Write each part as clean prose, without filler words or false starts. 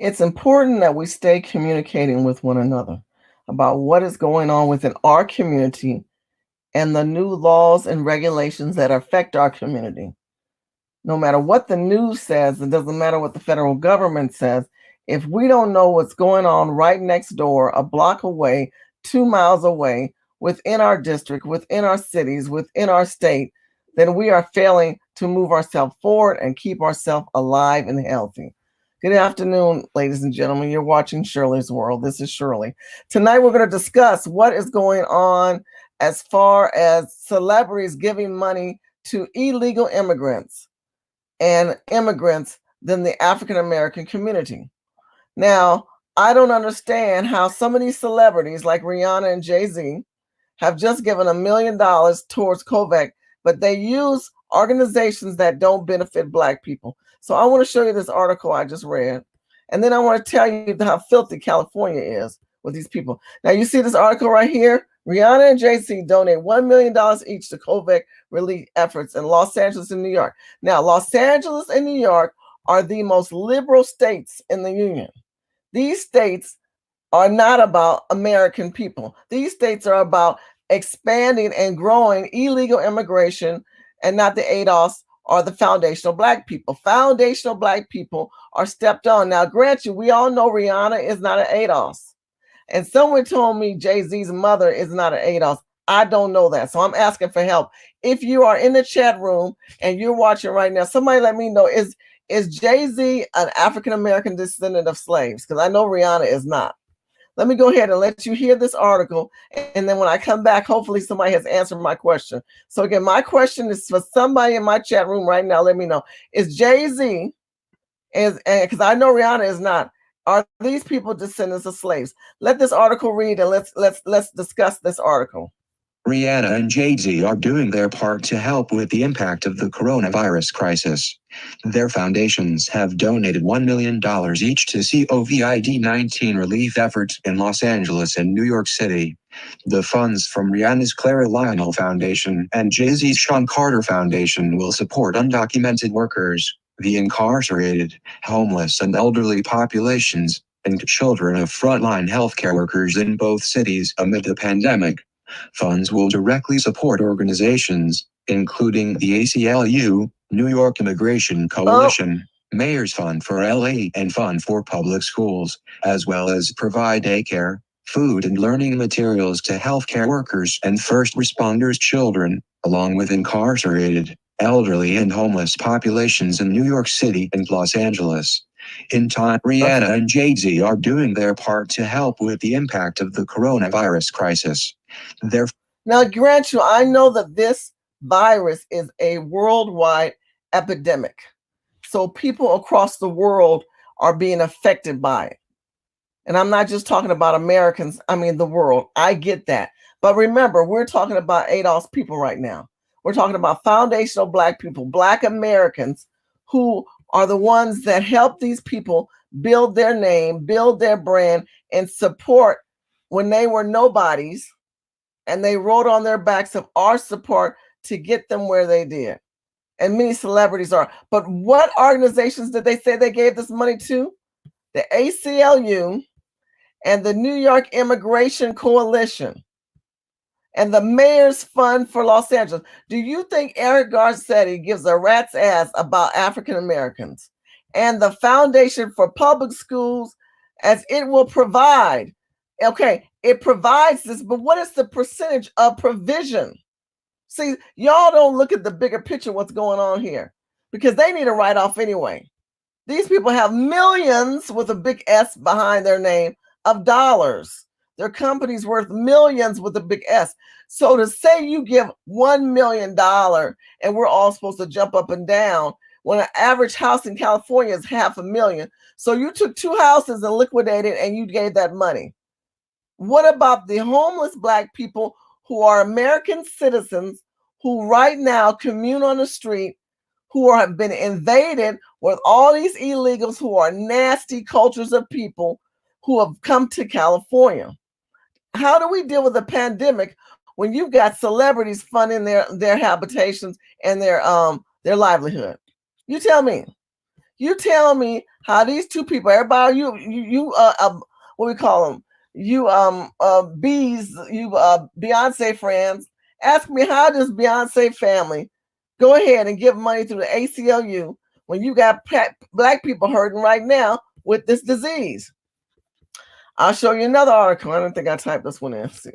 It's important that we stay communicating with one another about what is going on within our community and the new laws and regulations that affect our community. No matter what the news says, it doesn't matter what the federal government says. If we don't know what's going on right next door, a block away, 2 miles away, within our district, within our cities, within our state, then we are failing to move ourselves forward and keep ourselves alive and healthy. Good afternoon, ladies and gentlemen. You're watching Shirley's World. This is Shirley. Tonight, we're going to discuss what is going on as far as celebrities giving money to illegal immigrants and immigrants than the African American community. Now, I don't understand how some of these celebrities like Rihanna and Jay-Z have just given $1 million towards COVID, but they use organizations that don't benefit Black people. So I want to show you this article I just read. And then I want to tell you how filthy California is with these people. Now, you see this article right here? Rihanna and Jay-Z donate $1 million each to COVID relief efforts in Los Angeles and New York. Now, Los Angeles and New York are the most liberal states in the union. These states are not about American people. These states are about expanding and growing illegal immigration and not the ADOS or the foundational Black people. Foundational Black people are stepped on. Now, grant you, we all know Rihanna is not an ADOS. And someone told me Jay-Z's mother is not an ADOS. I don't know that. So I'm asking for help. If you are in the chat room and you're watching right now, somebody let me know, is Jay-Z an African-American descendant of slaves? Because I know Rihanna is not. Let me go ahead and let you hear this article. And then when I come back, hopefully somebody has answered my question. So again, my question is for somebody in my chat room right now. Let me know. Is Jay-Z, because I know Rihanna is not, are these people descendants of slaves? Let this article read and let's discuss this article. Rihanna and Jay-Z are doing their part to help with the impact of the coronavirus crisis. Their foundations have donated $1 million each to COVID-19 relief efforts in Los Angeles and New York City. The funds from Rihanna's Clara Lionel Foundation and Jay-Z's Sean Carter Foundation will support undocumented workers, the incarcerated, homeless and elderly populations, and children of frontline healthcare workers in both cities amid the pandemic. Funds will directly support organizations, including the ACLU, New York Immigration Coalition, Mayor's Fund for LA and Fund for Public Schools, as well as provide daycare, food and learning materials to healthcare workers and first responders' children, along with incarcerated, elderly and homeless populations in New York City and Los Angeles. In time, Rihanna and Jay-Z are doing their part to help with the impact of the coronavirus crisis. Now, grant you, I know that this virus is a worldwide epidemic. So people across the world are being affected by it. And I'm not just talking about Americans, I mean the world. I get that. But remember, we're talking about ADOS people right now. We're talking about foundational Black people, Black Americans, who are the ones that help these people build their name, build their brand, and support when they were nobodies. And they rode on their backs of our support to get them where they did. And many celebrities are. But what organizations did they say they gave this money to? The ACLU and the New York Immigration Coalition and the Mayor's Fund for Los Angeles. Do you think Eric Garcetti gives a rat's ass about African Americans? And the Foundation for Public Schools, as it will provide. Okay, it provides this, but what is the percentage of provision? See, y'all don't look at the bigger picture, what's going on here, because they need a write-off anyway. These people have millions with a big S behind their name of dollars. Their company's worth millions with a big S. So to say you give $1 million and we're all supposed to jump up and down when an average house in California is $500,000. So you took 2 houses and liquidated and you gave that money. What about the homeless Black people who are American citizens who right now commune on the street, who have been invaded with all these illegals who are nasty cultures of people who have come to California? How do we deal with the pandemic when you've got celebrities funding their habitations and their livelihood? You tell me. You tell me how these two people, everybody, what we call them, bees, Beyonce friends, ask me how does Beyonce family go ahead and give money to the ACLU when you got black people hurting right now with this disease? I'll show you another article. I don't think I typed this one in. Let's see.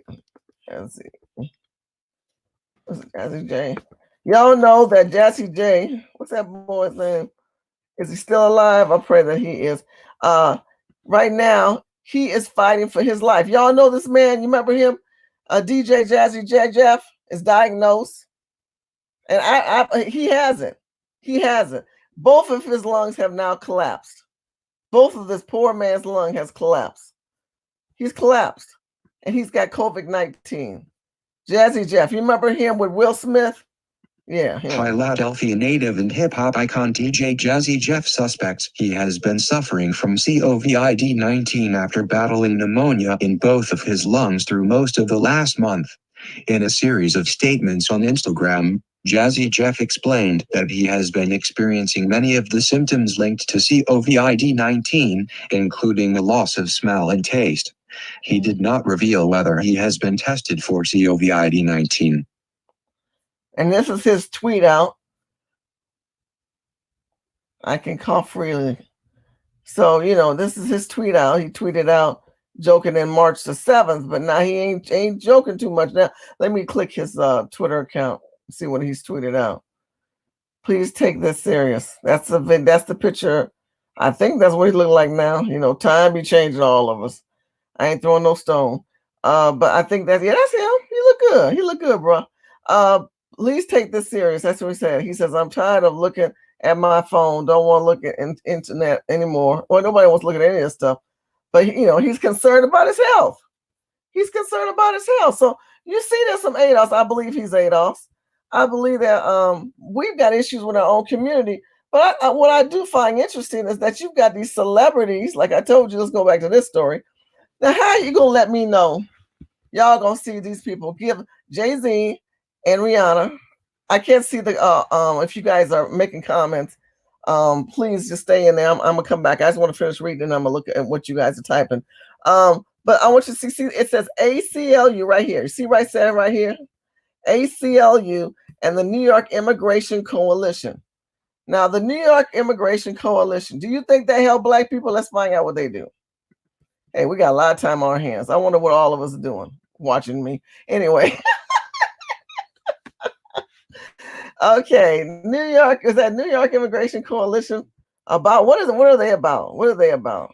Jazzy J. Y'all know that Jazzy J, what's that boy's name? Is he still alive? I pray that he is. Right now, he is fighting for his life. Y'all know this man. You remember him? DJ Jazzy J Jeff is diagnosed. And he hasn't. He hasn't. Both of his lungs have now collapsed. Both of this poor man's lung has collapsed. He's collapsed. And he's got COVID-19. Jazzy Jeff, you remember him with Will Smith? Yeah. Philadelphia native and hip-hop icon DJ Jazzy Jeff suspects he has been suffering from COVID-19 after battling pneumonia in both of his lungs through most of the last month. In a series of statements on Instagram, Jazzy Jeff explained that he has been experiencing many of the symptoms linked to COVID-19, including a loss of smell and taste. He did not reveal whether he has been tested for COVID-19. And this is his tweet out. I can cough freely. So, this is his tweet out. He tweeted out joking in March the 7th, but now he ain't joking too much now. Let me click his Twitter account, see what he's tweeted out. Please take this serious. That's the picture. I think that's what he look like now. Time be changing all of us. I ain't throwing no stone. But I think that's him. He look good. He look good, bro. Please take this serious. That's what he said. He says, I'm tired of looking at my phone. Don't want to look at internet anymore. Well, nobody wants to look at any of this stuff. But, he's concerned about his health. He's concerned about his health. So you see there's some ADOS. I believe he's ADOS. I believe that we've got issues with our own community. But what I do find interesting is that you've got these celebrities. Like I told you, let's go back to this story. Now, how are you going to let me know? Y'all going to see these people give Jay-Z and Rihanna. I can't see if you guys are making comments, please just stay in there. I'm gonna come back. I just want to finish reading and I'm gonna look at what you guys are typing. But I want you to see it says ACLU right here. You see right here? ACLU and the New York Immigration Coalition. Now, the New York Immigration Coalition, do you think they help black people? Let's find out what they do. Hey, we got a lot of time on our hands. I wonder what all of us are doing, watching me. Anyway. Okay, New York, is that New York Immigration Coalition about what are they about? What are they about?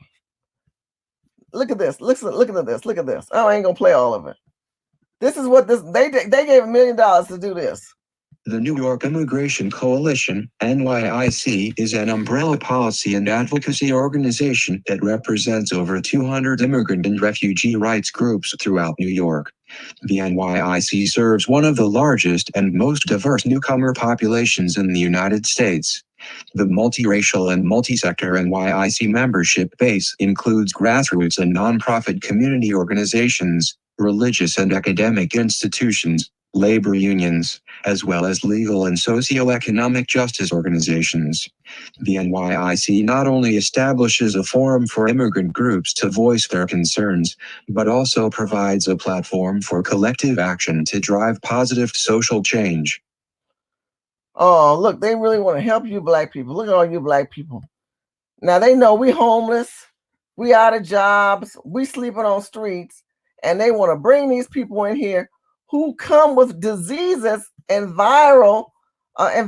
Look at this. Look at this. Look at this. Oh, I ain't gonna play all of it. This is what they gave $1 million to do this. The New York Immigration Coalition, NYIC, is an umbrella policy and advocacy organization that represents over 200 immigrant and refugee rights groups throughout New York. The NYIC serves one of the largest and most diverse newcomer populations in the United States. The multiracial and multi-sector NYIC membership base includes grassroots and nonprofit community organizations, religious and academic institutions, labor unions, as well as legal and socioeconomic justice organizations. The NYIC not only establishes a forum for immigrant groups to voice their concerns, but also provides a platform for collective action to drive positive social change. Oh, look, they really want to help you black people. Look at all you black people. Now they know we homeless, we out of jobs, we sleeping on streets, and they want to bring these people in here who come with diseases and viruses. This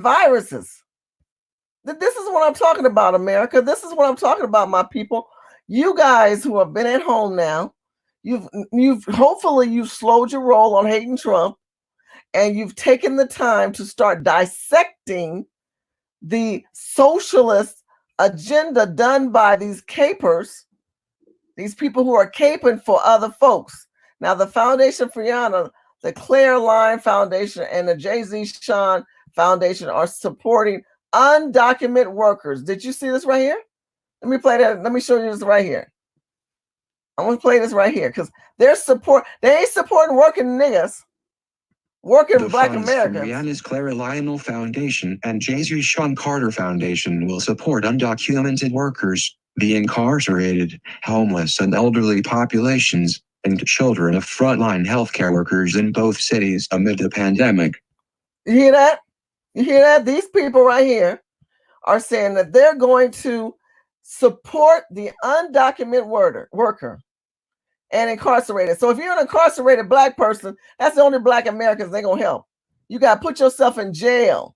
is what I'm talking about, America. This is what I'm talking about, my people. You guys who have been at home now, hopefully you've slowed your roll on hating Trump, and you've taken the time to start dissecting the socialist agenda done by these capers, these people who are caping for other folks. Now, the Foundation for Rihanna, the Claire Line Foundation, and the Jay-Z Sean Foundation are supporting undocumented workers. Did you see this right here? Let me play that. Let me show you this right here. I'm going to play this right here because they ain't supporting working niggas. working The Black funds from Americans. Rihanna's Clara Lionel Foundation and Jay-Z's Sean Carter Foundation will support undocumented workers, the incarcerated, homeless and elderly populations, and children of frontline healthcare workers in both cities amid the pandemic. You hear that? You hear that? These people right here are saying that they're going to support the undocumented worker and incarcerated. So if you're an incarcerated Black person, that's the only Black Americans they're going to help. You got to put yourself in jail.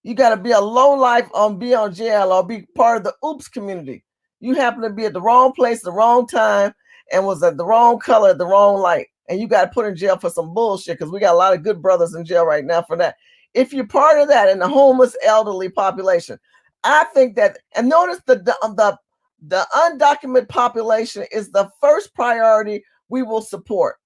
You got to be a low life be on jail or be part of the oops community. You happen to be at the wrong place, the wrong time, and was at the wrong color, the wrong light. And you got to put in jail for some bullshit because we got a lot of good brothers in jail right now for that. If you're part of that in the homeless elderly population, I think that, and notice the undocumented population is the first priority we will support.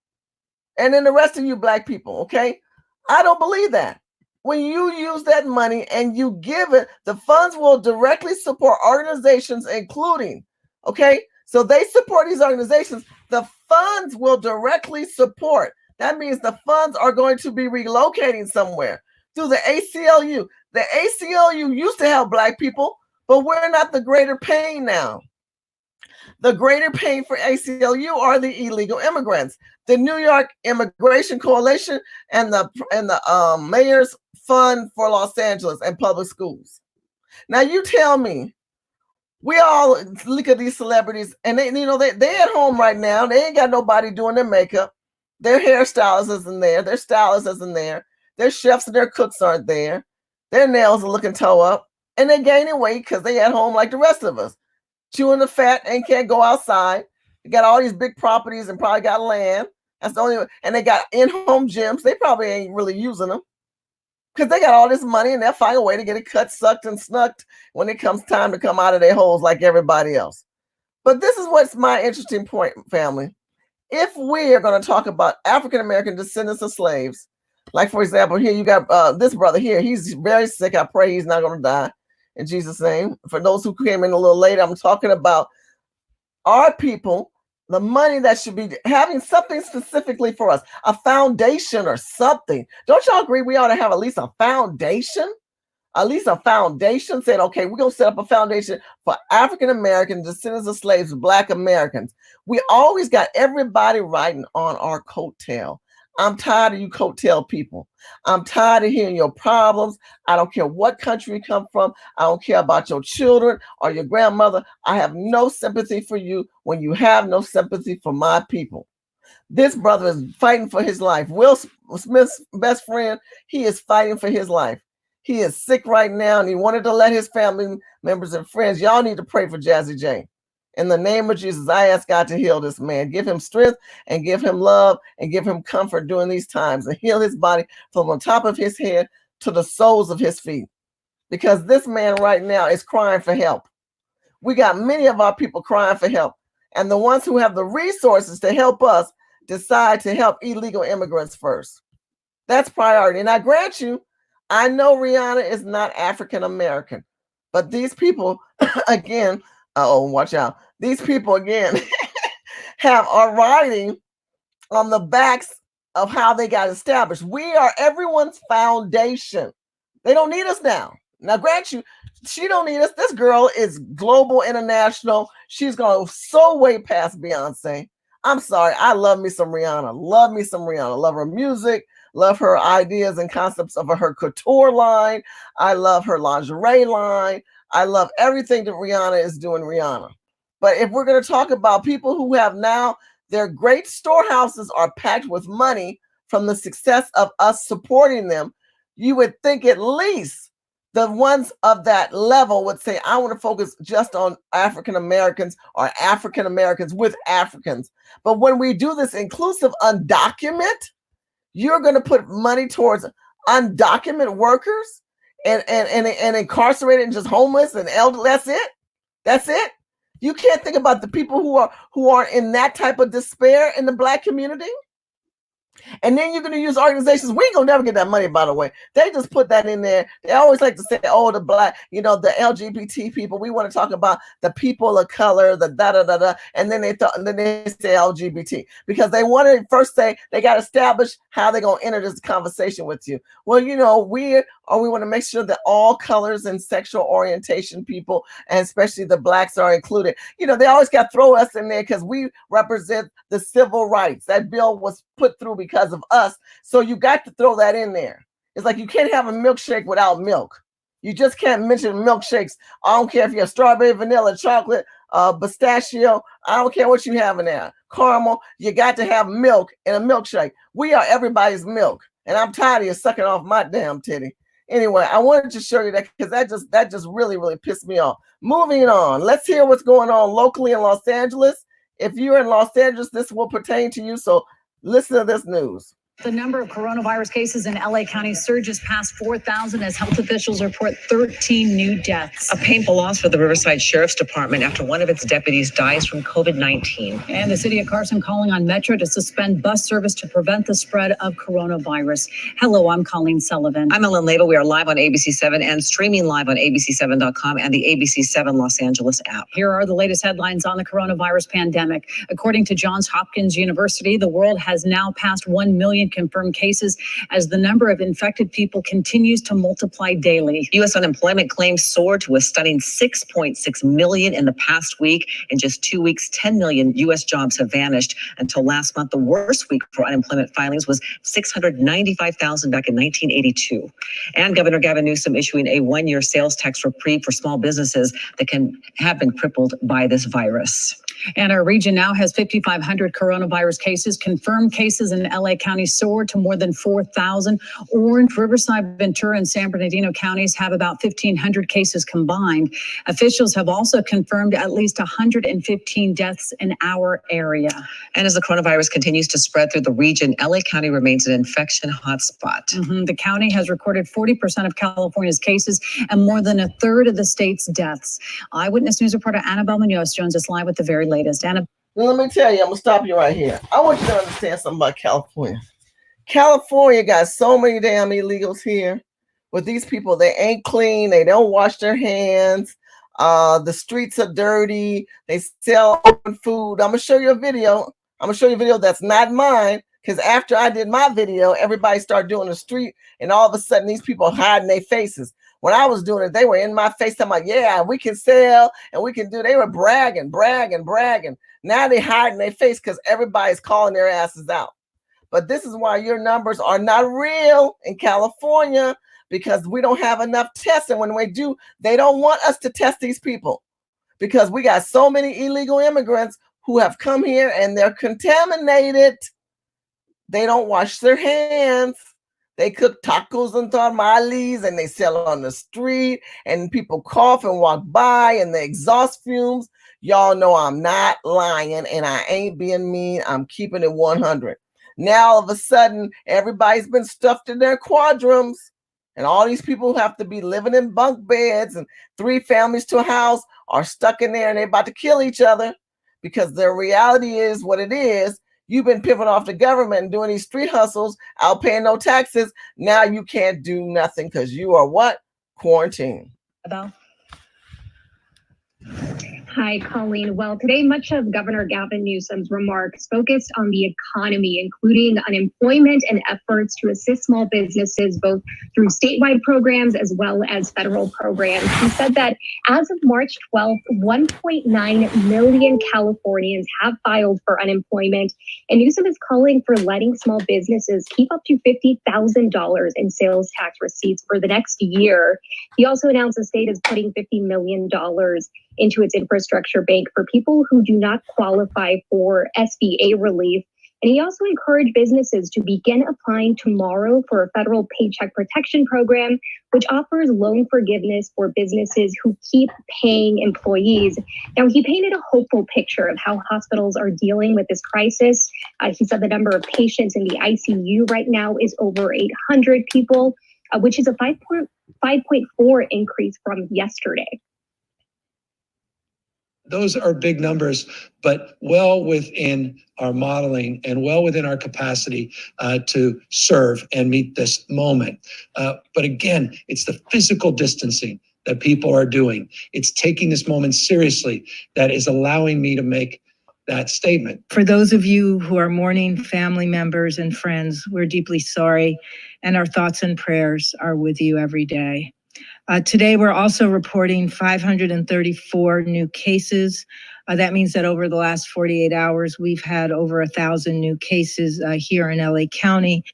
And then the rest of you Black people, okay? I don't believe that. When you use that money and you give it, the funds will directly support organizations, including, okay? So they support these organizations. The funds will directly support. That means the funds are going to be relocating somewhere through the ACLU. The ACLU used to help Black people, but we're not the greater pain now. The greater pain for ACLU are the illegal immigrants. The New York Immigration Coalition and the Mayor's Fund for Los Angeles and public schools. Now you tell me, we all look at these celebrities and they at home right now. They ain't got nobody doing their makeup. Their hairstylist isn't there. Their stylist isn't there. Their chefs and their cooks aren't there. Their nails are looking toe up, and they're gaining weight because they at home like the rest of us, chewing the fat and can't go outside. They got all these big properties and probably got land. That's the only, and they got in-home gyms. They probably ain't really using them because they got all this money and they'll find a way to get it cut, sucked, and snucked when it comes time to come out of their holes like everybody else. But this is what's my interesting point, family. If we are going to talk about African-American descendants of slaves, like for example, here you got this brother here. He's very sick. I pray he's not going to die in Jesus' name. For those who came in a little late, I'm talking about our people, the money that should be having something specifically for us, a foundation or something. Don't y'all agree we ought to have at least a foundation? At least a foundation saying, okay, we're going to set up a foundation for African-American descendants of slaves, Black Americans. We always got everybody riding on our coattail. I'm tired of you coattail people. I'm tired of hearing your problems. I don't care what country you come from. I don't care about your children or your grandmother. I have no sympathy for you when you have no sympathy for my people. This brother is fighting for his life. Will Smith's best friend, he is fighting for his life. He is sick right now, and he wanted to let his family members and friends, y'all need to pray for Jazzy J. In the name of Jesus, I ask God to heal this man. Give him strength and give him love and give him comfort during these times and heal his body from the top of his head to the soles of his feet. Because this man right now is crying for help. We got many of our people crying for help. And the ones who have the resources to help us decide to help illegal immigrants first. That's priority. And I grant you, I know Rihanna is not African American, but these people, again, watch out. These people, again, are riding on the backs of how they got established. We are everyone's foundation. They don't need us now. Now, grant you, she don't need us. This girl is global, international. She's going so way past Beyonce. I'm sorry. I love me some Rihanna. Love me some Rihanna. Love her music. Love her ideas and concepts of her couture line. I love her lingerie line. I love everything that Rihanna is doing, Rihanna. But if we're going to talk about people who have now, their great storehouses are packed with money from the success of us supporting them, you would think at least the ones of that level would say, I want to focus just on African Americans or African Americans with Africans. But when we do this inclusive undocumented, you're going to put money towards undocumented workers and incarcerated and just homeless and elderly. That's it. That's it. You can't think about the people who are in that type of despair in the Black community. And then you're going to use organizations. We ain't going to never get that money, by the way. They just put that in there. They always like to say, oh, the black, the LGBT people. We want to talk about the people of color, the da-da-da-da. And then they say LGBT because they want to first say they got to establish how they're going to enter this conversation with you. Well, we want to make sure that all colors and sexual orientation people, and especially the blacks, are included. They always got to throw us in there because we represent the civil rights. That bill was put through because of us. So you got to throw that in there. It's like you can't have a milkshake without milk. You just can't mention milkshakes. I don't care if you have strawberry, vanilla, chocolate, pistachio. I don't care what you have in there. Caramel. You got to have milk in a milkshake. We are everybody's milk. And I'm tired of you sucking off my damn titty. Anyway, I wanted to show you that because that just really, really pissed me off. Moving on. Let's hear what's going on locally in Los Angeles. If you're in Los Angeles, this will pertain to you. So listen to this news. The number of coronavirus cases in LA County surges past 4,000 as health officials report 13 new deaths. A painful loss for the Riverside Sheriff's Department after one of its deputies dies from COVID-19. And the city of Carson calling on Metro to suspend bus service to prevent the spread of coronavirus. Hello, I'm Colleen Sullivan. I'm Ellen Leva. We are live on ABC7 and streaming live on ABC7.com and the ABC7 Los Angeles app. Here are the latest headlines on the coronavirus pandemic. According to Johns Hopkins University, the world has now passed 1 million confirmed cases as the number of infected people continues to multiply daily. U.S. unemployment claims soared to a stunning 6.6 million in the past week. In just 2 weeks, 10 million U.S. jobs have vanished. Until last month, the worst week for unemployment filings was 695,000 back in 1982. And Governor Gavin Newsom issuing a one-year sales tax reprieve for small businesses that have been crippled by this virus. And our region now has 5,500 coronavirus cases. Confirmed cases in LA County soared to more than 4,000. Orange, Riverside, Ventura, and San Bernardino counties have about 1,500 cases combined. Officials have also confirmed at least 115 deaths in our area. And as the coronavirus continues to spread through the region, LA County remains an infection hotspot. The county has recorded 40% of California's cases and more than a third of the state's deaths. Eyewitness News reporter Annabelle Munoz joins us live with the very latest. Now, let me tell you, I'm going to stop you right here. I want you to understand something about California. California got so many damn illegals here. With these people, they ain't clean. They don't wash their hands. The streets are dirty. They sell open food. I'm going to show you a video. I'm going to show you a video that's not mine. Because after I did my video, everybody started doing the street. And all of a sudden, these people hiding their faces. When I was doing it, they were in my face. I'm like, yeah, we can sell and we can do. They were bragging. Now they hiding their face because everybody's calling their asses out. But this is why your numbers are not real in California, because we don't have enough tests. And when we do, they don't want us to test these people because we got so many illegal immigrants who have come here and they're contaminated. They don't wash their hands. They cook tacos and tamales and they sell on the street and people cough and walk by and the exhaust fumes. Y'all know I'm not lying and I ain't being mean. I'm keeping it 100. Now, all of a sudden, everybody's been stuffed in their quadrums and all these people who have to be living in bunk beds and 3 families to a house are stuck in there and they're about to kill each other because the reality is what it is. You've been pivoting off the government and doing these street hustles, out paying no taxes. Now you can't do nothing because you are what? Quarantined. Hi, Colleen. Well, today, much of Governor Gavin Newsom's remarks focused on the economy, including unemployment and efforts to assist small businesses, both through statewide programs as well as federal programs. He said that as of March 12th, 1.9 million Californians have filed for unemployment, and Newsom is calling for letting small businesses keep up to $50,000 in sales tax receipts for the next year. He also announced the state is putting $50 million into its infrastructure bank for people who do not qualify for SBA relief. And he also encouraged businesses to begin applying tomorrow for a federal paycheck protection program, which offers loan forgiveness for businesses who keep paying employees. Now, he painted a hopeful picture of how hospitals are dealing with this crisis. He said the number of patients in the ICU right now is over 800 people, which is a 5.4 increase from yesterday. Those are big numbers, but well within our modeling and well within our capacity to serve and meet this moment. But again, it's the physical distancing that people are doing. It's taking this moment seriously that is allowing me to make that statement. For those of you who are mourning family members and friends, we're deeply sorry, and our thoughts and prayers are with you every day. Today, we're also reporting 534 new cases. That means that over the last 48 hours, we've had over 1,000 new cases here in LA County.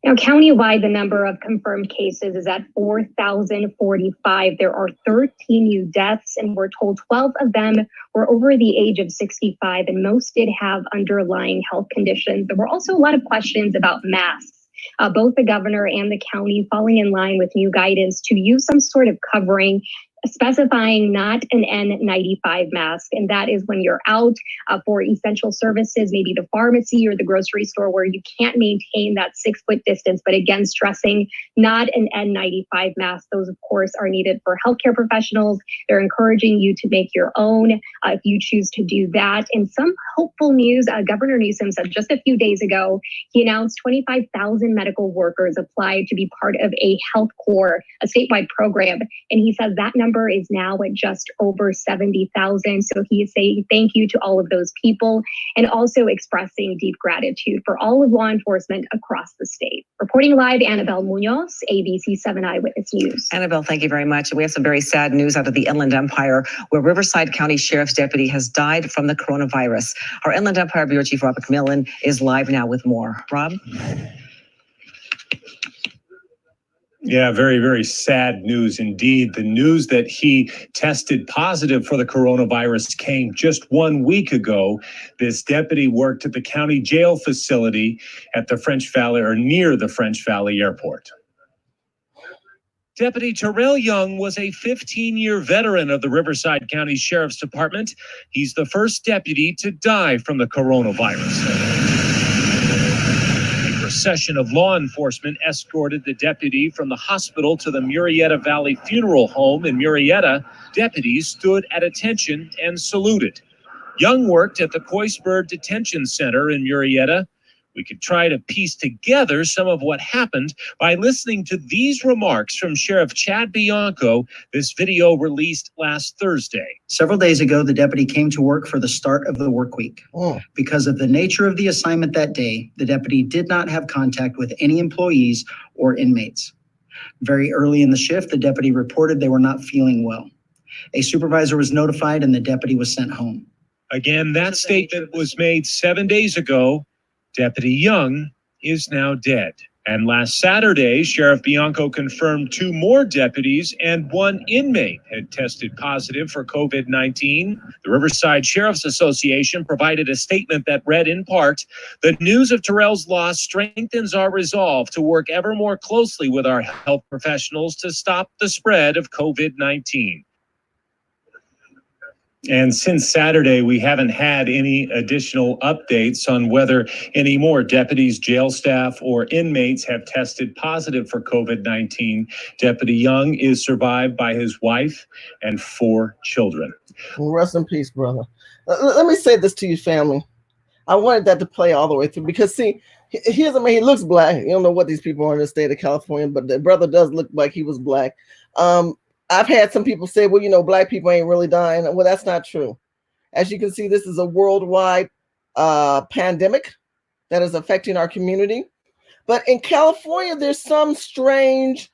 Now, countywide, the number of confirmed cases is at 4,045. There are 13 new deaths, and we're told 12 of them were over the age of 65, and most did have underlying health conditions. There were also a lot of questions about masks. Both the governor and the county falling in line with new guidance to use some sort of covering, specifying not an N95 mask. And that is when you're out for essential services, maybe the pharmacy or the grocery store, where you can't maintain that 6-foot distance. But again, stressing not an N95 mask. Those, of course, are needed for healthcare professionals. They're encouraging you to make your own if you choose to do that. And some hopeful news, Governor Newsom said just a few days ago, he announced 25,000 medical workers applied to be part of a Health Corps, a statewide program. And he says that number is now at just over 70,000. So he is saying thank you to all of those people and also expressing deep gratitude for all of law enforcement across the state. Reporting live, Annabelle Munoz, ABC 7 Eyewitness News. Annabelle, thank you very much. We have some very sad news out of the Inland Empire, where Riverside County Sheriff's deputy has died from the coronavirus. Our Inland Empire Bureau Chief Rob McMillan is live now with more. Rob? Yeah, very, very sad news indeed. The news that he tested positive for the coronavirus came just 1 week ago. This deputy worked at the county jail facility at the French Valley, or near the French Valley Airport. Deputy Terrell Young was a 15-year veteran of the Riverside County Sheriff's Department. He's the first deputy to die from the coronavirus. A procession of law enforcement escorted the deputy from the hospital to the Murrieta Valley Funeral Home in Murrieta. Deputies stood at attention and saluted. Young worked at the Coisberg Detention Center in Murrieta. We could try to piece together some of what happened by listening to these remarks from Sheriff Chad Bianco. This video released last Thursday. Several days ago, the deputy came to work for the start of the work week. Because of the nature of the assignment that day, the deputy did not have contact with any employees or inmates. Very early in the shift, the deputy reported they were not feeling well. A supervisor was notified and the deputy was sent home. Again, that statement was made 7 days ago. Deputy Young is now dead. And last Saturday, Sheriff Bianco confirmed 2 more deputies and 1 inmate had tested positive for COVID-19. The Riverside Sheriff's Association provided a statement that read in part, "The news of Terrell's loss strengthens our resolve to work ever more closely with our health professionals to stop the spread of COVID-19. And since Saturday, we haven't had any additional updates on whether any more deputies, jail staff, or inmates have tested positive for COVID-19. Deputy Young is survived by his wife and 4 children. Well, rest in peace, brother. Let me say this to you, family. I wanted that to play all the way through because, see, here's a man, he looks black. You don't know what these people are in the state of California, but the brother does look like he was black. I've had some people say, well, you know, black people ain't really dying. Well, that's not true. As you can see, this is a worldwide pandemic that is affecting our community. But in California, there's some strange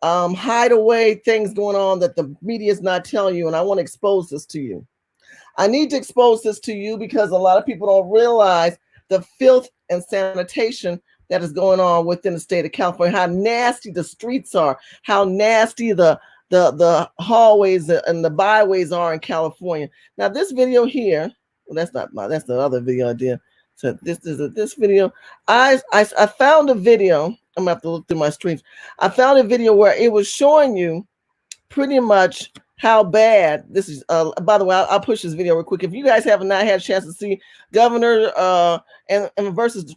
hideaway things going on that the media is not telling you. And I want to expose this to you. I need to expose this to you because a lot of people don't realize the filth and sanitation that is going on within the state of California, how nasty the streets are, how nasty the hallways and the byways are in California. Now this video here, well, that's the other video I did. So this video, I found a video. I'm gonna have to look through my streams. I found a video where it was showing you pretty much how bad this is. By the way, I'll push this video real quick. If you guys have not had a chance to see Governor and versus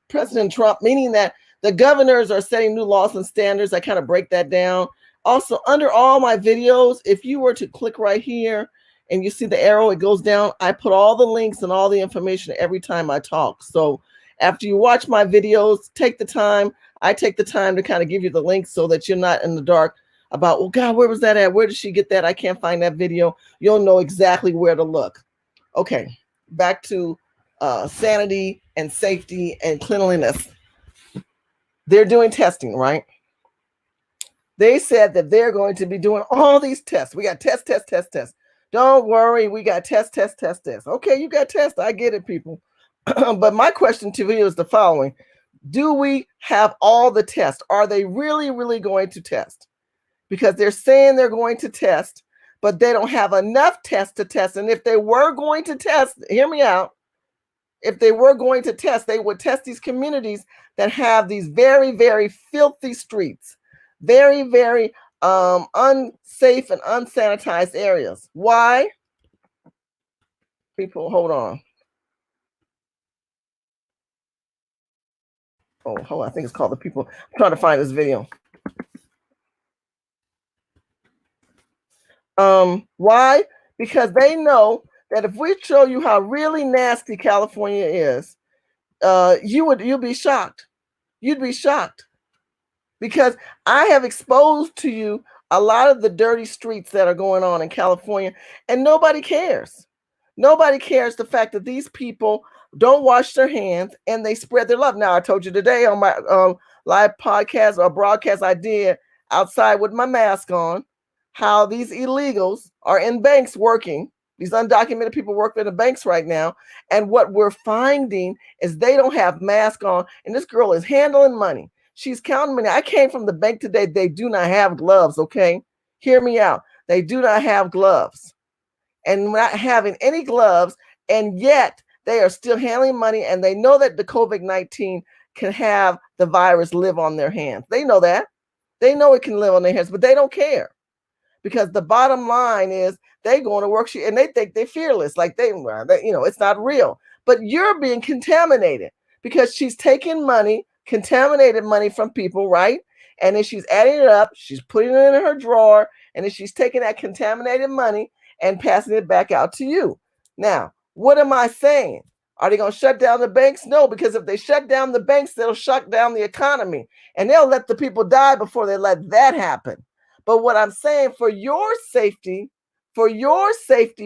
President Trump, meaning that the governors are setting new laws and standards. I kind of break that down. Also, under all my videos, if you were to click right here and you see the arrow, it goes down. I put all the links and all the information every time I talk. So after you watch my videos, take the time. I take the time to kind of give you the links so that you're not in the dark about, well, God, where was that at? Where did she get that? I can't find that video. You'll know exactly where to look. Okay, back to sanity and safety and cleanliness. They're doing testing, right? They said that they're going to be doing all these tests. We got test. Don't worry, we got test. Okay, you got tests. I get it, people. But my question to you is the following. Do we have all the tests? Are they really going to test? Because they're saying they're going to test, but they don't have enough tests to test. And if they were going to test, hear me out. If they were going to test, they would test these communities that have these very filthy streets, very unsafe and unsanitized areas. Why? People, hold on. Oh, hold on. I think it's called the people. I'm trying to find this video. Why? Because they know that if we show you how really nasty California is, you'll be shocked. You'd be shocked. Because I have exposed to you a lot of the dirty streets that are going on in California, and nobody cares. Nobody cares the fact that these people don't wash their hands and they spread their love. Now, I told you today on my live podcast or broadcast I did outside with my mask on, how these illegals are in banks working. These undocumented people work in the banks right now. And what we're finding is they don't have masks on, and this girl is handling money. She's counting money. I came from the bank today. They do not have gloves, okay? Hear me out. They do not have gloves. And not having any gloves, and yet they are still handling money, and they know that the COVID-19 can have the virus live on their hands. They know that. They know it can live on their hands, but they don't care. Because the bottom line is they going to work and they think they're fearless, like they it's not real. But you're being contaminated because she's taking money, contaminated money from people, right? And then she's adding it up, she's putting it in her drawer, and then she's taking that contaminated money and passing it back out to you. Now, what am I saying? Are they going to shut down the banks? No, because if they shut down the banks, they'll shut down the economy, and they'll let the people die before they let that happen. But what I'm saying, for your safety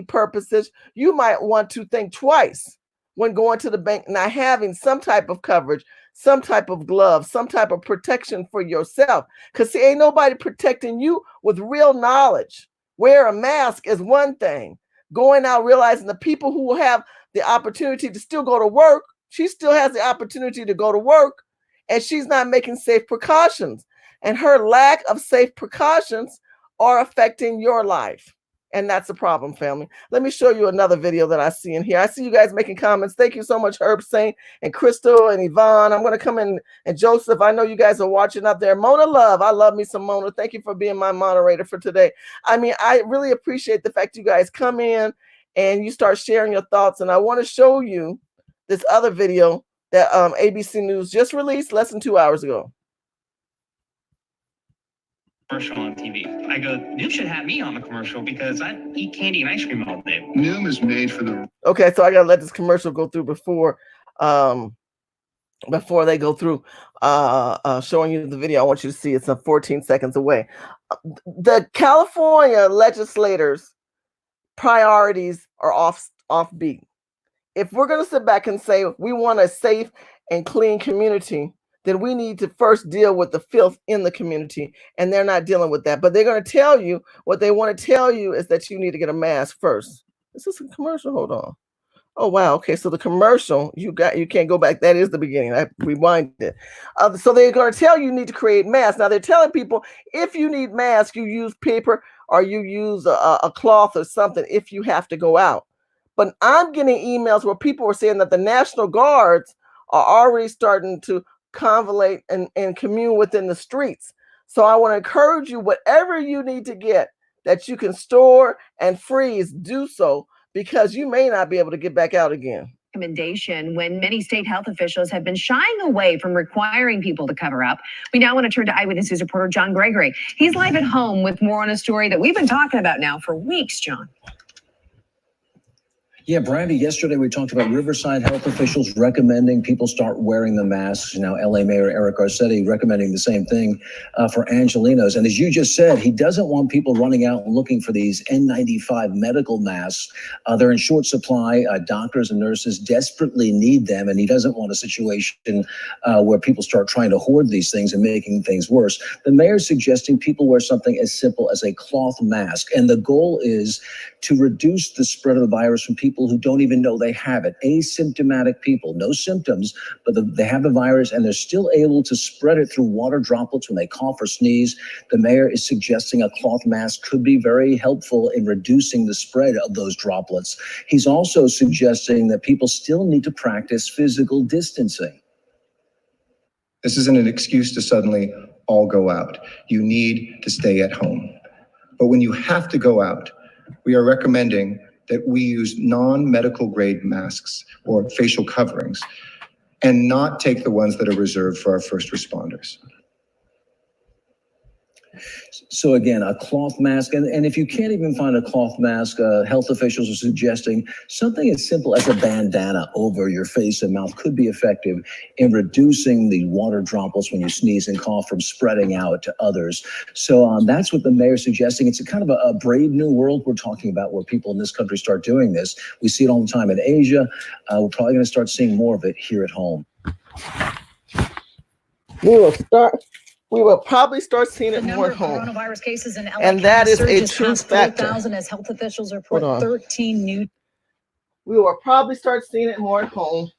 purposes, you might want to think twice when going to the bank, not having some type of coverage, some type of glove, some type of protection for yourself. Because see, ain't nobody protecting you with real knowledge. Wear a mask is one thing. Going out realizing the people who have the opportunity to still go to work, she still has the opportunity to go to work, and she's not making safe precautions. And her lack of safe precautions are affecting your life. And that's a problem, family. Let me show you another video that I see in here. I see you guys making comments. Thank you so much, Herb Saint and Crystal and Yvonne. I'm going to come in, and Joseph, I know you guys are watching up there. Mona Love, I love me some Mona. Thank you for being my moderator for today. I mean, I really appreciate the fact you guys come in and you start sharing your thoughts. And I want to show you this other video that ABC News just released less than 2 hours ago. Commercial on TV. I go, Noom should have me on the commercial because I eat candy and ice cream all day. Noom is made for the... Okay, so I gotta let this commercial go through before they go through showing you the video. I want you to see it's 14 seconds away. The California legislators' priorities are offbeat. If we're gonna sit back and say we want a safe and clean community, then we need to first deal with the filth in the community, and they're not dealing with that. But they're going to tell you, what they want to tell you is that you need to get a mask first. Is this a commercial? Hold on. Oh, wow. Okay, so the commercial, you can't go back. That is the beginning. I rewinded it. So they're going to tell you need to create masks. Now, they're telling people, if you need masks, you use paper or you use a cloth or something if you have to go out. But I'm getting emails where people are saying that the National Guards are already starting to convolate and commune within the streets. So I want to encourage you, whatever you need to get that you can store and freeze, do so, because you may not be able to get back out again. Recommendation when many state health officials have been shying away from requiring people to cover up. We now want to turn to Eyewitness News reporter John Gregory. He's live at home with more on a story that we've been talking about now for weeks, John. Yeah, Brandy, yesterday we talked about Riverside health officials recommending people start wearing the masks. Now, LA Mayor Eric Garcetti recommending the same thing for Angelenos. And as you just said, he doesn't want people running out and looking for these N95 medical masks. They're in short supply. Doctors and nurses desperately need them. And he doesn't want a situation where people start trying to hoard these things and making things worse. The mayor's suggesting people wear something as simple as a cloth mask. And the goal is to reduce the spread of the virus from people who don't even know they have it. Asymptomatic people, no symptoms, but they have the virus and they're still able to spread it through water droplets when they cough or sneeze. The mayor is suggesting a cloth mask could be very helpful in reducing the spread of those droplets. He's also suggesting that people still need to practice physical distancing. This isn't an excuse to suddenly all go out. You need to stay at home. But when you have to go out, we are recommending that we use non-medical grade masks or facial coverings and not take the ones that are reserved for our first responders. So again, a cloth mask, and if you can't even find a cloth mask, health officials are suggesting something as simple as a bandana over your face and mouth could be effective in reducing the water droplets when you sneeze and cough from spreading out to others. So that's what the mayor's suggesting. It's a kind of a brave new world we're talking about where people in this country start doing this. We see it all the time in Asia. We're probably going to start seeing more of it here at home. We will probably start seeing it more at home. Coronavirus cases in LA and that is a true factor. 4,000 as health officials report 13 new. We will probably start seeing it more at home.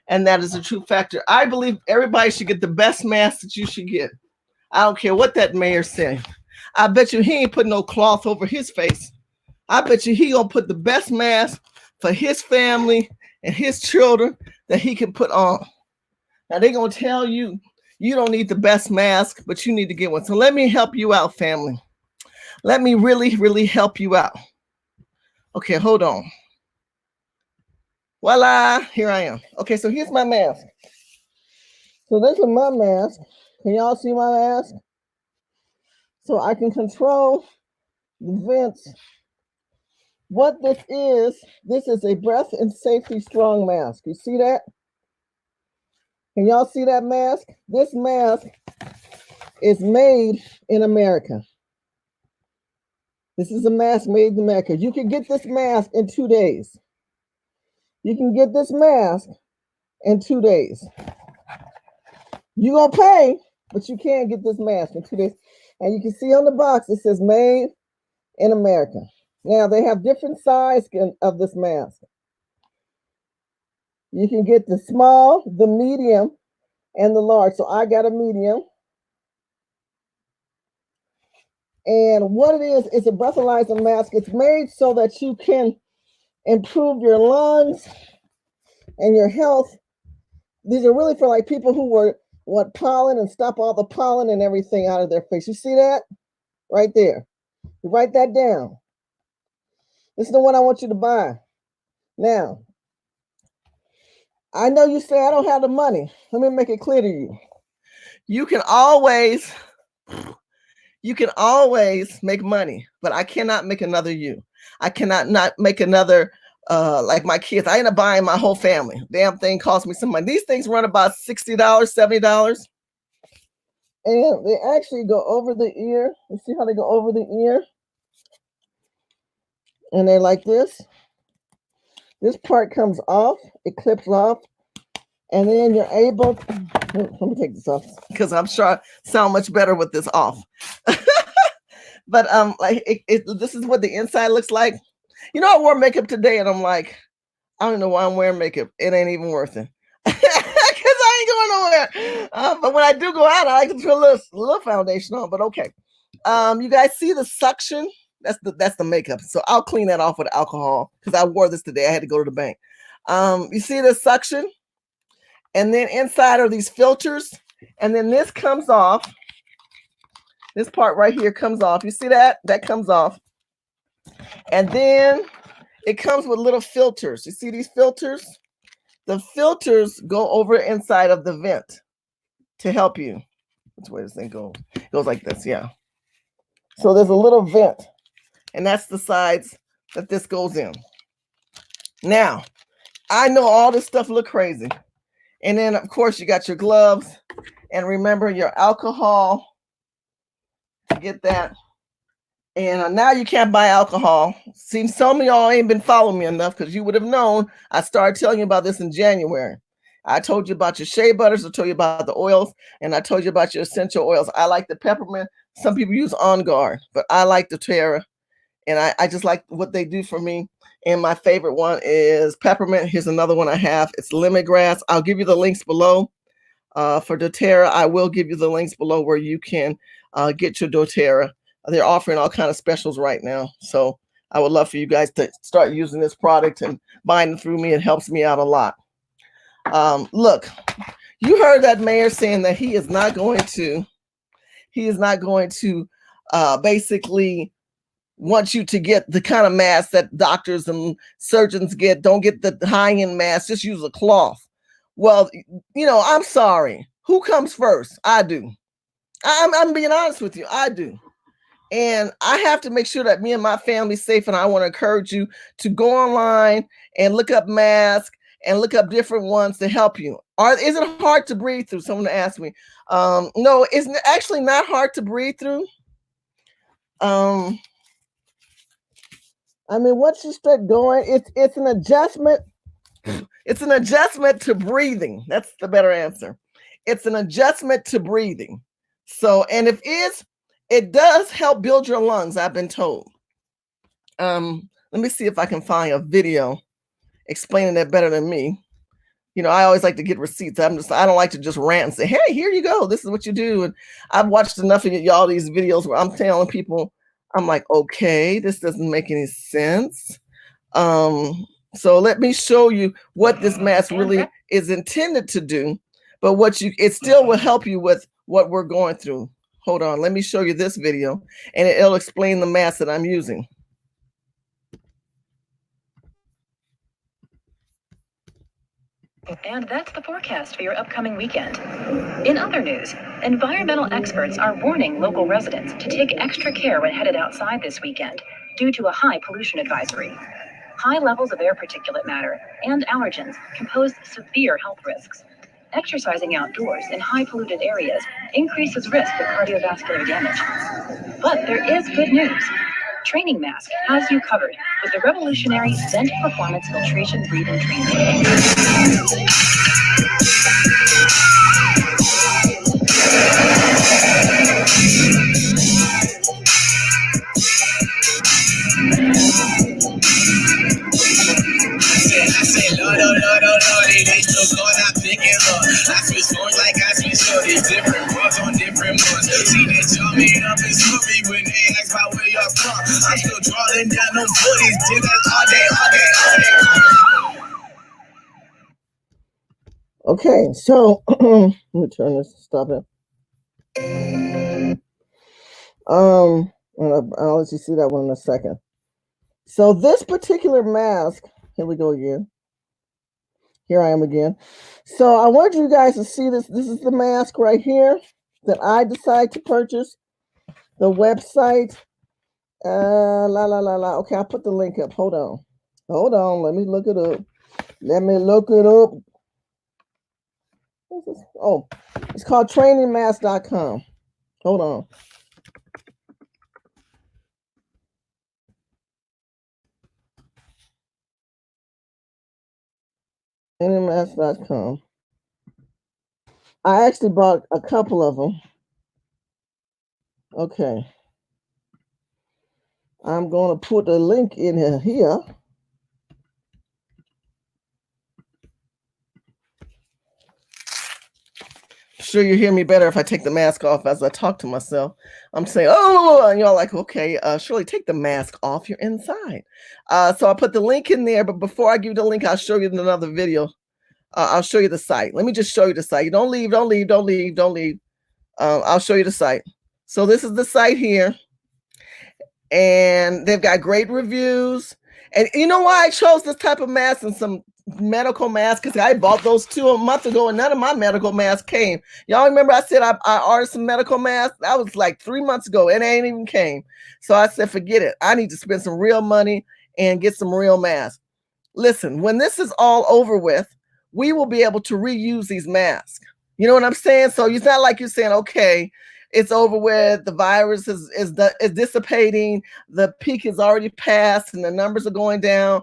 And that is a true factor. I believe everybody should get the best mask that you should get. I don't care what that mayor said. I bet you he ain't putting no cloth over his face. I bet you he gonna put the best mask for his family and his children that he can put on. Now they're gonna tell you, you don't need the best mask, but you need to get one. So let me help you out, family. Let me really, really help you out. Okay, hold on. Voila, here I am. Okay, so here's my mask. So this is my mask. Can y'all see my mask? So I can control the vents. What this is a breath and safety strong mask. You see that? Can y'all see that mask? This mask is made in America. This is a mask made in America. You can get this mask in 2 days. You can get this mask in 2 days. You're going to pay, but you can get this mask in 2 days. And you can see on the box, it says made in America. Now, they have different sizes of this mask. You can get the small, the medium, and the large. So I got a medium. And what it is, it's a breathalyzer mask. It's made so that you can improve your lungs and your health. These are really for like people who want pollen and stop all the pollen and everything out of their face. You see that? Right there. You write that down. This is the one I want you to buy. Now, I know you say I don't have the money. Let me make it clear to you. You can always make money, but I cannot make another you. I cannot not make another like my kids. I end up buying my whole family. Damn thing cost me some money. These things run about $60, $70. And they actually go over the ear. You see how they go over the ear? And they're like this. This part comes off, it clips off, and then you're able to, let me take this off because I'm sure I sound much better with this off. But like this is what the inside looks like. You know, I wore makeup today and I'm like, I don't know why I'm wearing makeup. It ain't even worth it. Because I ain't going nowhere. But when I do go out, I like to put a little foundation on, but okay. You guys see the suction? That's the makeup. So I'll clean that off with alcohol because I wore this today. I had to go to the bank. You see the suction? And then inside are these filters. And then this comes off. This part right here comes off. You see that? That comes off. And then it comes with little filters. You see these filters? the filters go over inside of the vent to help you. Which way does this thing go? It goes like this, yeah. So there's a little vent, and that's the sides that this goes in. Now, I know all this stuff look crazy. And then, of course, you got your gloves. And remember your alcohol to get that. And now you can't buy alcohol. Seems some of y'all ain't been following me enough because you would have known I started telling you about this in January. I told you about your shea butters, I told you about the oils, and I told you about your essential oils. I like the peppermint. Some people use On Guard, but I like the doTERRA, and I just like what they do for me. And my favorite one is peppermint. Here's another one I have. It's lemongrass. I'll give you the links below. For doTERRA, I will give you the links below where you can get your doTERRA. They're offering all kind of specials right now. So I would love for you guys to start using this product and buying it through me. It helps me out a lot. Look, you heard that mayor saying that he is not going to basically want you to get the kind of mask that doctors and surgeons get. Don't get the high-end mask, just use a cloth. Well, you know, I'm sorry. Who comes first? I do. I'm being honest with you. I do. And I have to make sure that me and my family's safe. And I want to encourage you to go online and look up masks and look up different ones to help you. Is it hard to breathe through? Someone asked me. No, it's actually not hard to breathe through. I mean, once you start going, it's an adjustment. It's an adjustment to breathing. That's the better answer. It's an adjustment to breathing. So, and it does help build your lungs, I've been told. Let me see if I can find a video explaining that better than me. You know, I always like to get receipts. I don't like to just rant and say, hey, here you go. This is what you do. And I've watched enough of y'all these videos where I'm telling people, I'm like, okay, this doesn't make any sense. So let me show you what this mask really is intended to do, but it still will help you with what we're going through. Hold on, let me show you this video and it'll explain the mask that I'm using. And that's the forecast for your upcoming weekend. In other news, environmental experts are warning local residents to take extra care when headed outside this weekend due to a high pollution advisory. High levels of air particulate matter and allergens can pose severe health risks. Exercising outdoors in high polluted areas increases risk of cardiovascular damage. But there is good news. Training Mask has you covered with the revolutionary Vent Performance Filtration Breathing Training. Okay, so let me turn this, stop it. I'll let you see that one in a second. So this particular mask, here we go again. Here I am again. So I want you guys to see this. This is the mask right here that I decided to purchase. The website. Okay, I'll put the link up. Hold on. Let me look it up. What's this? Oh, it's called trainingmask.com. Hold on. Trainingmask.com. I actually bought a couple of them. Okay. I'm going to put the link in here. Sure, you hear me better if I take the mask off as I talk to myself. I'm saying, oh, and y'all like, okay, Shirley, take the mask off. You're inside. So I put the link in there, but before I give you the link, I'll show you in another video. I'll show you the site. Let me just show you the site. Don't leave. I'll show you the site. So this is the site here. And they've got great reviews. And you know why I chose this type of mask and some medical masks because I bought those 2 months ago and none of my medical masks came. Y'all remember I said I ordered some medical masks? That was like 3 months ago and they ain't even came. So I said, forget it. I need to spend some real money and get some real masks. Listen, when this is all over with, we will be able to reuse these masks. You know what I'm saying? So it's not like you're saying, okay, it's over with, the virus is dissipating, the peak is already passed and the numbers are going down.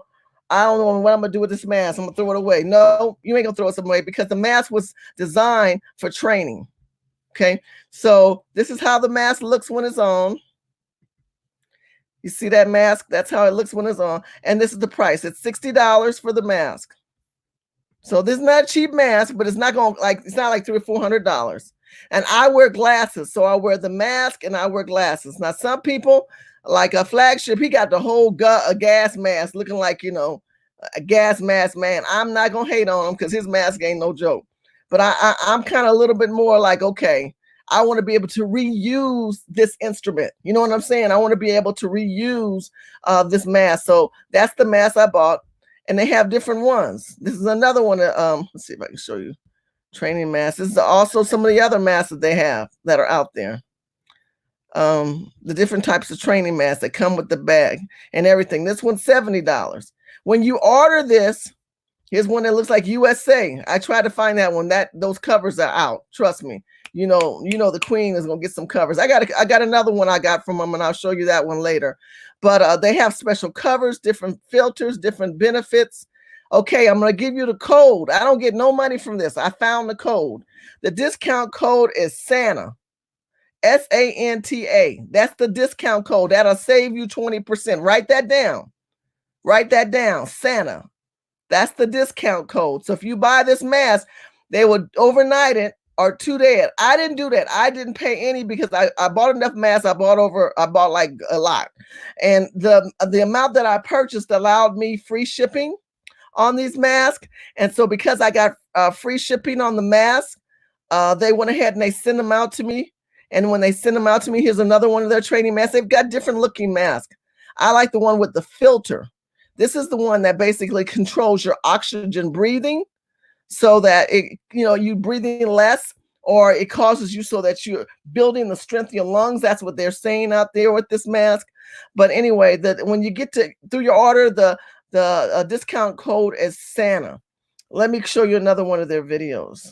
I don't know what I'm gonna do with this mask. I'm gonna throw it away. No, you ain't gonna throw it away because the mask was designed for training. Okay, so this is how the mask looks when it's on. You see that mask? That's how it looks when it's on. And this is the price. It's $60 for the mask. So this is not a cheap mask, but it's not like $300 or $400. And I wear glasses, so I wear the mask and I wear glasses. Now some people, like a Flagship, he got the whole a gas mask, looking like, you know, a gas mask man. I'm not gonna hate on him because his mask ain't no joke. But I'm kind of a little bit more like, okay, I want to be able to reuse this instrument. You know what I'm saying? I want to be able to reuse this mask. So that's the mask I bought. And they have different ones. This is another one. Let's see if I can show you. Training masks. This is also some of the other masks that they have that are out there. The different types of training masks that come with the bag and everything. This one's $70. When you order this, here's one that looks like USA. I tried to find that one. Those covers are out. Trust me. You know the Queen is gonna get some covers. I got another one I got from them, and I'll show you that one later. But they have special covers, different filters, different benefits. Okay, I'm gonna give you the code. I don't get no money from this. I found the code. The discount code is Santa. SANTA. That's the discount code. That'll save you 20%. Write that down. Write that down. Santa. That's the discount code. So if you buy this mask, they would overnight it or 2 days. I didn't do that. I didn't pay any because I bought enough masks. I bought like a lot. And the amount that I purchased allowed me free shipping on these masks. And so because I got free shipping on the mask, they went ahead and they sent them out to me. And when they send them out to me, here's another one of their training masks. They've got different looking masks. I like the one with the filter. This is the one that basically controls your oxygen breathing so that you breathing less, or it causes you so that you're building the strength of your lungs. That's what they're saying out there with this mask. But anyway, when you get through your order, the discount code is Santa. Let me show you another one of their videos.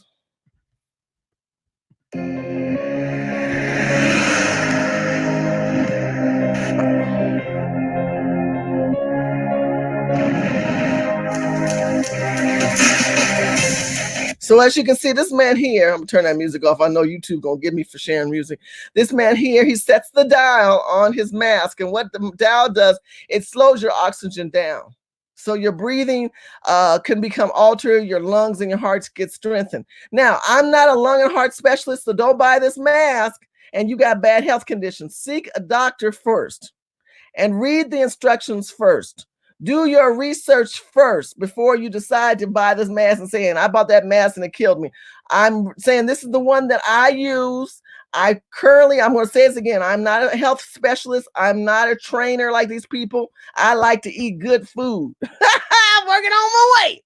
So as you can see, this man here, I'm gonna turn that music off. I know YouTube gonna get me for sharing music. This man here, he sets the dial on his mask, and what the dial does, it slows your oxygen down. So your breathing can become altered, your lungs and your hearts get strengthened. Now, I'm not a lung and heart specialist, so don't buy this mask and you got bad health conditions. Seek a doctor first and read the instructions first. Do your research first before you decide to buy this mask and saying, I bought that mask and it killed me. I'm saying this is the one that I use. I'm going to say this again. I'm not a health specialist. I'm not a trainer like these people. I like to eat good food. I'm working on my weight.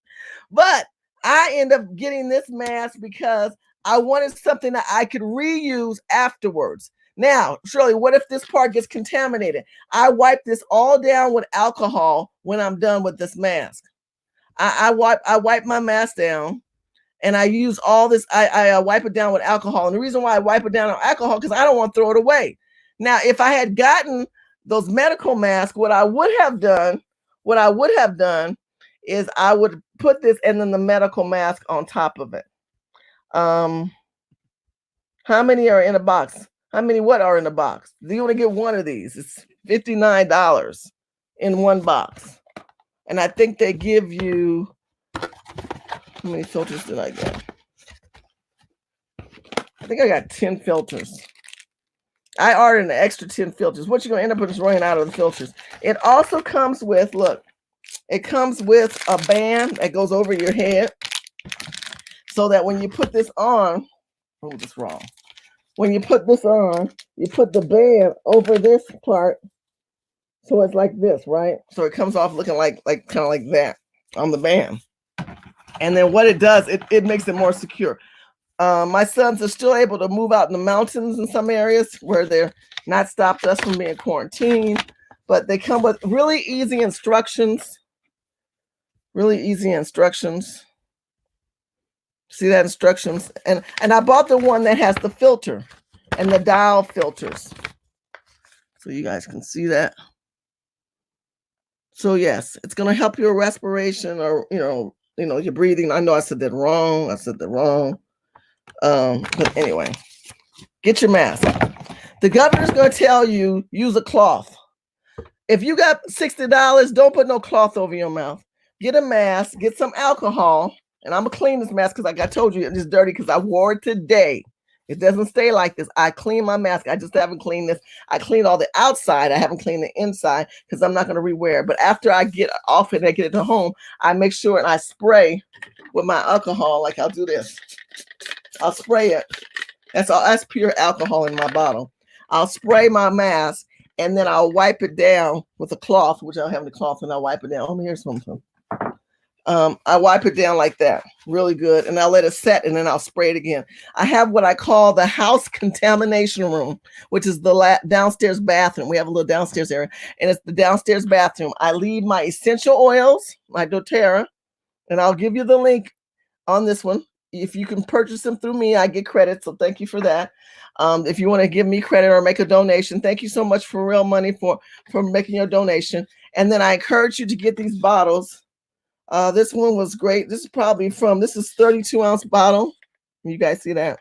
But I end up getting this mask because I wanted something that I could reuse afterwards. Now, Shirley, what if this part gets contaminated? I wipe this all down with alcohol when I'm done with this mask. I wipe my mask down and I use all this. I wipe it down with alcohol. And the reason why I wipe it down on alcohol, because I don't want to throw it away. Now, if I had gotten those medical masks, what I would have done is I would put this and then the medical mask on top of it. How many are in a box? What are in the box? You only get one of these. It's $59 in one box. And I think they give you, how many filters did I get? I think I got 10 filters. I ordered an extra 10 filters. What you're going to end up with is running out of the filters. It also comes with, look, it comes with a band that goes over your head so that when you put this on, oh, this is wrong. When you put this on, you put the band over this part. So it's like this, right? So it comes off looking like kind of like that on the band. And then what it does, it makes it more secure. My sons are still able to move out in the mountains in some areas where they're not stopped us from being quarantined, but they come with really easy instructions. Really easy instructions. See that instructions? And I bought the one that has the filter and the dial filters. So you guys can see that. So yes, it's going to help your respiration or, your breathing. I know I said that wrong. But anyway, get your mask. The governor's going to tell you, use a cloth. If you got $60, don't put no cloth over your mouth. Get a mask, get some alcohol, and I'm going to clean this mask because like I told you, it's dirty because I wore it today. It doesn't stay like this. I clean my mask. I just haven't cleaned this. I cleaned all the outside. I haven't cleaned the inside because I'm not going to rewear it. But after I get off it and I get it to home, I make sure and I spray with my alcohol. Like I'll do this. I'll spray it. That's pure alcohol in my bottle. I'll spray my mask and then I'll wipe it down with a cloth, which I'll have the cloth and I'll wipe it down. Oh, here's something. I wipe it down like that, really good, and I'll let it set, and then I'll spray it again. I have what I call the house contamination room, which is the downstairs bathroom. We have a little downstairs area, and it's the downstairs bathroom. I leave my essential oils, my doTERRA, and I'll give you the link on this one. If you can purchase them through me, I get credit, so thank you for that. If you want to give me credit or make a donation, thank you so much for real money for making your donation. And then I encourage you to get these bottles. This one was great. This is probably this is 32-ounce bottle. You guys see that?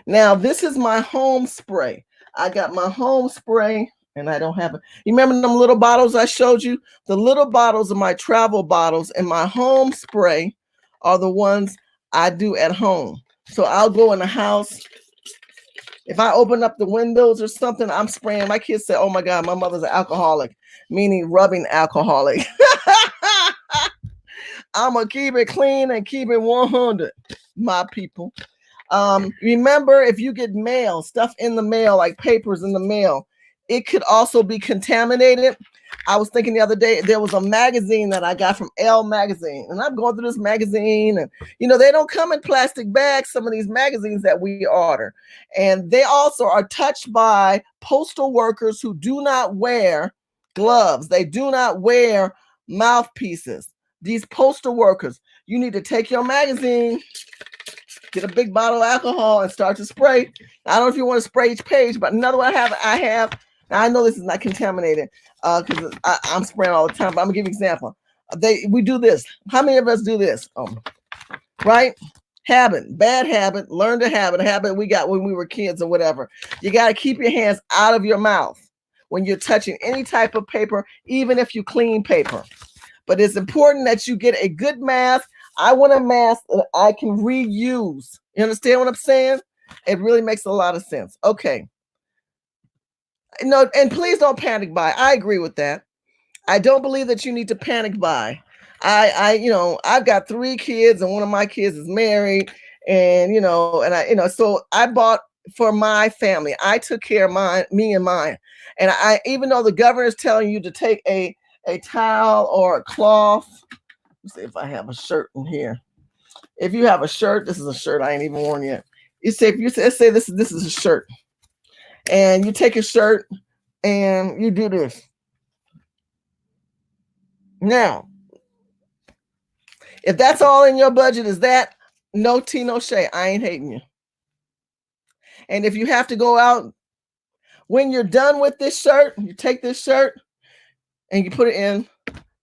Now, this is my home spray. I got my home spray, and I don't have it. You remember them little bottles I showed you? The little bottles are my travel bottles, and my home spray are the ones I do at home. So I'll go in the house. If I open up the windows or something, I'm spraying. My kids say, oh my God, my mother's an alcoholic, meaning rubbing alcoholic. I'm going to keep it clean and keep it 100, my people. Remember, if you get mail, stuff in the mail, like papers in the mail, it could also be contaminated. I was thinking the other day, there was a magazine that I got from Elle magazine, and I'm going through this magazine, and they don't come in plastic bags, some of these magazines that we order, and they also are touched by postal workers who do not wear gloves. They do not wear mouthpieces. These postal workers, you need to take your magazine, get a big bottle of alcohol, and start to spray. I don't know if you want to spray each page, but another one I have. Now I know this is not contaminated because I'm spraying all the time, but I'm gonna give you an example. We do this. How many of us do this? Right? Habit, bad habit, learned a habit we got when we were kids or whatever. You got to keep your hands out of your mouth when you're touching any type of paper, even if you clean paper. But it's important that you get a good mask. I want a mask that I can reuse. You understand what I'm saying? It really makes a lot of sense. Okay. No, and please don't panic buy. I agree with that. I don't believe that you need to panic buy. I've got 3 kids, and one of my kids is married, and so I bought for my family. I took care of me and mine. And even though the governor is telling you to take a towel or a cloth. Let's see if I have a shirt in here. If you have a shirt, this is a shirt I ain't even worn yet. Let's say this is a shirt, and you take a shirt and you do this. Now, if that's all in your budget, is that no tea, no shade? I ain't hating you. And if you have to go out, when you're done with this shirt, you take this shirt and you put it in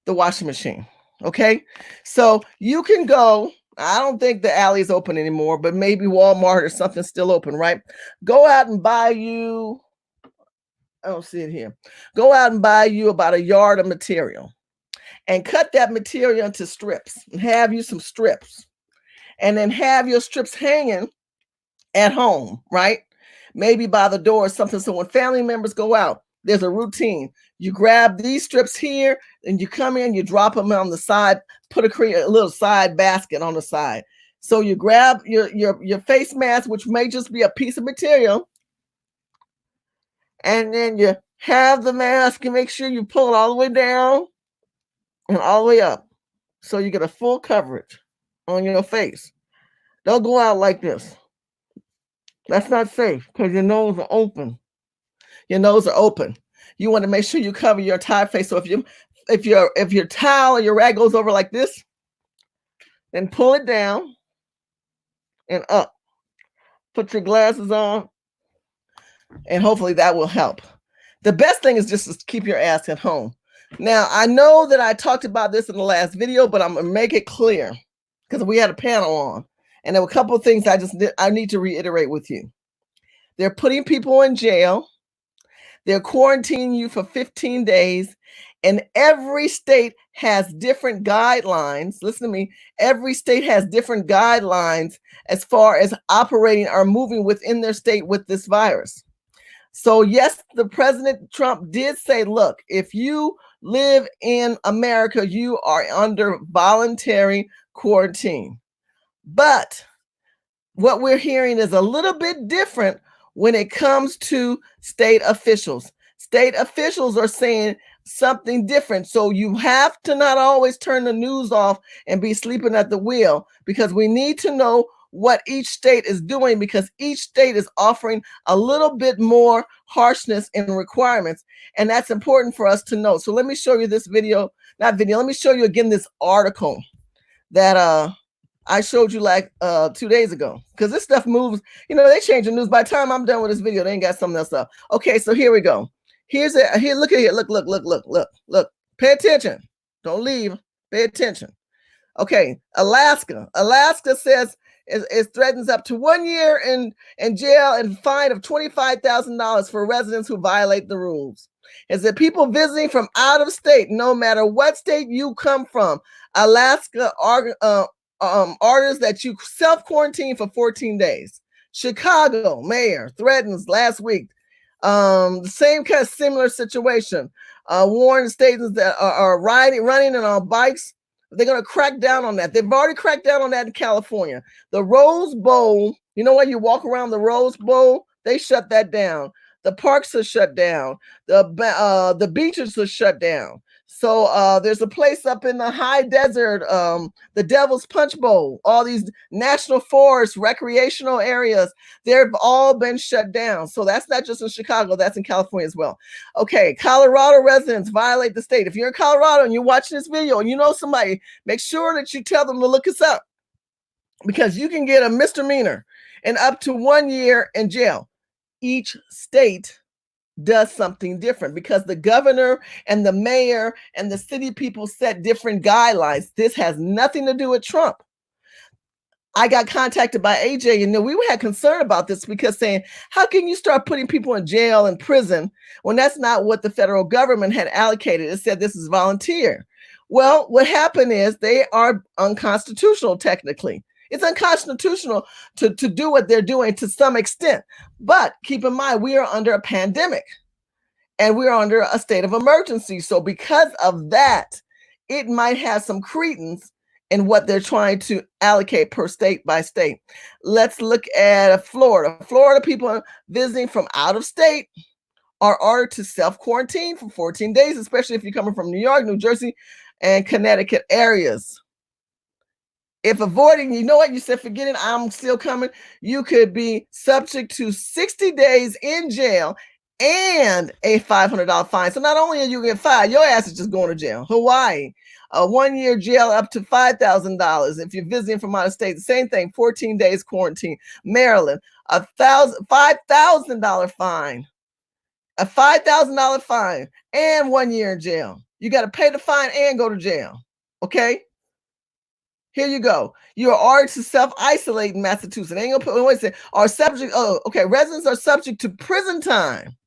the washing machine. Okay, so you can go. I don't think the alley is open anymore, but maybe Walmart or something still open, right? Go out and buy you. I don't see it here. Go out and buy you about a yard of material, and cut that material into strips, and have you some strips, and then have your strips hanging at home, right? Maybe by the door or something. So when family members go out, there's a routine. You grab these strips here, and you come in, you drop them on the side, create a little side basket on the side. So you grab your face mask, which may just be a piece of material, and then you have the mask and make sure you pull it all the way down and all the way up. So you get a full coverage. on your face. Don't go out like this. That's not safe because your nose are open. Your nose are open. You want to make sure you cover your entire face. So if your towel or your rag goes over like this, then pull it down and up. Put your glasses on, and hopefully that will help. The best thing is just to keep your ass at home. Now, I know that I talked about this in the last video, but I'm going to make it clear because we had a panel on, and there were a couple of things I need to reiterate with you. They're putting people in jail. They're quarantining you for 15 days, and every state has different guidelines. Listen to me. Every state has different guidelines as far as operating or moving within their state with this virus. So yes, the President Trump did say, look, if you live in America, you are under voluntary quarantine. But what we're hearing is a little bit different when it comes to state officials. State officials are saying something different. So you have to not always turn the news off and be sleeping at the wheel, because we need to know what each state is doing, because each state is offering a little bit more harshness in requirements. And that's important for us to know. So let me show you this video, let me show you again this article that I showed you like 2 days ago, because this stuff moves. You know, they change the news. By the time I'm done with this video, they ain't got something else up. Okay, so here we go. Here, look at here. Look. Pay attention. Don't leave. Pay attention. Okay, Alaska says it threatens up to 1 year in jail and fine of $25,000 for residents who violate the rules. Is that people visiting from out of state, no matter what state you come from, Alaska orders that you self-quarantine for 14 days. Chicago mayor threatens last week. The same kind of similar situation. Warned states that are running and on bikes. They're going to crack down on that. They've already cracked down on that in California. The Rose Bowl, you know when you walk around the Rose Bowl, they shut that down. The parks are shut down. The beaches are shut down. So there's a place up in the high desert, the Devil's Punch Bowl, all these national forests, recreational areas, they've all been shut down. So that's not just in Chicago, that's in California as well. Okay, Colorado residents violate the state. If you're in Colorado and you're watching this video and you know somebody, make sure that you tell them to look us up, because you can get a misdemeanor and up to 1 year in jail. Each state does something different because the governor and the mayor and the city people set different guidelines. This has nothing to do with Trump. I got contacted by AJ, and we had concern about this because saying, how can you start putting people in jail and prison when that's not what the federal government had allocated? It said this is volunteer. Well, what happened is they are unconstitutional technically. It's unconstitutional to do what they're doing to some extent. But keep in mind, we are under a pandemic and we're under a state of emergency. So because of that, it might have some credence in what they're trying to allocate per state by state. Let's look at Florida. Florida people visiting from out of state are ordered to self-quarantine for 14 days, especially if you're coming from New York, New Jersey, and Connecticut areas. If avoiding, you know what, you said, forget it, I'm still coming, you could be subject to 60 days in jail and a $500 fine. So not only are you get fined, your ass is just going to jail. Hawaii, a 1 year jail up to $5,000 if you're visiting from out of state. The same thing, 14 days quarantine. Maryland, a $5,000 fine. A $5,000 fine and 1 year in jail. You got to pay the fine and go to jail. Okay? Here you go. You are ordered to self-isolate in Massachusetts. They ain't gonna put, are subject. Oh, okay. Residents are subject to prison time.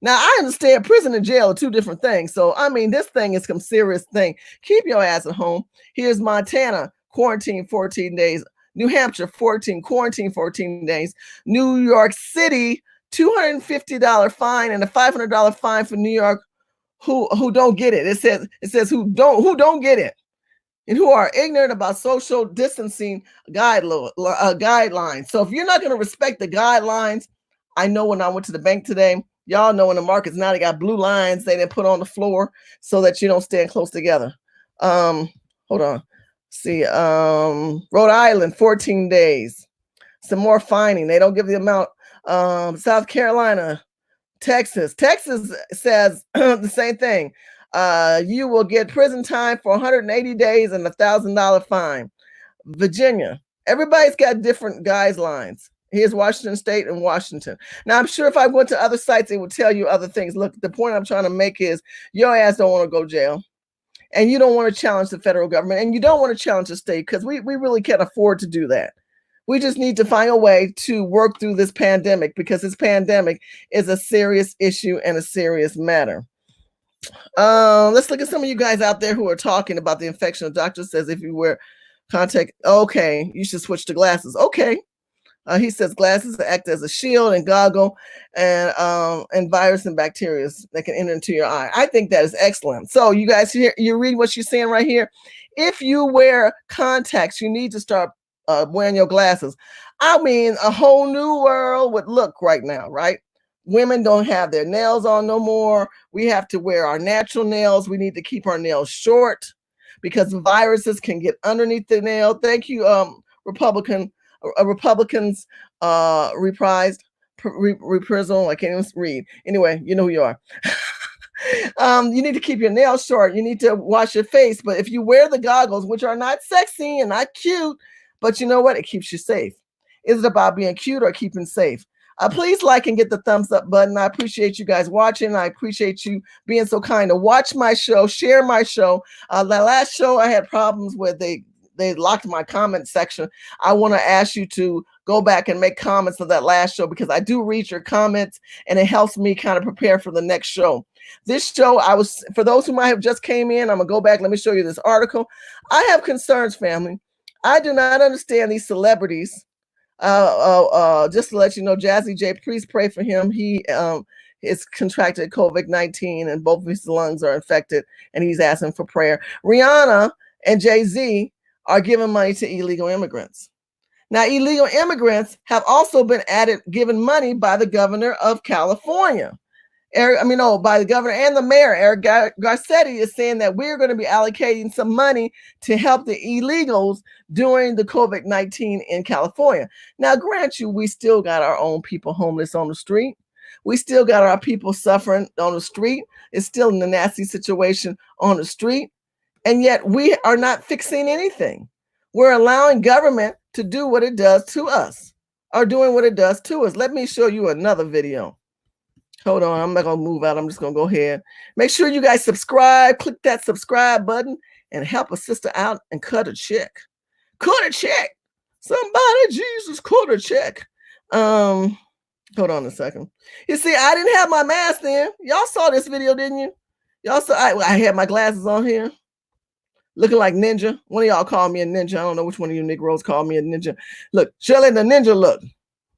Now, I understand prison and jail are two different things. So, I mean, this thing is some serious thing. Keep your ass at home. Here's Montana, quarantine 14 days. New Hampshire, quarantine 14 days. New York City, $250 fine and a $500 fine for New York who don't get it. It says who don't get it, and who are ignorant about social distancing guidelines. So if you're not going to respect the guidelines, I know when I went to the bank today, y'all know in the markets now they got blue lines they didn't put on the floor so that you don't stand close together. Hold on. See, Rhode Island, 14 days. Some more fining. They don't give the amount. South Carolina, Texas says the same thing. You will get prison time for 180 days and $1,000 fine. Virginia, everybody's got different guidelines. Here's Washington State and Washington. Now, I'm sure if I went to other sites, it would tell you other things. Look, the point I'm trying to make is your ass don't want to go to jail. And you don't want to challenge the federal government. And you don't want to challenge the state because we really can't afford to do that. We just need to find a way to work through this pandemic because this pandemic is a serious issue and a serious matter. Let's look at some of you guys out there who are talking about the infection. The doctor says if you wear contact, okay, you should switch to glasses. Okay. He says glasses act as a shield and goggle and virus and bacteria that can enter into your eye. I think that is excellent. So you guys here, you read what she's saying right here. If you wear contacts, you need to start wearing your glasses. I mean, a whole new world would look right now, right? Women don't have their nails on no more. We have to wear our natural nails. We need to keep our nails short because viruses can get underneath the nail. Thank you, Republicans reprisal. I can't even read. Anyway, you know who you are. You need to keep your nails short. You need to wash your face. But if you wear the goggles, which are not sexy and not cute, but you know what? It keeps you safe. Is it about being cute or keeping safe? Please like and get the thumbs up button. I appreciate you guys watching. I appreciate you being so kind to watch my show, share my show. The last show I had problems with, they locked my comment section. I want to ask you to go back and make comments of that last show because I do read your comments and it helps me kind of prepare for the next show. This show, for those who might have just came in, I'm gonna go back. Let me show you this article. I have concerns, family. I do not understand these celebrities. Just to let you know, Jazzy J, please pray for him. He is contracted COVID-19 and both of his lungs are infected and he's asking for prayer. Rihanna and Jay-Z are giving money to illegal immigrants. Now, illegal immigrants have also been given money by the governor of California. By the governor and the mayor. Eric Garcetti is saying that we're going to be allocating some money to help the illegals during the COVID-19 in California. Now, grant you, we still got our own people homeless on the street. We still got our people suffering on the street. It's still in a nasty situation on the street. And yet we are not fixing anything. We're allowing government to do what it does to us, or doing what it does to us. Let me show you another video. Hold on, I'm not going to move out. I'm just going to go ahead. Make sure you guys subscribe. Click that subscribe button and help a sister out and cut a check. Cut a check. Somebody, Jesus, cut a check. Hold on a second. You see, I didn't have my mask in. Y'all saw this video, didn't you? Y'all saw I had my glasses on here. Looking like ninja. One of y'all called me a ninja. I don't know which one of you Negroes called me a ninja. Look, Shirley, the ninja look.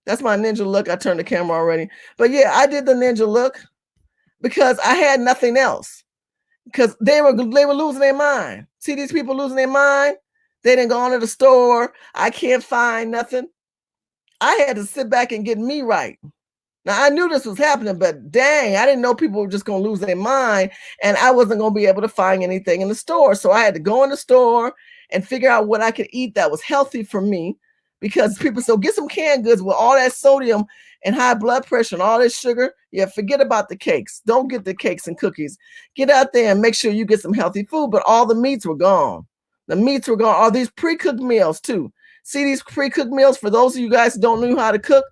That's my ninja look. I turned the camera already. But yeah, I did the ninja look because I had nothing else. Because they were losing their mind. See these people losing their mind? They didn't go into the store. I can't find nothing. I had to sit back and get me right. Now, I knew this was happening, but dang, I didn't know people were just going to lose their mind and I wasn't going to be able to find anything in the store. So I had to go in the store and figure out what I could eat that was healthy for me. Because people, so get some canned goods with all that sodium and high blood pressure and all this sugar. Yeah, forget about the cakes. Don't get the cakes and cookies. Get out there and make sure you get some healthy food. But all the meats were gone. The meats were gone. All these pre-cooked meals too. See these pre-cooked meals? For those of you guys who don't know how to cook,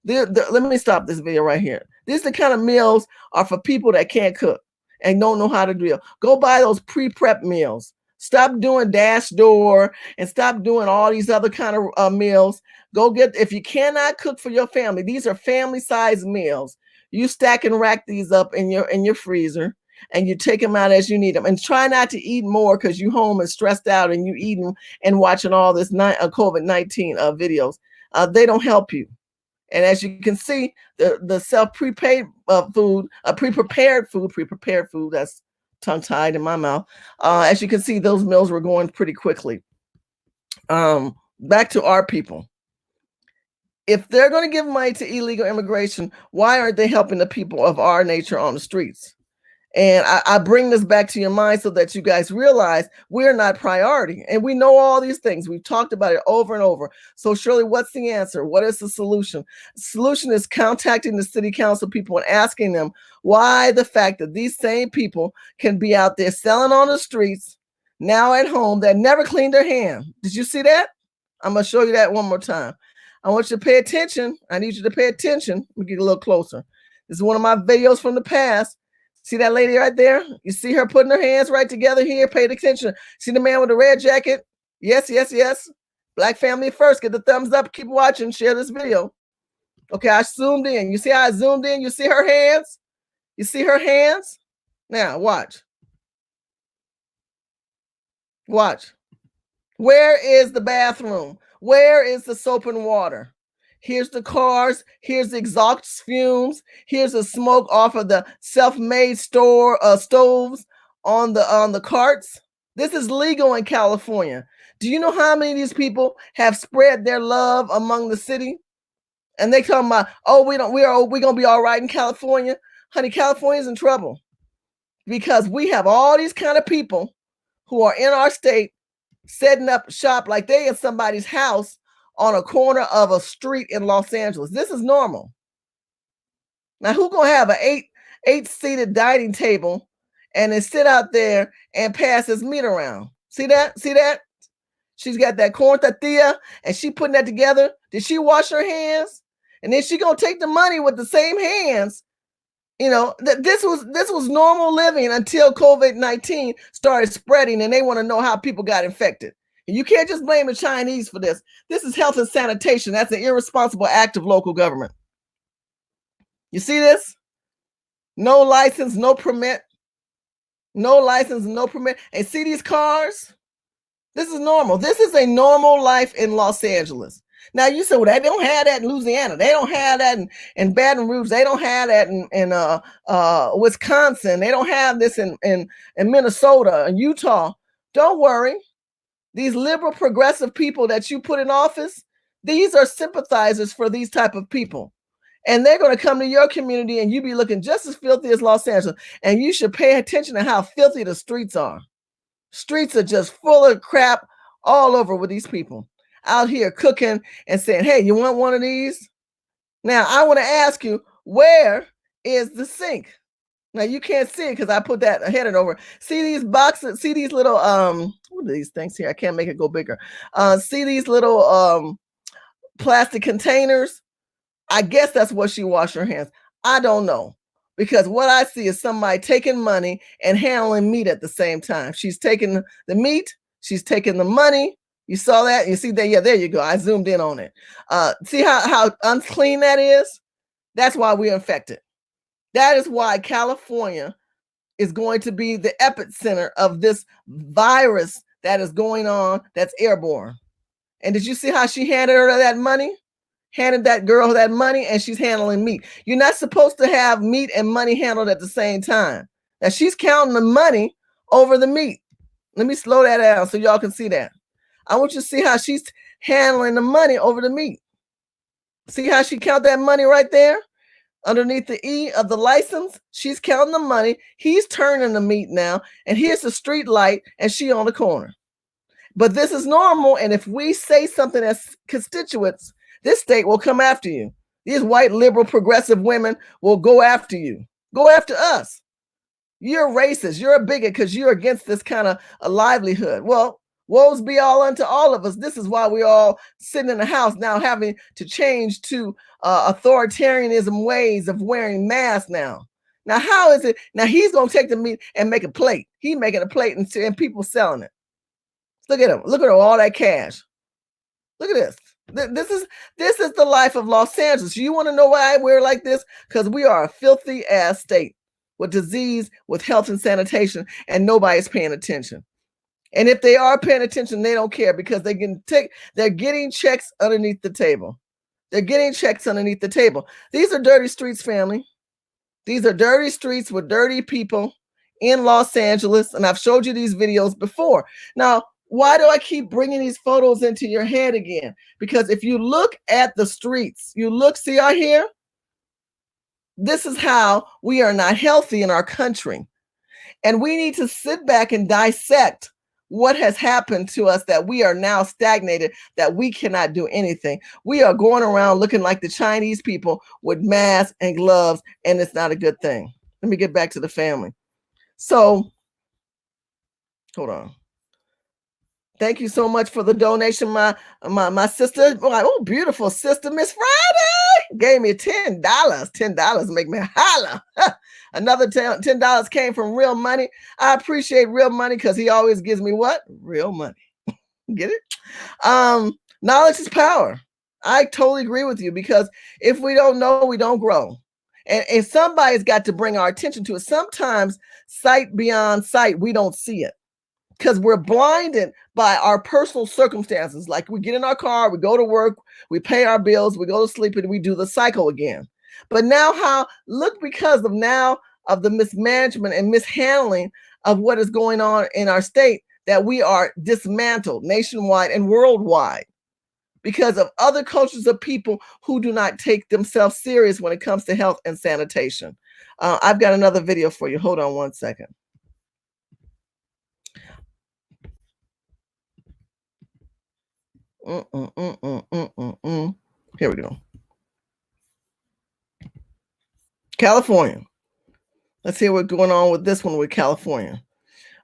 let me stop this video right here. These are the kind of meals are for people that can't cook and don't know how to grill. Go buy those pre-prep meals. Stop doing dash door and stop doing all these other kind of meals. Go get, if you cannot cook for your family, these are family size meals. You stack and rack these up in your freezer and you take them out as you need them, and try not to eat more because you home and stressed out and you eating and watching all this COVID-19 videos. They don't help you. And as you can see, the self-prepared food, pre-prepared food, that's tongue-tied in my mouth. As you can see, those meals were going pretty quickly. Back to our people. If they're going to give money to illegal immigration, why aren't they helping the people of our nature on the streets? And I bring this back to your mind so that you guys realize we're not priority. And we know all these things. We've talked about it over and over. So Shirley, what's the answer? What is the solution? The solution is contacting the city council people and asking them why the fact that these same people can be out there selling on the streets, now at home, that never cleaned their hand. Did you see that? I'm going to show you that one more time. I want you to pay attention. I need you to pay attention. Let me get a little closer. This is one of my videos from the past. See that lady right there? You see her putting her hands right together here? Pay attention. See the man with the red jacket? Yes, yes, yes. Black family first. Get the thumbs up. Keep watching. Share this video. Okay, I zoomed in. You see how I zoomed in? You see her hands? You see her hands? Now, watch. Watch. Where is the bathroom? Where is the soap and water? Here's the cars. Here's the exhaust fumes. Here's the smoke off of the self-made stoves on the carts. This is legal in California. Do you know how many of these people have spread their love among the city? And they talking about, oh, we're gonna be all right in California. Honey, California's in trouble because we have all these kind of people who are in our state setting up shop like they in somebody's house on a corner of a street in Los Angeles. This is normal. Now, who gonna have an eight-seated dining table and then sit out there and pass his meat around? See that? See that? She's got that corn tortilla and she putting that together. Did she wash her hands? And then she gonna take the money with the same hands. You know, this was normal living until COVID-19 started spreading, and they want to know how people got infected. And you can't just blame the Chinese for this. This is health and sanitation. That's an irresponsible act of local government. You see this? No license, no permit. No license, no permit. And see these cars? This is normal. This is a normal life in Los Angeles. Now you say, well, they don't have that in Louisiana. They don't have that in Baton Rouge. They don't have that in Wisconsin. They don't have this in Minnesota and Utah. Don't worry. These liberal progressive people that you put in office, these are sympathizers for these type of people. And they're going to come to your community and you be looking just as filthy as Los Angeles. And you should pay attention to how filthy the streets are. Streets are just full of crap all over with these people out here cooking and saying, hey, you want one of these? Now, I want to ask you, where is the sink? Now, you can't see it because I put that headed over. See these boxes? See these little, what are these things here? I can't make it go bigger. See these little plastic containers? I guess that's what she washed her hands. I don't know. Because what I see is somebody taking money and handling meat at the same time. She's taking the meat. She's taking the money. You saw that? You see that? Yeah, there you go. I zoomed in on it. See how unclean that is? That's why we're infected. That is why California is going to be the epicenter of this virus that is going on that's airborne. And did you see how she handed her that money? Handed that girl that money and she's handling meat. You're not supposed to have meat and money handled at the same time. Now she's counting the money over the meat. Let me slow that down so y'all can see that. I want you to see how she's handling the money over the meat. See how she count that money right there? Underneath the E of the license, she's counting the money. He's turning the meat now. And here's the street light and she on the corner. But this is normal. And if we say something as constituents, this state will come after you. These white liberal progressive women will go after you. Go after us. You're racist. You're a bigot because you're against this kind of a livelihood. Well, woes be all unto all of us. This is why we're all sitting in the house now having to change to authoritarianism ways of wearing masks now. Now, how is it? Now, he's going to take the meat and make a plate. He's making a plate and people selling it. Look at him. Look at all that cash. Look at this. This is the life of Los Angeles. You want to know why we're like this? Because we are a filthy ass state with disease, with health and sanitation, and nobody's paying attention. And if they are paying attention, they don't care because they're getting checks underneath the table. They're getting checks underneath the table. These are dirty streets, family. These are dirty streets with dirty people in Los Angeles. And I've showed you these videos before. Now, why do I keep bringing these photos into your head again? Because if you look at the streets, see out here, this is how we are not healthy in our country. And we need to sit back and dissect what has happened to us that we are now stagnated, that we cannot do anything. We are going around looking like the Chinese people with masks and gloves, and it's not a good thing. Let me get back to the family. So, hold on. Thank you so much for the donation. My sister, oh, beautiful sister, Miss Friday, gave me $10. $10 make me holler. Another $10 came from Real Money. I appreciate Real Money because he always gives me what? Real money. Get it? Knowledge is power. I totally agree with you, because if we don't know, we don't grow. And somebody's got to bring our attention to it. Sometimes sight beyond sight, we don't see it, because we're blinded by our personal circumstances. Like, we get in our car, we go to work, we pay our bills, we go to sleep, and we do the cycle again. But now because of the mismanagement and mishandling of what is going on in our state, that we are dismantled nationwide and worldwide because of other cultures of people who do not take themselves serious when it comes to health and sanitation. I've got another video for you. Hold on one second. Here we go. California. Let's see what's going on with this one with California.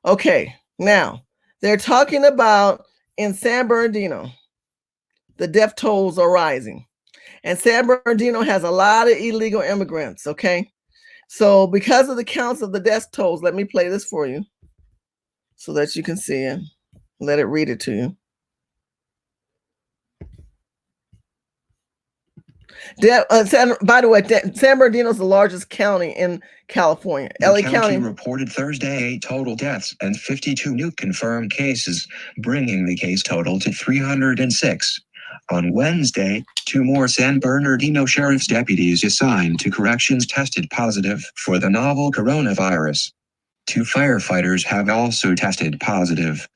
Okay, now they're talking about in San Bernardino, the death tolls are rising. And San Bernardino has a lot of illegal immigrants, okay? So because of the counts of the death tolls, let me play this for you so that you can see it. Let it read it to you. By the way, San Bernardino is the largest county in California. The county reported Thursday 8 total deaths and 52 new confirmed cases, bringing the case total to 306. On Wednesday, 2 more San Bernardino sheriff's deputies assigned to corrections tested positive for the novel coronavirus. 2 firefighters have also tested positive.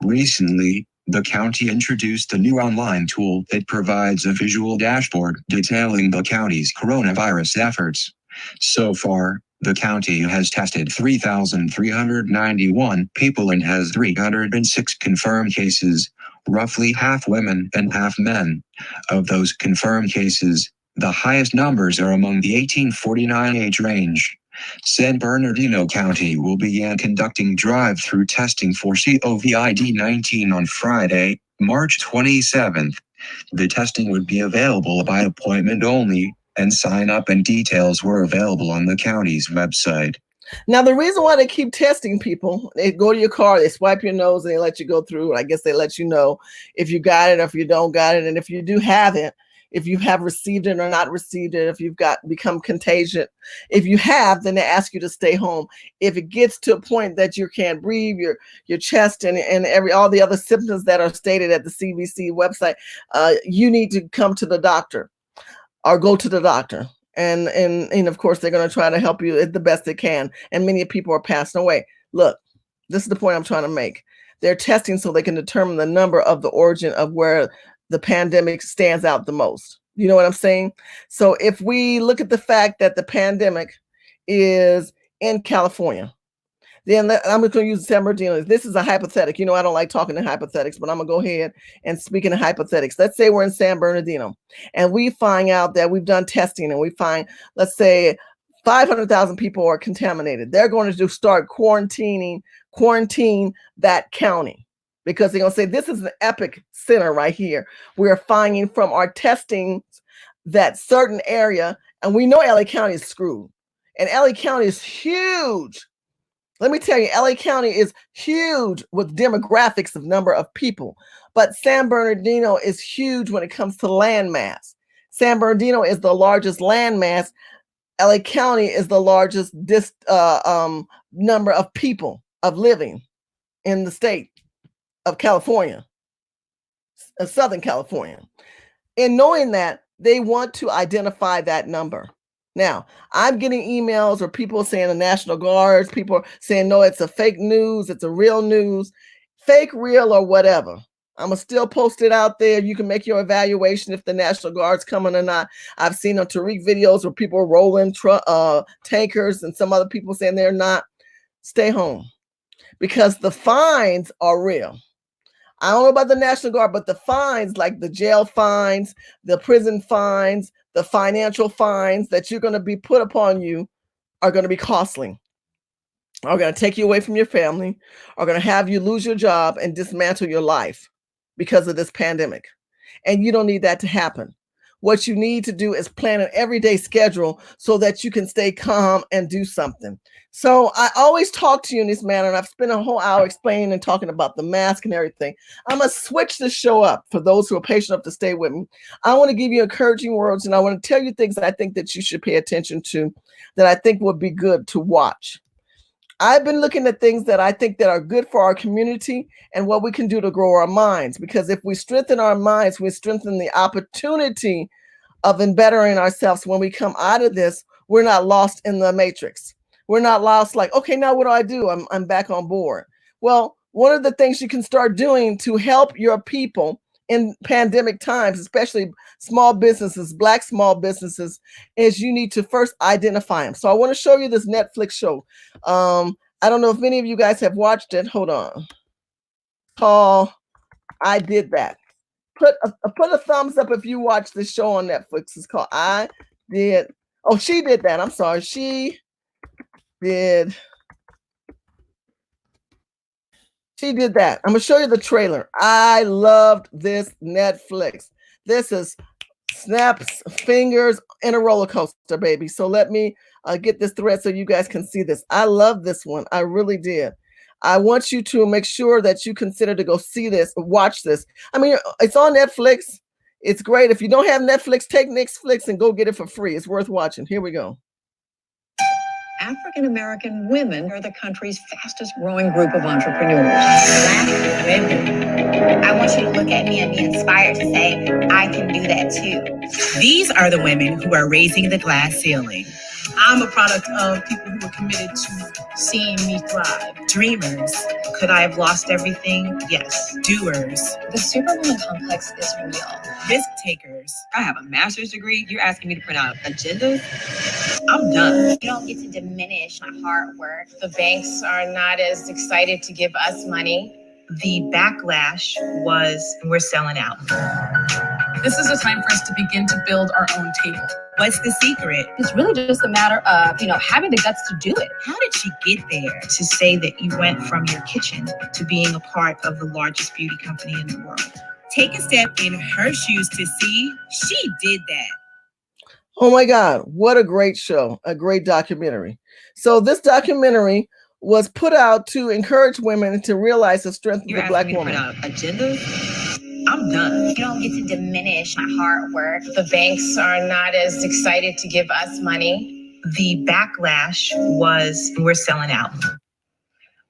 Recently, the county introduced a new online tool that provides a visual dashboard detailing the county's coronavirus efforts. So far, the county has tested 3,391 people and has 306 confirmed cases, roughly half women and half men. Of those confirmed cases, the highest numbers are among the 18-49 age range. San Bernardino County will begin conducting drive-through testing for COVID-19 on Friday, March 27th. The testing would be available by appointment only, and sign-up and details were available on the county's website. Now, the reason why they keep testing people, they go to your car, they swipe your nose, and they let you go through. I guess they let you know if you got it or if you don't got it. And if you do have it, if you have received it or not received it, if you've become contagious. If you have, then they ask you to stay home. If it gets to a point that you can't breathe, your chest and all the other symptoms that are stated at the CDC website, you need to come to the doctor or go to the doctor. And of course, they're going to try to help you the best they can. And many people are passing away. Look, this is the point I'm trying to make. They're testing so they can determine the number of the origin of where the pandemic stands out the most. You know what I'm saying? So if we look at the fact that the pandemic is in California, then I'm going to use San Bernardino. This is a hypothetical. You know, I don't like talking in hypothetics, but I'm going to go ahead and speak in hypothetics. Let's say we're in San Bernardino and we find out that we've done testing and we find, let's say, 500,000 people are contaminated. They're going to start quarantine that county, because they're going to say, this is an epic center right here. We're finding from our testing that certain area, and we know LA County is screwed. And LA County is huge. Let me tell you, LA County is huge with demographics of number of people. But San Bernardino is huge when it comes to land mass. San Bernardino is the largest land mass. LA County is the largest number of people of living in the state of California, of Southern California. In knowing that, they want to identify that number. Now, I'm getting emails or people saying the National Guards, people are saying, no, it's a fake news, it's a real news, fake, real, or whatever. I'm going to still post it out there. You can make your evaluation if the National Guard's coming or not. I've seen on Tariq videos where people are rolling tankers and some other people saying they're not. stay home because the fines are real. I don't know about the National Guard, but the fines, like the jail fines, the prison fines, the financial fines that you're going to be put upon you are going to be costly, are going to take you away from your family, are going to have you lose your job and dismantle your life because of this pandemic. And you don't need that to happen. What you need to do is plan an everyday schedule so that you can stay calm and do something. So I always talk to you in this manner, and I've spent a whole hour explaining and talking about the mask and everything. I'm going to switch the show up for those who are patient enough to stay with me. I want to give you encouraging words, and I want to tell you things that I think that you should pay attention to, that I think would be good to watch. I've been looking at things that I think that are good for our community and what we can do to grow our minds. Because if we strengthen our minds, we strengthen the opportunity of bettering ourselves when we come out of this. We're not lost in the matrix. We're not lost like, okay, now what do I do? I'm back on board. Well, one of the things you can start doing to help your people in pandemic times, especially small businesses, Black small businesses, is you need to first identify them. So I want to show you this Netflix show. I don't know if many of you guys have watched it. Hold on. Called I Did That. Put a thumbs up if you watch this show on Netflix. It's called I Did. Oh, She Did That. I'm sorry. She did that. I'm gonna show you the trailer. I loved this Netflix. This is snaps fingers in a roller coaster, baby. So let me get this thread so you guys can see this. I love this one. I really did. I want you to make sure that you consider to go see this, watch this. I mean, it's on Netflix. It's great. If you don't have Netflix, take Netflix and go get it for free. It's worth watching. Here we go. African American women are the country's fastest growing group of entrepreneurs. Black women. I want you to look at me and be inspired to say, I can do that too. These are the women who are raising the glass ceiling. I'm a product of people who are committed to seeing me thrive. Dreamers. Could I have lost everything? Yes. Doers. The superwoman complex is real. Risk takers. I have a master's degree. You're asking me to print out agendas? I'm done. You don't get to diminish my hard work. The banks are not as excited to give us money. The backlash was, we're selling out. This is a time for us to begin to build our own table. What's the secret? It's really just a matter of, having the guts to do it. How did she get there? To say that you went from your kitchen to being a part of the largest beauty company in the world. Take a step in her shoes to see she did that. Oh my God, what a great show, a great documentary. So this documentary was put out to encourage women to realize the strength of the Black woman. Agendas? I'm done. You don't get to diminish my hard work. The banks are not as excited to give us money. The backlash was, we're selling out.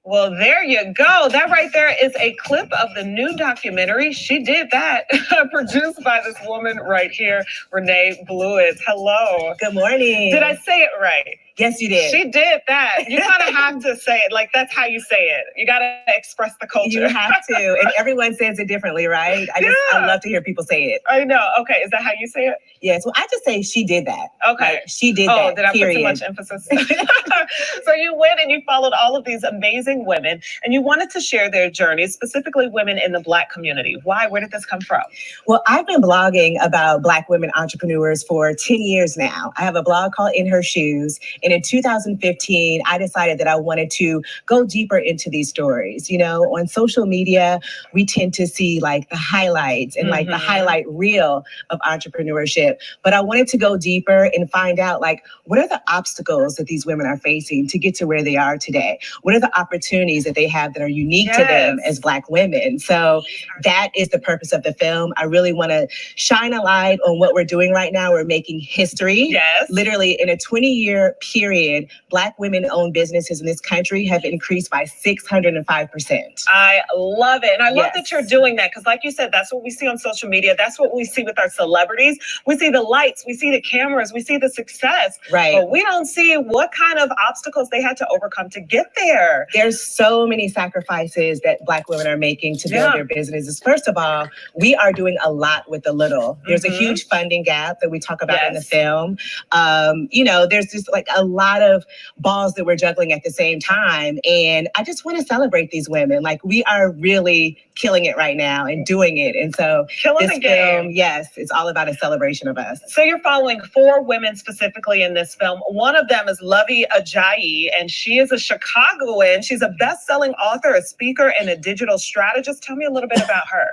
Well, there you go. That right there is a clip of the new documentary. She Did That, produced by this woman right here, Renee Blewett. Hello. Good morning. Did I say it right? Yes, you did. She did that. You kind of have to say it. Like, that's how you say it. You got to express the culture. You have to. And everyone says it differently, right? I love to hear people say it. I know. Okay. Is that how you say it? Yes. Well, I just say she did that. Okay. Like, she did that. Oh, did I put too much emphasis? So you went and you followed all of these amazing women and you wanted to share their journeys, specifically women in the Black community. Why? Where did this come from? Well, I've been blogging about Black women entrepreneurs for 10 years now. I have a blog called In Her Shoes. And in 2015, I decided that I wanted to go deeper into these stories. On social media, we tend to see like the highlights and like the highlight reel of entrepreneurship. But I wanted to go deeper and find out like, what are the obstacles that these women are facing to get to where they are today? What are the opportunities that they have that are unique to them as Black women? So that is the purpose of the film. I really want to shine a light on what we're doing right now. We're making history. Yes. Literally in a 20-year period, Black women-owned businesses in this country have increased by 605%. I love it. And I love that you're doing that because like you said, that's what we see on social media. That's what we see with our celebrities. We see the lights, we see the cameras, we see the success. Right. But we don't see what kind of obstacles they had to overcome to get there. There's so many sacrifices that Black women are making to build their businesses. First of all, we are doing a lot with the little. There's a huge funding gap that we talk about in the film. There's just like a lot of balls that we're juggling at the same time. And I just want to celebrate these women. Like, we are really killing it right now and doing it. And so Killing this the game. film, yes, it's all about a celebration of us. So you're following 4 women specifically in this film. One of them is Lovey Ajayi, and she is a Chicagoan. She's a best-selling author, a speaker, and a digital strategist. Tell me a little bit about her.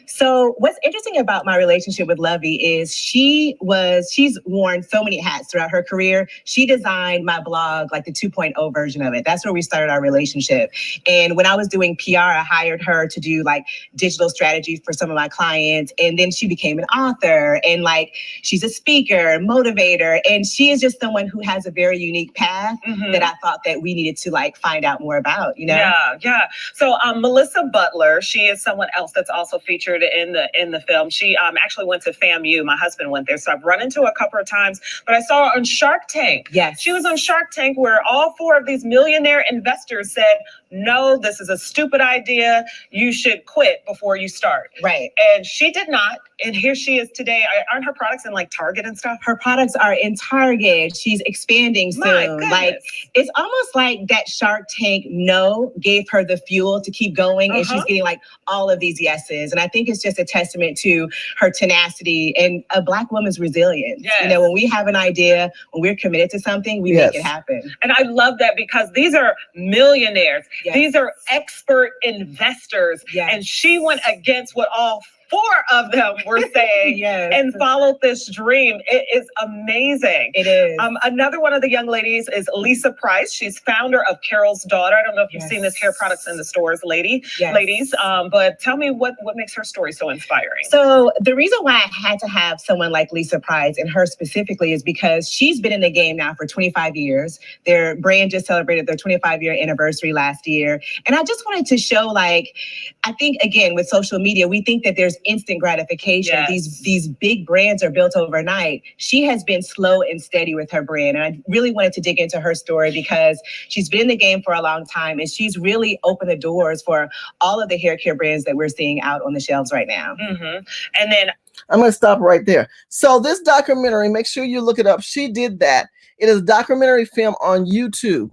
So what's interesting about my relationship with Lovey is she's worn so many hats throughout her career. She designed my blog, like the 2.0 version of it. That's where we started our relationship. And when I was doing PR, I hired her to do like digital strategy for some of my clients. And then she became an author, and like she's a speaker, motivator, and she is just someone who has a very unique path that I thought that we needed to like find out more about, you know? Yeah. So Melissa Butler, she is someone else that's also featured in the film. She actually went to FAMU. My husband went there, so I've run into her a couple of times. But I saw her on Shark Tank. Yes, she was on Shark Tank, where all 4 of these millionaire investors said, "No, this is a stupid idea. You should quit before you start." Right. And she did not. And here she is today. Aren't her products in like Target and stuff? Her products are in Target. She's expanding soon. My goodness. Like, it's almost like that Shark Tank no gave her the fuel to keep going, and she's getting like all of these yeses. And I think it's just a testament to her tenacity and a Black woman's resilience. Yes. You know, when we have an idea, when we're committed to something, we make it happen. And I love that, because these are millionaires. Yes. These are expert investors. Yes. And she went against what all 4 of them were saying and followed this dream. It is amazing. It is. Another one of the young ladies is Lisa Price. She's founder of Carol's Daughter. I don't know if you've seen this hair products in the stores, ladies. But tell me what makes her story so inspiring. So the reason why I had to have someone like Lisa Price, and her specifically, is because she's been in the game now for 25 years. Their brand just celebrated their 25-year anniversary last year. And I just wanted to show, like, I think, again, with social media, we think that there's instant gratification. Yes. These big brands are built overnight. She has been slow and steady with her brand. And I really wanted to dig into her story, because she's been in the game for a long time, and she's really opened the doors for all of the hair care brands that we're seeing out on the shelves right now. And then I'm going to stop right there. So this documentary, make sure you look it up. She did that. It is a documentary film on YouTube.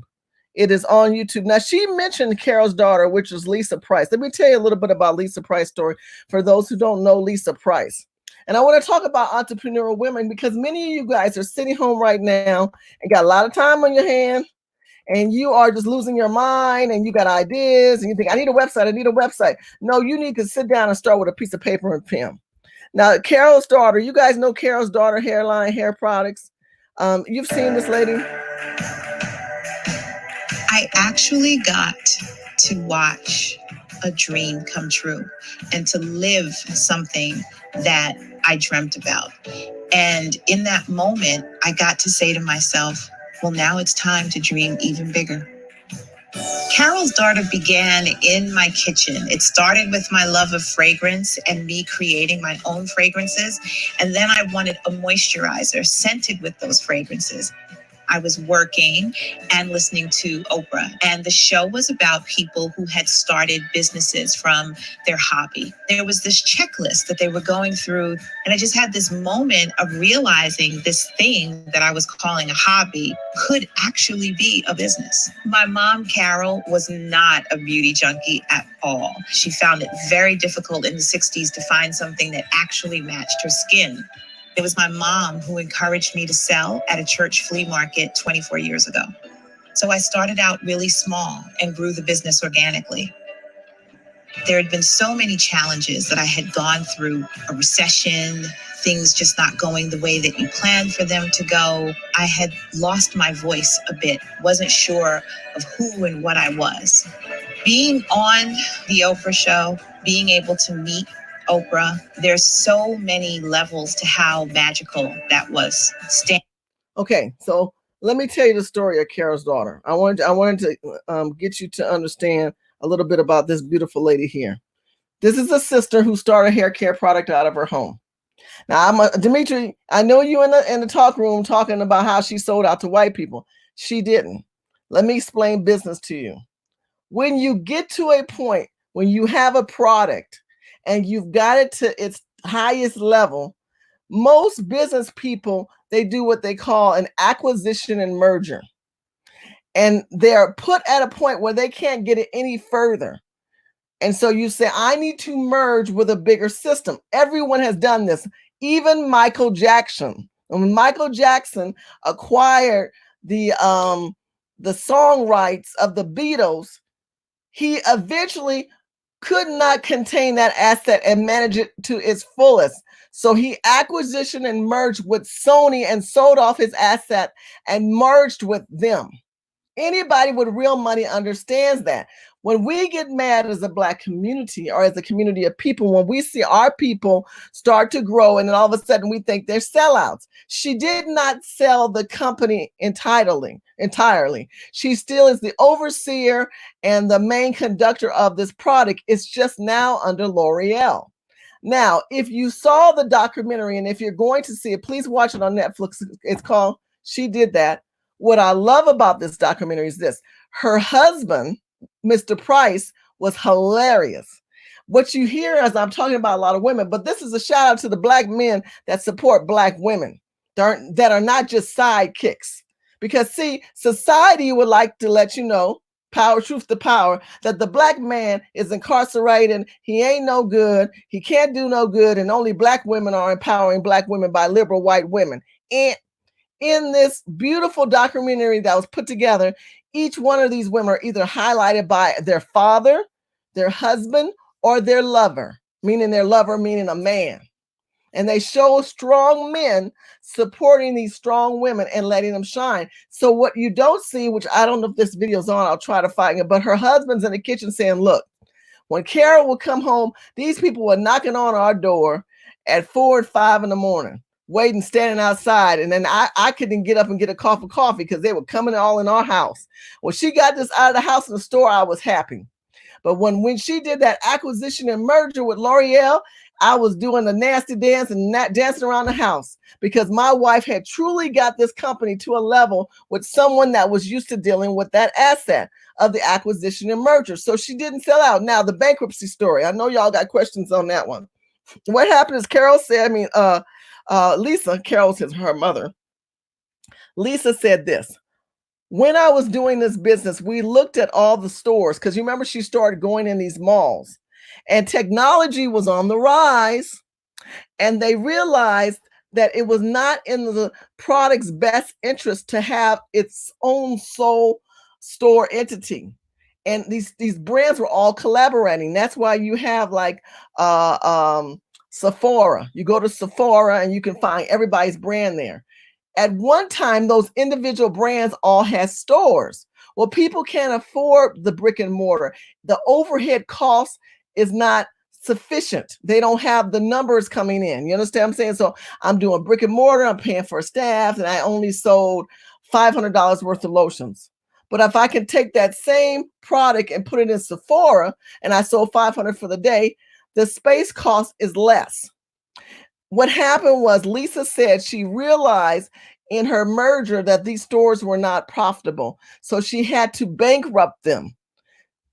It is on YouTube. Now, she mentioned Carol's Daughter, which is Lisa Price. Let me tell you a little bit about Lisa Price's story for those who don't know Lisa Price. And I want to talk about entrepreneurial women, because many of you guys are sitting home right now and got a lot of time on your hand, and you are just losing your mind, and you got ideas, and you think, I need a website. No, you need to sit down and start with a piece of paper and pen. Now, Carol's Daughter, you guys know Carol's Daughter hairline, hair products. You've seen this lady? I actually got to watch a dream come true and to live something that I dreamt about. And in that moment, I got to say to myself, well, now it's time to dream even bigger. Carol's Daughter began in my kitchen. It started with my love of fragrance and me creating my own fragrances. And then I wanted a moisturizer scented with those fragrances. I was working and listening to Oprah, and the show was about people who had started businesses from their hobby. There was this checklist that they were going through, and I just had this moment of realizing this thing that I was calling a hobby could actually be a business. My mom, Carol, was not a beauty junkie at all. She found it very difficult in the 60s to find something that actually matched her skin. It was my mom who encouraged me to sell at a church flea market 24 years ago. So I started out really small and grew the business organically. There had been so many challenges that I had gone through: a recession, things just not going the way that you planned for them to go. I had lost my voice a bit, wasn't sure of who and what I was. Being on the Oprah show, being able to meet Oprah, there's so many levels to how magical that was. Okay, so let me tell you the story of Carol's Daughter. I wanted to get you to understand a little bit about this beautiful lady here. This is a sister who started a hair care product out of her home. Now, Dimitri, I know you in the talk room talking about how she sold out to white people. She didn't. Let me explain business to you. When you get to a point when you have a product and you've got it to its highest level, most business people, they do what they call an acquisition and merger. and they're put at a point where they can't get it any further. And so you say, I need to merge with a bigger system. Everyone has done this, even Michael Jackson. When Michael Jackson acquired the song rights of the Beatles, he eventually could not contain that asset and manage it to its fullest. So he acquisition and merged with Sony and sold off his asset and merged with them. Anybody with real money understands that. When we get mad as a Black community or as a community of people, when we see our people start to grow and then all of a sudden we think they're sellouts. She did not sell the company entirely. She still is the overseer and the main conductor of this product. It's just now under L'Oreal. Now, if you saw the documentary and if you're going to see it, please watch it on Netflix. It's called She Did That. What I love about this documentary is this. Her husband, Mr. Price, was hilarious. What you hear as I'm talking about a lot of women, but this is a shout out to the Black men that support Black women that are not just sidekicks. Because see, society would like to let you know, power, truth to power, that the Black man is incarcerated. He ain't no good. He can't do no good. And only Black women are empowering Black women by liberal white women. And in this beautiful documentary that was put together, each one of these women are either highlighted by their father, their husband, or their lover, meaning a man. And they show strong men supporting these strong women and letting them shine. So what you don't see, which I don't know if this video's on, I'll try to find it, but her husband's in the kitchen saying, look, when Carol would come home, these people were knocking on our door at 4 and 5 in the morning, waiting, standing outside. And then I couldn't get up and get a cup of coffee because they were coming all in our house. When she got this out of the house in the store, I was happy. But when she did that acquisition and merger with L'Oreal, I was doing the nasty dance and not dancing around the house because my wife had truly got this company to a level with someone that was used to dealing with that asset of the acquisition and merger. So she didn't sell out. Now, the bankruptcy story, I know y'all got questions on that one. What happened is Carol said, Lisa, Carol's her mother. Lisa said this. When I was doing this business, we looked at all the stores because you remember she started going in these malls and technology was on the rise. And they realized that it was not in the product's best interest to have its own sole store entity. And these brands were all collaborating. That's why you have like Sephora. You go to Sephora and you can find everybody's brand there. At one time, those individual brands all had stores. Well, people can't afford the brick and mortar. The overhead cost is not sufficient. They don't have the numbers coming in. You understand what I'm saying? So I'm doing brick and mortar, I'm paying for staff, and I only sold $500 worth of lotions. But if I can take that same product and put it in Sephora, and I sold $500 for the day, the space cost is less. What happened was Lisa said she realized in her merger that these stores were not profitable. So she had to bankrupt them.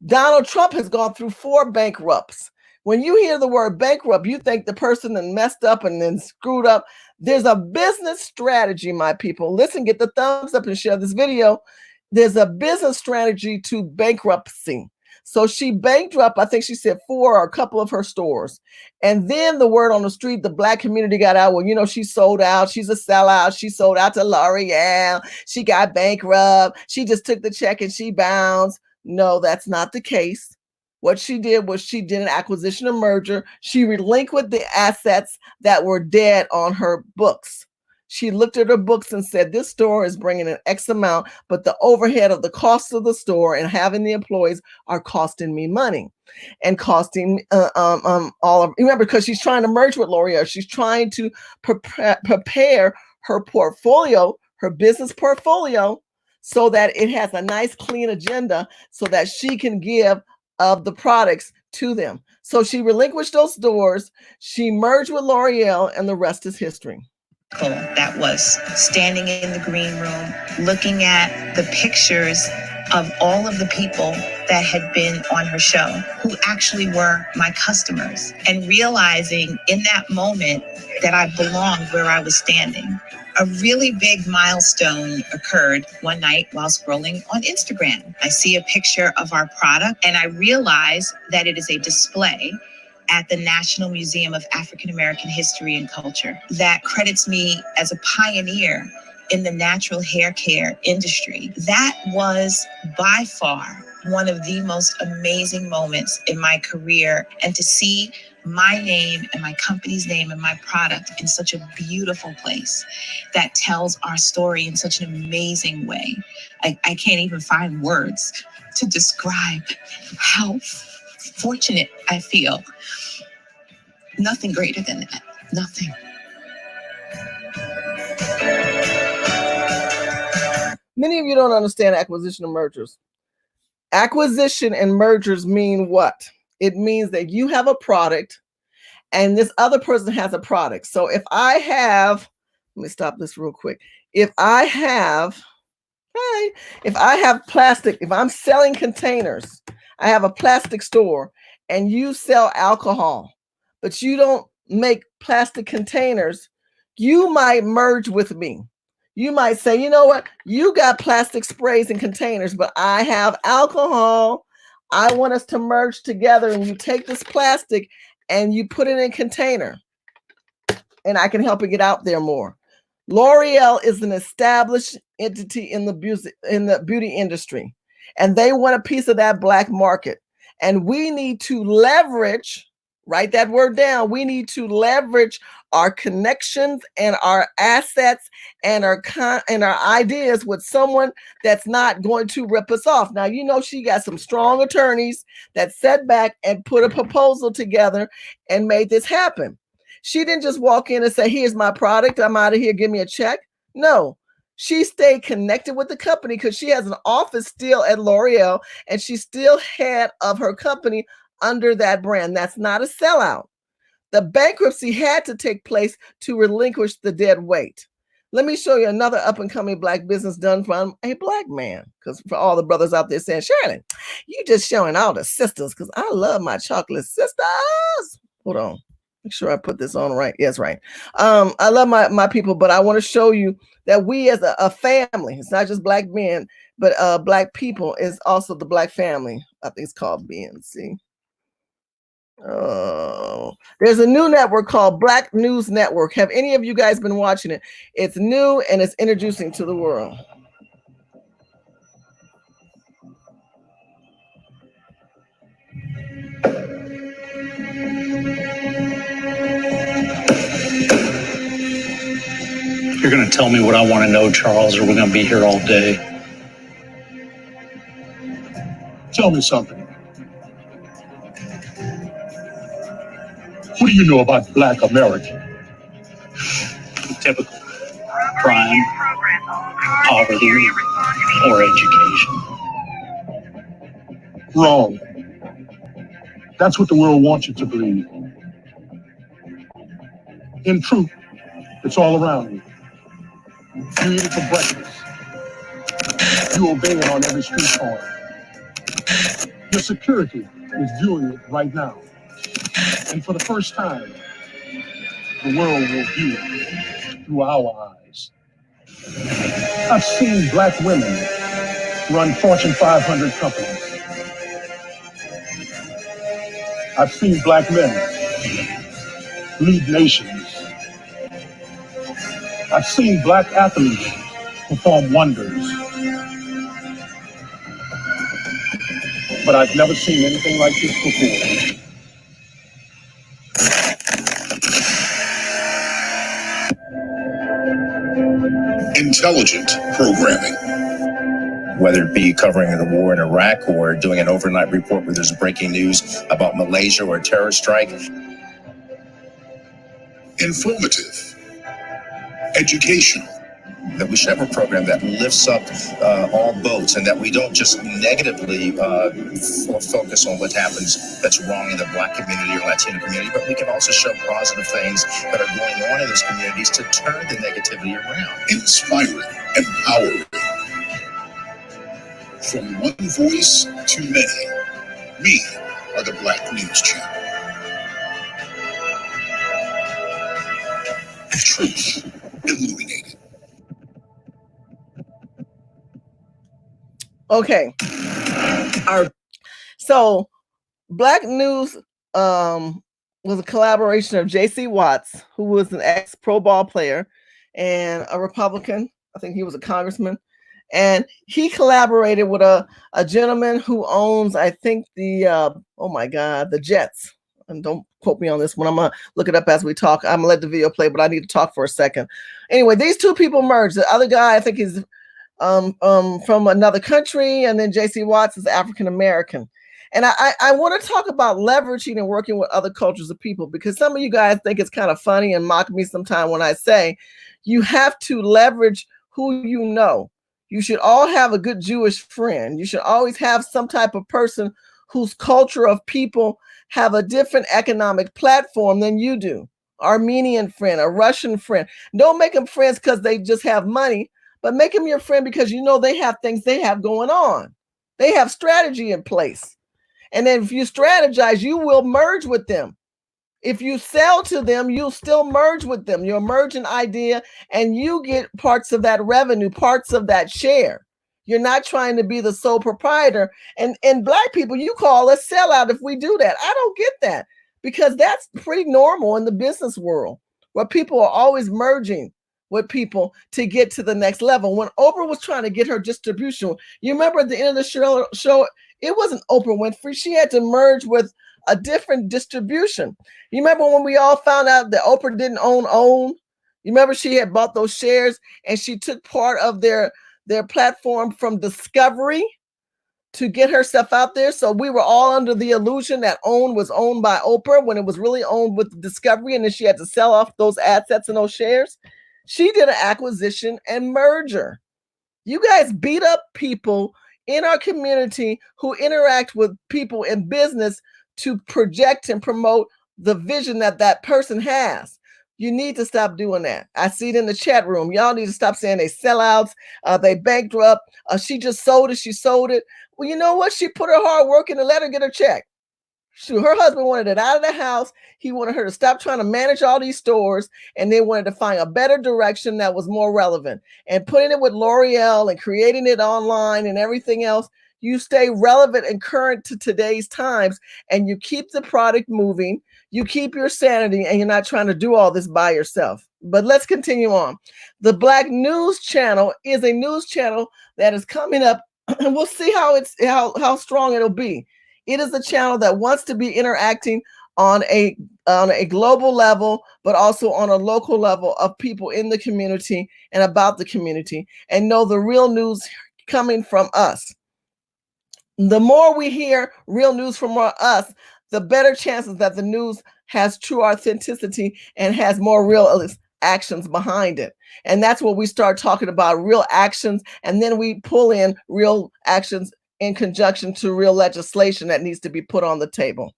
Donald Trump has gone through 4 bankrupts. When you hear the word bankrupt, you think the person that messed up and then screwed up. There's a business strategy, my people. Listen, get the thumbs up and share this video. There's a business strategy to bankruptcy. So she bankrupt, I think she said 4 or a couple of her stores. And then the word on the street, the Black community got out. Well, she sold out. She's a sellout. She sold out to L'Oreal. She got bankrupt. She just took the check and she bounced. No, that's not the case. What she did was she did an acquisition and merger. She relinquished the assets that were dead on her books. She looked at her books and said, this store is bringing an X amount, but the overhead of the cost of the store and having the employees are costing me money and costing remember, because she's trying to merge with L'Oreal. She's trying to prepare her portfolio, her business portfolio, so that it has a nice, clean agenda so that she can give of the products to them. So she relinquished those stores. She merged with L'Oreal, and the rest is history. That was standing in the green room, looking at the pictures of all of the people that had been on her show, who actually were my customers, and realizing in that moment that I belonged where I was standing. A really big milestone occurred one night while scrolling on Instagram. I see a picture of our product and I realize that it is a display at the National Museum of African American History and Culture that credits me as a pioneer in the natural hair care industry. That was by far one of the most amazing moments in my career. And to see my name and my company's name and my product in such a beautiful place that tells our story in such an amazing way. I can't even find words to describe how fortunate I feel. Nothing greater than that. Nothing. Many of you don't understand acquisition and mergers. Acquisition and mergers mean what? It means that you have a product and this other person has a product. So if I have, let me stop this real quick. If I have plastic, if I'm selling containers, I have a plastic store and you sell alcohol, but you don't make plastic containers, you might merge with me. You might say, you know what? You got plastic sprays and containers, but I have alcohol. I want us to merge together and you take this plastic and you put it in a container and I can help it get out there more. L'Oreal is an established entity in the beauty industry, and they want a piece of that black market. And we need to leverage, write that word down, we need to leverage our connections and our assets and our ideas with someone that's not going to rip us off. Now, you know, she got some strong attorneys that sat back and put a proposal together and made this happen. She didn't just walk in and say, here's my product, I'm out of here, give me a check. No, she stayed connected with the company because she has an office still at L'Oreal and she's still head of her company under that brand. That's not a sellout. The bankruptcy had to take place to relinquish the dead weight. Let me show you another up-and-coming black business done from a black man. Because for all the brothers out there saying, Shirley, you just showing all the sisters because I love my chocolate sisters. Hold on. Make sure I put this on right. Yes, right. I love my people, but I want to show you that we as a family, it's not just black men, but black people is also the black family. I think it's called BNC. Oh, there's a new network called Black News Network. Have any of you guys been watching it? It's new and it's introducing to the world. You're going to tell me what I want to know, Charles, or we're going to be here all day. Tell me something. What do you know about Black America? Typical. Crime, poverty, or education. Wrong. That's what the world wants you to believe. In truth, it's all around you. You eat it for breakfast. You obey it on every street corner. Your security is viewing it right now. And for the first time, the world will view it through our eyes. I've seen black women run Fortune 500 companies. I've seen black men lead nations. I've seen black athletes perform wonders. But I've never seen anything like this before. Intelligent programming. Whether it be covering the war in Iraq or doing an overnight report where there's breaking news about Malaysia or a terror strike. Informative. Educational. That we should have a program that lifts up all boats and that we don't just negatively focus on what happens that's wrong in the black community or Latino community, but we can also show positive things that are going on in those communities to turn the negativity around. Inspiring. Empowering. From one voice to many, we are the Black News Channel. Truth illuminated. Okay. So Black News was a collaboration of J.C. Watts, who was an ex-pro ball player and a Republican. I think he was a congressman. And he collaborated with a gentleman who owns, I think, the Jets. And don't quote me on this one. I'm going to look it up as we talk. I'm going to let the video play, but I need to talk for a second. Anyway, these two people merged. The other guy, I think, is from another country, and then J.C. Watts is African American. And I want to talk about leveraging and working with other cultures of people, because some of you guys think it's kind of funny and mock me sometime when I say you have to leverage who you know. You should all have a good Jewish friend. You should always have some type of person whose culture of people have a different economic platform than you do. Armenian friend, a Russian friend. Don't make them friends because they just have money, but make them your friend because you know they have things they have going on. They have strategy in place. And then if you strategize, you will merge with them. If you sell to them, you'll still merge with them. You'll merge an idea and you get parts of that revenue, parts of that share. You're not trying to be the sole proprietor. And Black people, you call us sellout if we do that. I don't get that, because that's pretty normal in the business world, where people are always merging with people to get to the next level. When Oprah was trying to get her distribution, you remember at the end of the show, it wasn't Oprah Winfrey. She had to merge with a different distribution. You remember when we all found out that Oprah didn't own OWN? You remember she had bought those shares and she took part of their platform from Discovery to get herself out there. So we were all under the illusion that OWN was owned by Oprah when it was really owned with Discovery, and then she had to sell off those assets and those shares. She did an acquisition and merger. You guys beat up people in our community who interact with people in business to project and promote the vision that that person has. You need to stop doing that. I see it in the chat room. Y'all need to stop saying they sellouts, they bankrupt, she just sold it, she sold it. Well, you know what? She put her hard work in and let her get her check. Her husband wanted it out of the house. He wanted her to stop trying to manage all these stores, and they wanted to find a better direction that was more relevant. And putting it with L'Oreal and creating it online and everything else, you stay relevant and current to today's times, and you keep the product moving, you keep your sanity, and you're not trying to do all this by yourself. But let's continue on. The Black News Channel is a news channel that is coming up, and we'll see how strong it'll be. It is a channel that wants to be interacting on a global level, but also on a local level of people in the community and about the community, and know the real news coming from us. The more we hear real news from us, the better chances that the news has true authenticity and has more real actions behind it. And that's what we start talking about, real actions, and then we pull in real actions in conjunction to real legislation that needs to be put on the table.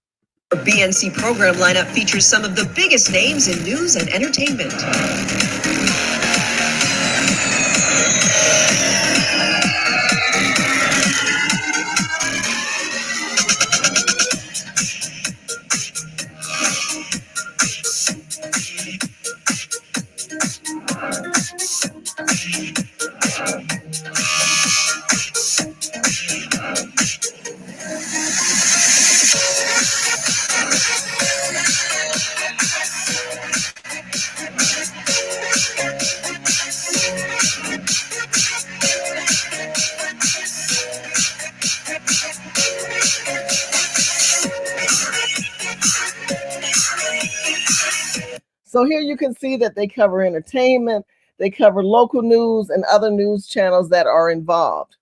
Our BNC program lineup features some of the biggest names in news and entertainment. So here you can see that they cover entertainment, they cover local news and other news channels that are involved.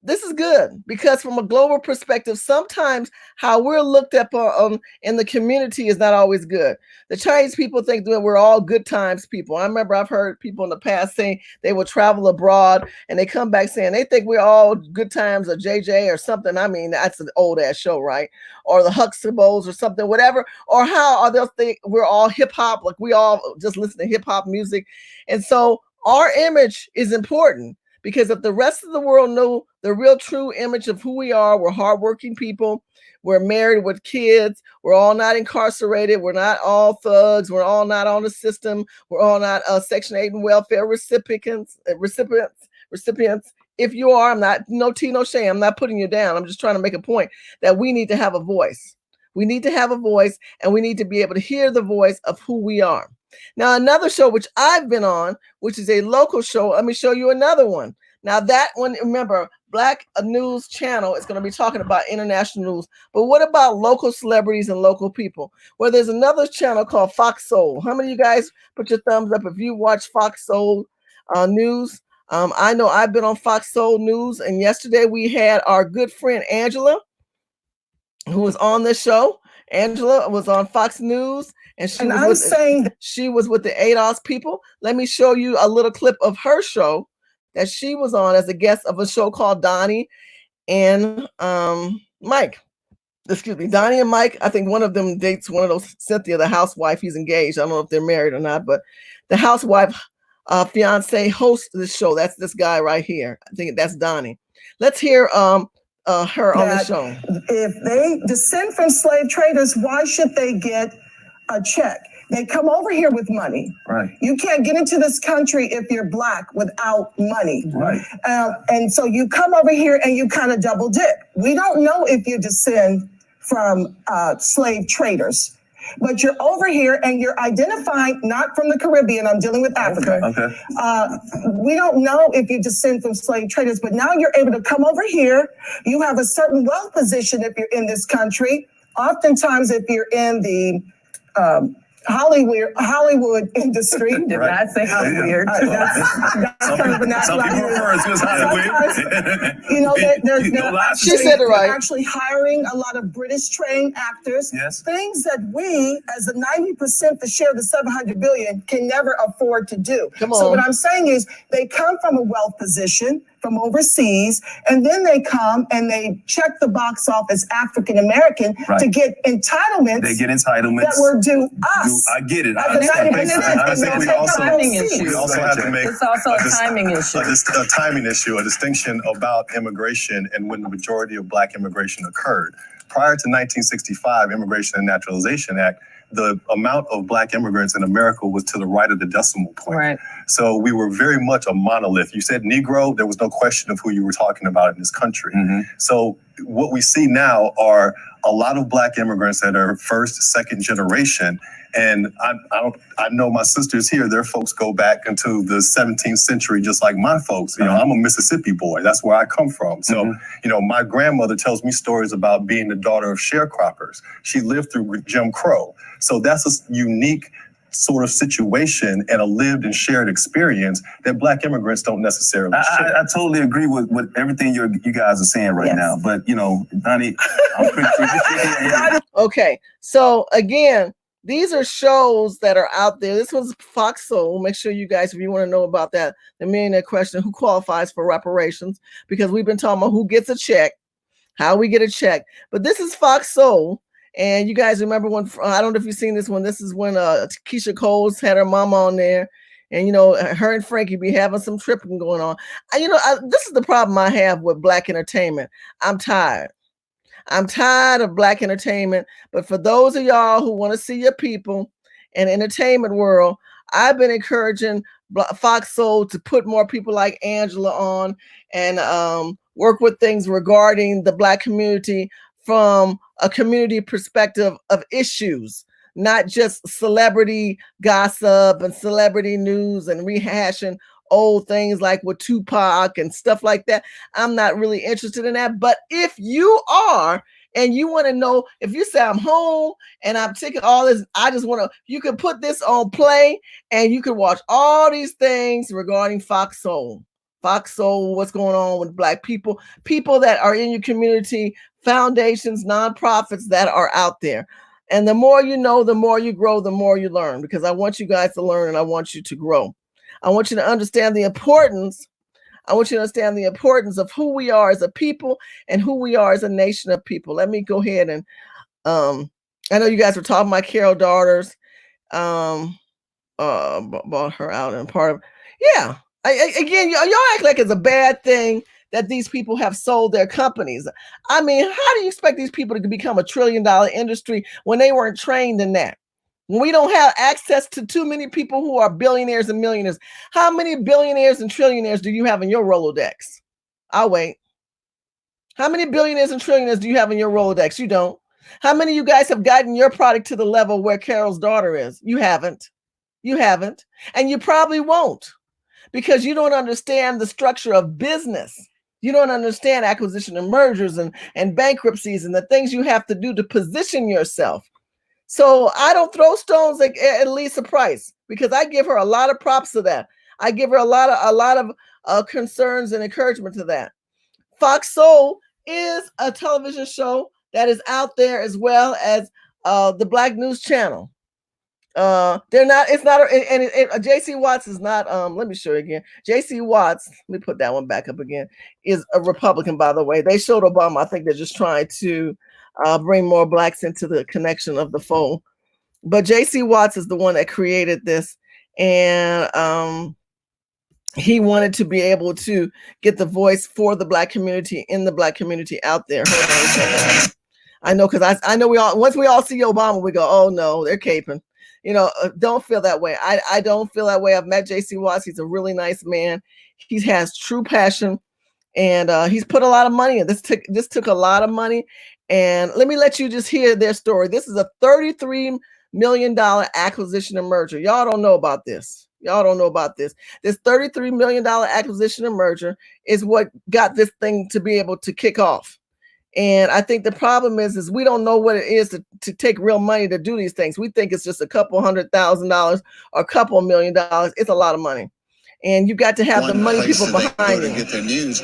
This is good because from a global perspective, sometimes how we're looked at in the community is not always good. The Chinese people think that we're all good times people. I remember I've heard people in the past saying they will travel abroad and they come back saying they think we're all good times or JJ or something. I mean, that's an old ass show, right? Or the Huxtables or something, whatever. Or how are they think we're all hip hop, like we all just listen to hip hop music. And so our image is important. Because if the rest of the world know the real true image of who we are, we're hardworking people, we're married with kids, we're all not incarcerated, we're not all thugs, we're all not on the system, we're all not Section 8 and welfare recipients. if you are, I'm not, no tea, no shame. I'm not putting you down. I'm just trying to make a point that we need to have a voice. We need to have a voice, and we need to be able to hear the voice of who we are. Now, another show which I've been on, which is a local show, let me show you another one. Now, that one, remember, Black News Channel is going to be talking about international news. But what about local celebrities and local people? Well, there's another channel called Fox Soul. How many of you guys put your thumbs up if you watch Fox Soul News? I know I've been on Fox Soul News, and yesterday we had our good friend Angela, who was on this show. Angela was on Fox News, and she was with the ADOS people. Let me show you a little clip of her show that she was on as a guest of a show called Donnie and Mike. Excuse me, Donnie and Mike. I think one of them dates one of those, Cynthia, the housewife. He's engaged. I don't know if they're married or not, but the housewife fiance hosts this show. That's this guy right here. I think that's Donnie. Let's hear her on the show. If they descend from slave traders, why should they get a check? They come over here with money. Right. You can't get into this country if you're Black without money. Right. And so you come over here and you kind of double dip. We don't know if you descend from slave traders, but you're over here and you're identifying not from the Caribbean. I'm dealing with Africa. Okay. We don't know if you descend from slave traders, but now you're able to come over here. You have a certain wealth position if you're in this country. Oftentimes, if you're in the Hollywood industry. Did not say Hollywood. That's kind of a natural. Some people refer to as Hollywood. You know, She said it right. Actually hiring a lot of British trained actors. Yes. Things that we, as the 90% the share of the 700 billion, can never afford to do. Come on. So what I'm saying is they come from a wealth position from overseas, and then they come and they check the box office African American to get entitlements. They get entitlements that were due us. I get it. I think we also have to make it's also a timing issue. A timing issue, a distinction about immigration and when the majority of Black immigration occurred. Prior to 1965, Immigration and Naturalization Act, the amount of Black immigrants in America was to the right of the decimal point. Right. So we were very much a monolith. You said Negro, there was no question of who you were talking about in this country. So what we see now are a lot of Black immigrants that are first, second generation. And I know my sisters here, their folks go back into the 17th century, just like my folks. You know, I'm a Mississippi boy. That's where I come from. So, you know, my grandmother tells me stories about being the daughter of sharecroppers. She lived through Jim Crow. So that's a unique sort of situation and a lived and shared experience that Black immigrants don't necessarily share. I totally agree with everything you guys are saying right now. But, you know, Donnie, I'm pretty Okay, so again, these are shows that are out there. This was Fox Soul. Make sure you guys, if you want to know about that, the millionaire question, who qualifies for reparations? Because we've been talking about who gets a check, how we get a check. But this is Fox Soul. And you guys remember when, I don't know if you've seen this one, this is when Keisha Cole's had her mama on there. And, you know, her and Frankie be having some tripping going on. This is the problem I have with Black entertainment. I'm tired. I'm tired of Black entertainment. But for those of y'all who want to see your people in the entertainment world, I've been encouraging Fox Soul to put more people like Angela on and work with things regarding the Black community from a community perspective of issues, not just celebrity gossip and celebrity news and rehashing old things like with Tupac and stuff like that. I'm not really interested in that. But if you are, and you want to know, if you say I'm home and I'm taking all this, I just want to, you can put this on play and you can watch all these things regarding Fox Soul. Fox Soul, what's going on with Black people, people that are in your community, foundations, nonprofits that are out there. And the more you know, the more you grow, the more you learn, because I want you guys to learn and I want you to grow. I want you to understand the importance. I want you to understand the importance of who we are as a people and who we are as a nation of people. Let me go ahead and I know you guys were talking about Carol Daughters, bought her out and part of, yeah. Again, y'all act like it's a bad thing that these people have sold their companies. I mean, how do you expect these people to become $1 trillion industry when they weren't trained in that? When we don't have access to too many people who are billionaires and millionaires. How many billionaires and trillionaires do you have in your Rolodex? I'll wait. How many billionaires and trillionaires do you have in your Rolodex? You don't. How many of you guys have gotten your product to the level where Carol's daughter is? You haven't. You haven't. And you probably won't, because you don't understand the structure of business. You don't understand acquisition and mergers and bankruptcies and the things you have to do to position yourself. So I don't throw stones at Lisa Price, because I give her a lot of props to that. I give her a lot of concerns and encouragement to that. Fox Soul is a television show that is out there, as well as the Black News Channel. They're not, it's not, JC Watts is not, let me show you again. JC Watts, let me put that one back up again, is a Republican, by the way. They showed Obama, I think they're just trying to bring more blacks into the connection of the fold. But JC Watts is the one that created this. And he wanted to be able to get the voice for the Black community, in the Black community out there. I know, because I know once we all see Obama, we go, oh no, they're caping. Don't feel that way. I don't feel that way. I've met JC Watts. He's a really nice man. He has true passion, and he's put a lot of money in. This took a lot of money. And let me let you just hear their story. This is a $33 million acquisition and merger. Y'all don't know about this. Y'all don't know about this. This $33 million acquisition and merger is what got this thing to be able to kick off. And I think the problem is we don't know what it is to take real money to do these things. We think it's just a couple $100,000 or a couple $1 million. It's a lot of money. And you got to have the money people behind you. Get their news.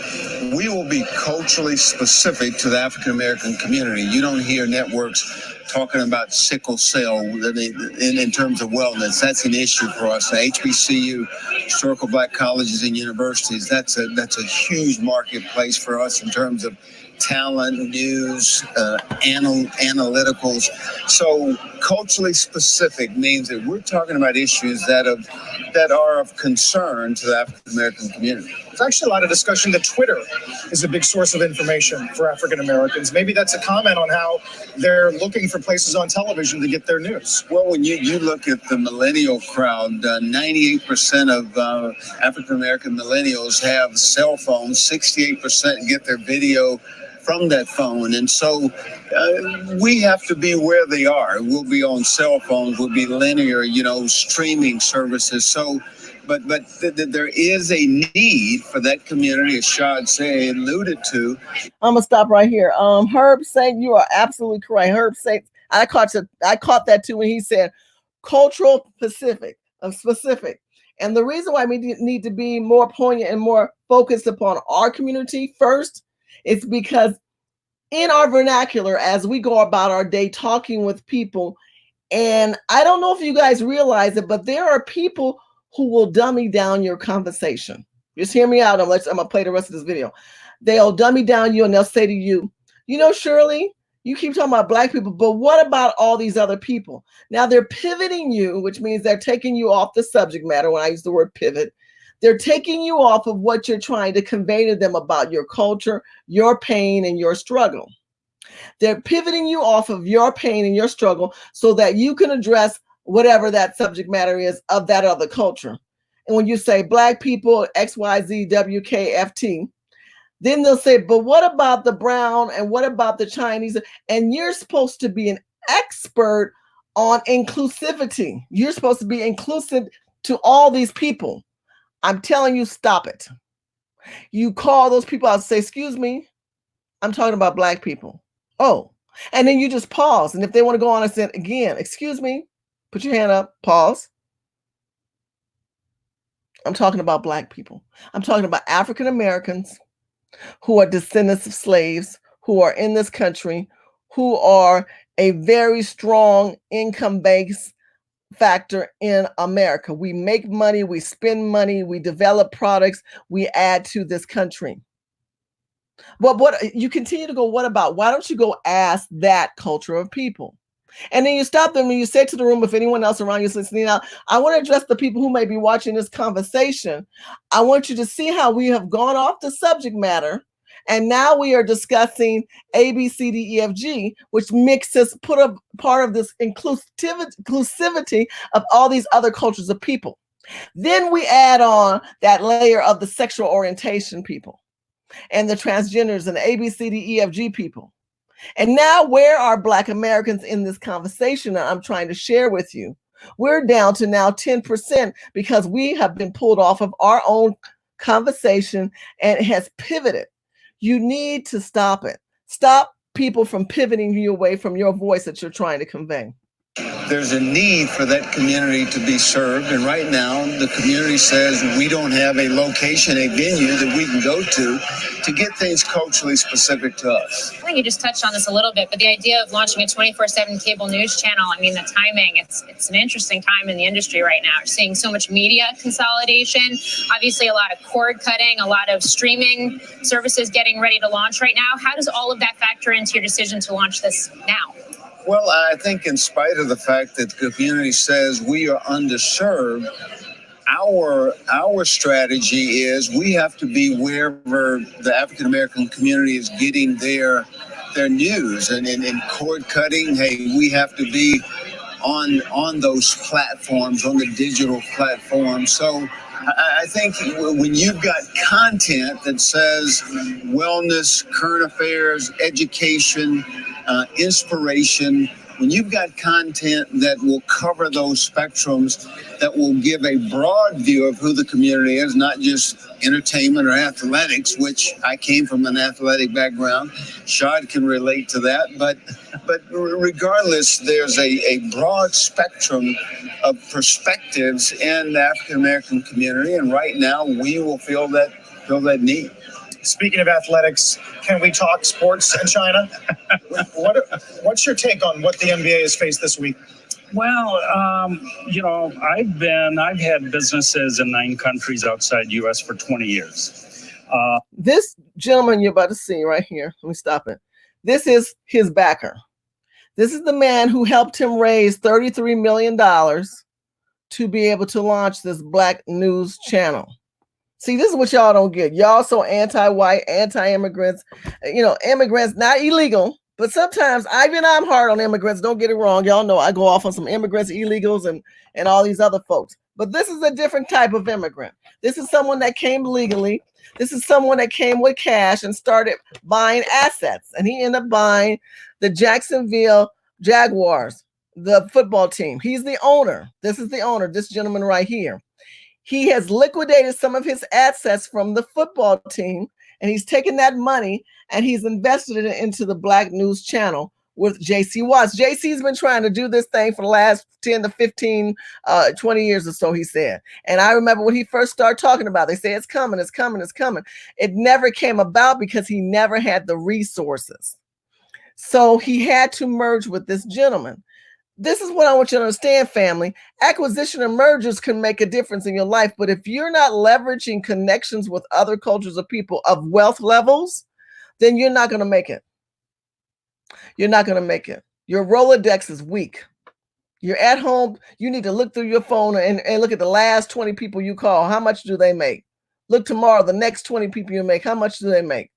We will be culturally specific to the African American community. You don't hear networks talking about sickle cell in terms of wellness. That's an issue for us. The HBCU, historical Black colleges and universities, that's a huge marketplace for us in terms of talent, news, analyticals. So culturally specific means that we're talking about issues that are of concern to the African American community. There's actually a lot of discussion that Twitter is a big source of information for African Americans. Maybe that's a comment on how they're looking for places on television to get their news. Well, when you look at the millennial crowd, 98% of African American millennials have cell phones. 68% get their video from that phone. And so we have to be where they are. We'll be on cell phones, we'll be linear, streaming services. So, but there is a need for that community, as Shad alluded to. I'm gonna stop right here. Herb Saint, you are absolutely correct. Herb Saint, I caught that too when he said cultural specific. And the reason why we need to be more poignant and more focused upon our community first, it's because in our vernacular, as we go about our day talking with people, and I don't know if you guys realize it, but there are people who will dummy down your conversation. Just hear me out. I'm gonna play the rest of this video. They'll dummy down you and they'll say to you, Shirley, you keep talking about Black people, but what about all these other people? Now they're pivoting you, which means they're taking you off the subject matter. When I use the word pivot, they're taking you off of what you're trying to convey to them about your culture, your pain, and your struggle. They're pivoting you off of your pain and your struggle so that you can address whatever that subject matter is of that other culture. And when you say Black people, XYZ, WKFT, then they'll say, but what about the brown and what about the Chinese? And you're supposed to be an expert on inclusivity. You're supposed to be inclusive to all these people. I'm telling you, stop it. You call those people out and say, excuse me, I'm talking about Black people. Oh, and then you just pause. And if they want to go on and say again, excuse me, put your hand up, pause. I'm talking about Black people. I'm talking about African Americans who are descendants of slaves, who are in this country, who are a very strong income base factor in America. We make money, we spend money, we develop products, we add to this country. But what you continue to go, what about? Why don't you go ask that culture of people? And then you stop them and you say to the room, if anyone else around you is listening now, I want to address the people who may be watching this conversation. I want you to see how we have gone off the subject matter. And now we are discussing A, B, C, D, E, F, G, which mixes, put a part of this inclusivity of all these other cultures of people. Then we add on that layer of the sexual orientation people. and the transgenders and the ABCDEFG people. And now, where are Black Americans in this conversation that I'm trying to share with you? We're down to now 10% because we have been pulled off of our own conversation and it has pivoted. You need to stop it. Stop people from pivoting you away from your voice that you're trying to convey. There's a need for that community to be served. And right now, the community says we don't have a location, a venue that we can go to get things culturally specific to us. I think you just touched on this a little bit, but the idea of launching a 24/7 cable news channel, I mean, the timing, it's an interesting time in the industry right now. We're seeing so much media consolidation, obviously a lot of cord cutting, a lot of streaming services getting ready to launch right now. How does all of that factor into your decision to launch this now? Well, I think in spite of the fact that the community says we are underserved, our strategy is we have to be wherever the African American community is getting their news. And in cord cutting, hey, we have to be on those platforms, on the digital platforms. So I think when you've got content that says wellness, current affairs, education, inspiration, when you've got content that will cover those spectrums, that will give a broad view of who the community is, not just entertainment or athletics, which I came from an athletic background. Shad can relate to that. But regardless, there's a broad spectrum of perspectives in the African American community. And right now, we will feel that need. Speaking of athletics, can we talk sports in China? What's your take on what the NBA has faced this week? Well, I've had businesses in 9 countries outside U.S. for 20 years. This gentleman you're about to see right here, let me stop it. This is his backer. This is the man who helped him raise $33 million to be able to launch this Black news channel. See, this is what y'all don't get. Y'all so anti-white, anti-immigrants. Immigrants, not illegal, but sometimes I'm hard on immigrants. Don't get it wrong. Y'all know I go off on some immigrants, illegals, and all these other folks. But this is a different type of immigrant. This is someone that came legally. This is someone that came with cash and started buying assets. And he ended up buying the Jacksonville Jaguars, the football team. He's the owner. This is the owner, this gentleman right here. He has liquidated some of his assets from the football team, and he's taken that money and he's invested it into the Black News Channel with JC Watts. JC's been trying to do this thing for the last 10 to 15, 20 years or so, he said. And I remember when he first started talking about it, they say it's coming, it's coming, it's coming. It never came about because he never had the resources. So he had to merge with this gentleman. This is what I want you to understand, family. Acquisition and mergers can make a difference in your life, but if you're not leveraging connections with other cultures of people of wealth levels, then you're not going to make it. You're not going to make it. Your Rolodex is weak. You're at home. You need to look through your phone and look at the last 20 people you call. How much do they make? Look tomorrow, the next 20 people you make. How much do they make?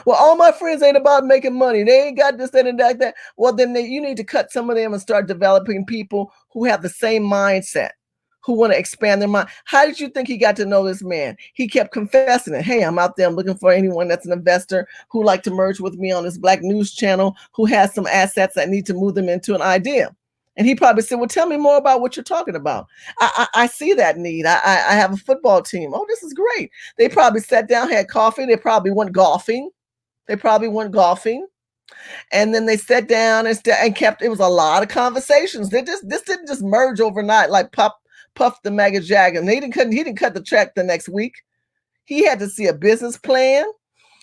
Well, all my friends ain't about making money. They ain't got this, that, and that. Well, then you need to cut some of them and start developing people who have the same mindset, who want to expand their mind. How did you think he got to know this man? He kept confessing it. Hey, I'm out there. I'm looking for anyone that's an investor who like to merge with me on this Black news channel, who has some assets that need to move them into an idea. And he probably said, well, tell me more about what you're talking about. I see that need. I have a football team. Oh, this is great. They probably sat down, had coffee. They probably went golfing. And then they sat down and kept, it was a lot of conversations. This didn't just merge overnight like Puff the Mega Jagger. He didn't cut the check the next week. He had to see a business plan.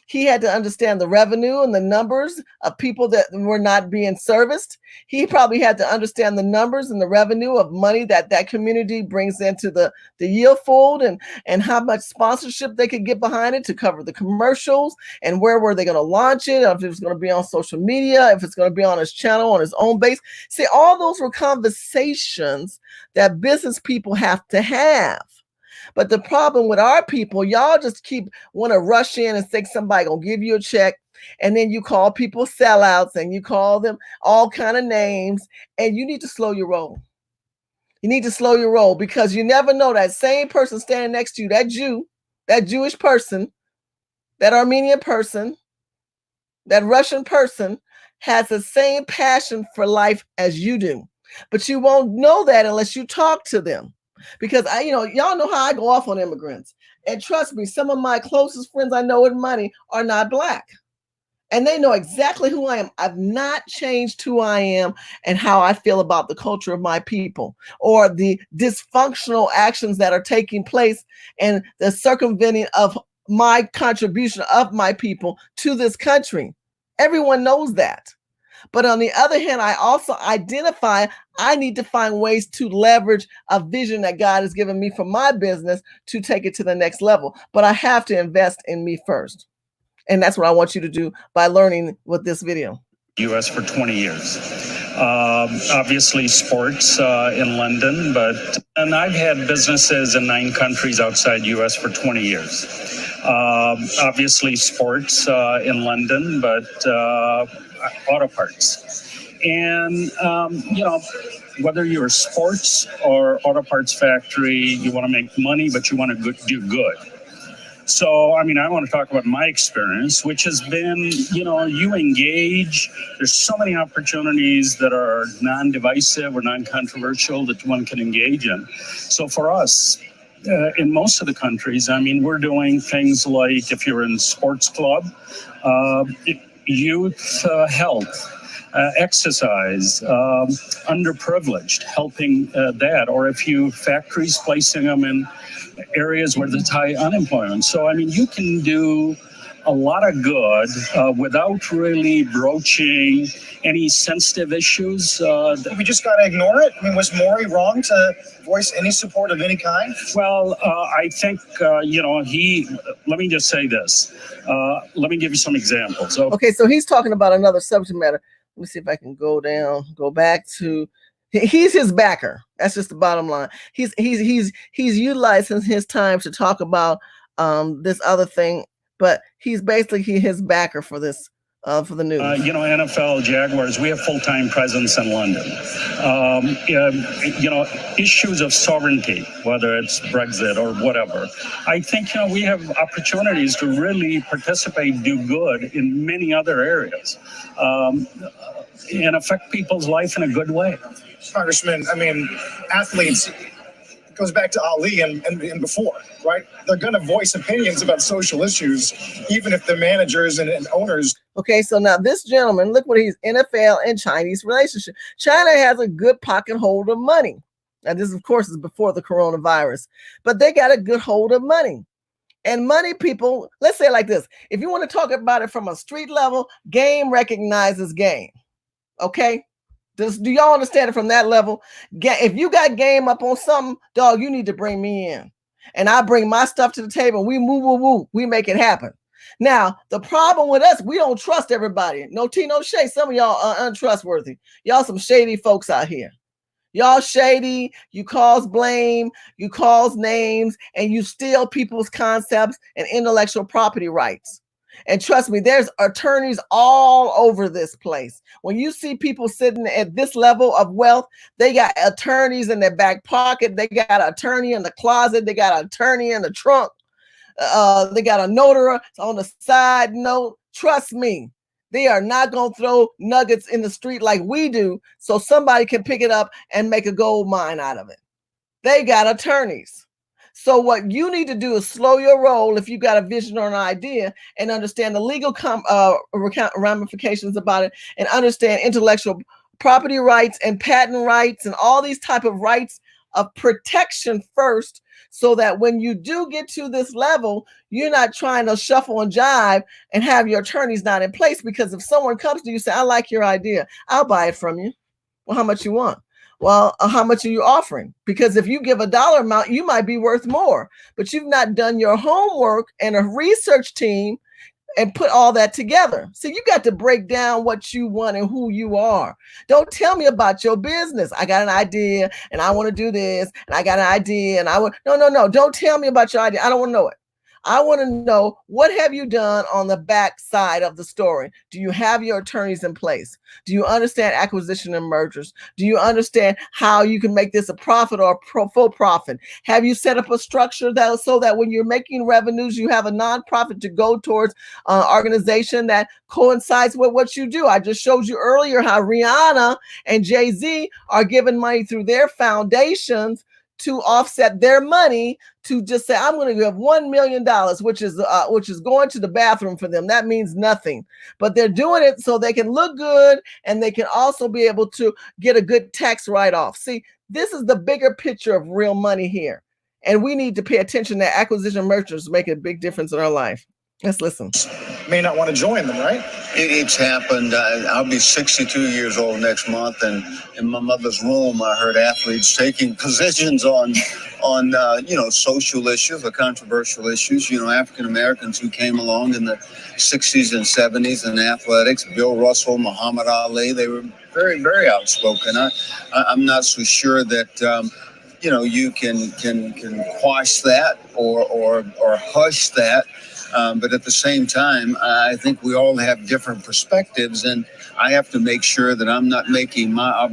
He had to understand the revenue and the numbers of people that were not being serviced. He probably had to understand the numbers and the revenue of money that community brings into the yield fold, and how much sponsorship they could get behind it to cover the commercials, and where were they going to launch it, if it was going to be on social media, if it's going to be on his channel, on his own base. See, all those were conversations that business people have to have. But the problem with our people, y'all just want to rush in and think somebody gonna give you a check, and then you call people sellouts and you call them all kind of names, and you need to slow your roll. You need to slow your roll, because you never know, that same person standing next to you, that Jewish person, that Armenian person, that Russian person has the same passion for life as you do. But you won't know that unless you talk to them. Because y'all know how I go off on immigrants. And trust me, some of my closest friends I know with money are not Black. And they know exactly who I am. I've not changed who I am and how I feel about the culture of my people or the dysfunctional actions that are taking place and the circumventing of my contribution of my people to this country. Everyone knows that. But on the other hand, I also identify I need to find ways to leverage a vision that God has given me for my business to take it to the next level. But I have to invest in me first. And that's what I want you to do by learning with this video. US for 20 years. Obviously sports in London, and I've had businesses in 9 countries outside US for 20 years. Obviously sports in London, auto parts. And, whether you're a sports or auto parts factory, you want to make money, but you want to do good. So, I want to talk about my experience, which has been, you engage. There's so many opportunities that are non-divisive or non-controversial that one can engage in. So for us, in most of the countries, we're doing things like if you're in sports club, youth health, exercise, underprivileged, helping that. Or if you factories, placing them in areas where there's high unemployment. So, you can do a lot of good without really broaching any sensitive issues. We just got to ignore it? Was Maury wrong to voice any support of any kind? Well, I think, let me just say this. Let me give you some examples. Okay, so he's talking about another subject matter. Let me see if I can go back to, he's his backer. That's just the bottom line. He's utilizing his time to talk about this other thing, but he's basically his backer for this for the news. NFL, Jaguars, we have full-time presence in London. Issues of sovereignty, whether it's Brexit or whatever. I think, we have opportunities to really participate, do good in many other areas, and affect people's life in a good way. Congressman, athletes, it goes back to Ali and before, right? They're going to voice opinions about social issues, even if the managers and owners. Okay, so now this gentleman, look what he's NFL and Chinese relationship. China has a good pocket hold of money. Now, this, of course, is before the coronavirus, but they got a good hold of money. And money people, let's say it like this. If you want to talk about it from a street level, game recognizes game. Okay? Do y'all understand it from that level? If you got game up on something, dog, you need to bring me in. And I bring my stuff to the table. We move, we make it happen. Now, the problem with us, we don't trust everybody. No tea, no shade. Some of y'all are untrustworthy. Y'all some shady folks out here. Y'all shady, you cause blame, you cause names, and you steal people's concepts and intellectual property rights. And trust me, there's attorneys all over this place. When you see people sitting at this level of wealth, they got attorneys in their back pocket. They got an attorney in the closet. They got an attorney in the trunk. They got a notary on the side note. Trust me, they are not going to throw nuggets in the street like we do so somebody can pick it up and make a gold mine out of it. They got attorneys. So what you need to do is slow your roll if you got a vision or an idea and understand the legal ramifications about it and understand intellectual property rights and patent rights and all these type of rights of protection first, so that when you do get to this level, you're not trying to shuffle and jive and have your attorneys not in place. Because if someone comes to you and say, I like your idea, I'll buy it from you. Well, how much you want? Well, how much are you offering? Because if you give a dollar amount, you might be worth more, but you've not done your homework and a research team and put all that together. So you got to break down what you want and who you are. Don't tell me about your business. I got an idea and I want to do this and I got an idea and I want, no. Don't tell me about your idea. I don't want to know it. I want to know, what have you done on the back side of the story? Do you have your attorneys in place? Do you understand acquisition and mergers? Do you understand how you can make this a profit or a full profit? Have you set up a structure that so that when you're making revenues, you have a nonprofit to go towards an organization that coincides with what you do? I just showed you earlier how Rihanna and Jay-Z are giving money through their foundations to offset their money, to just say, I'm going to give $1 million, which is going to the bathroom for them. That means nothing, but they're doing it so they can look good and they can also be able to get a good tax write-off. See, this is the bigger picture of real money here. And we need to pay attention that acquisition mergers make a big difference in our life. Let's listen. May not want to join them, right? It's happened. I'll be 62 years old next month, and in my mother's womb, I heard athletes taking positions on social issues or controversial issues. African Americans who came along in the 60s and 70s in athletics, Bill Russell, Muhammad Ali, they were very, very outspoken. I'm not so sure that you can quash that or hush that. But at the same time, I think we all have different perspectives, and I have to make sure that I'm not making my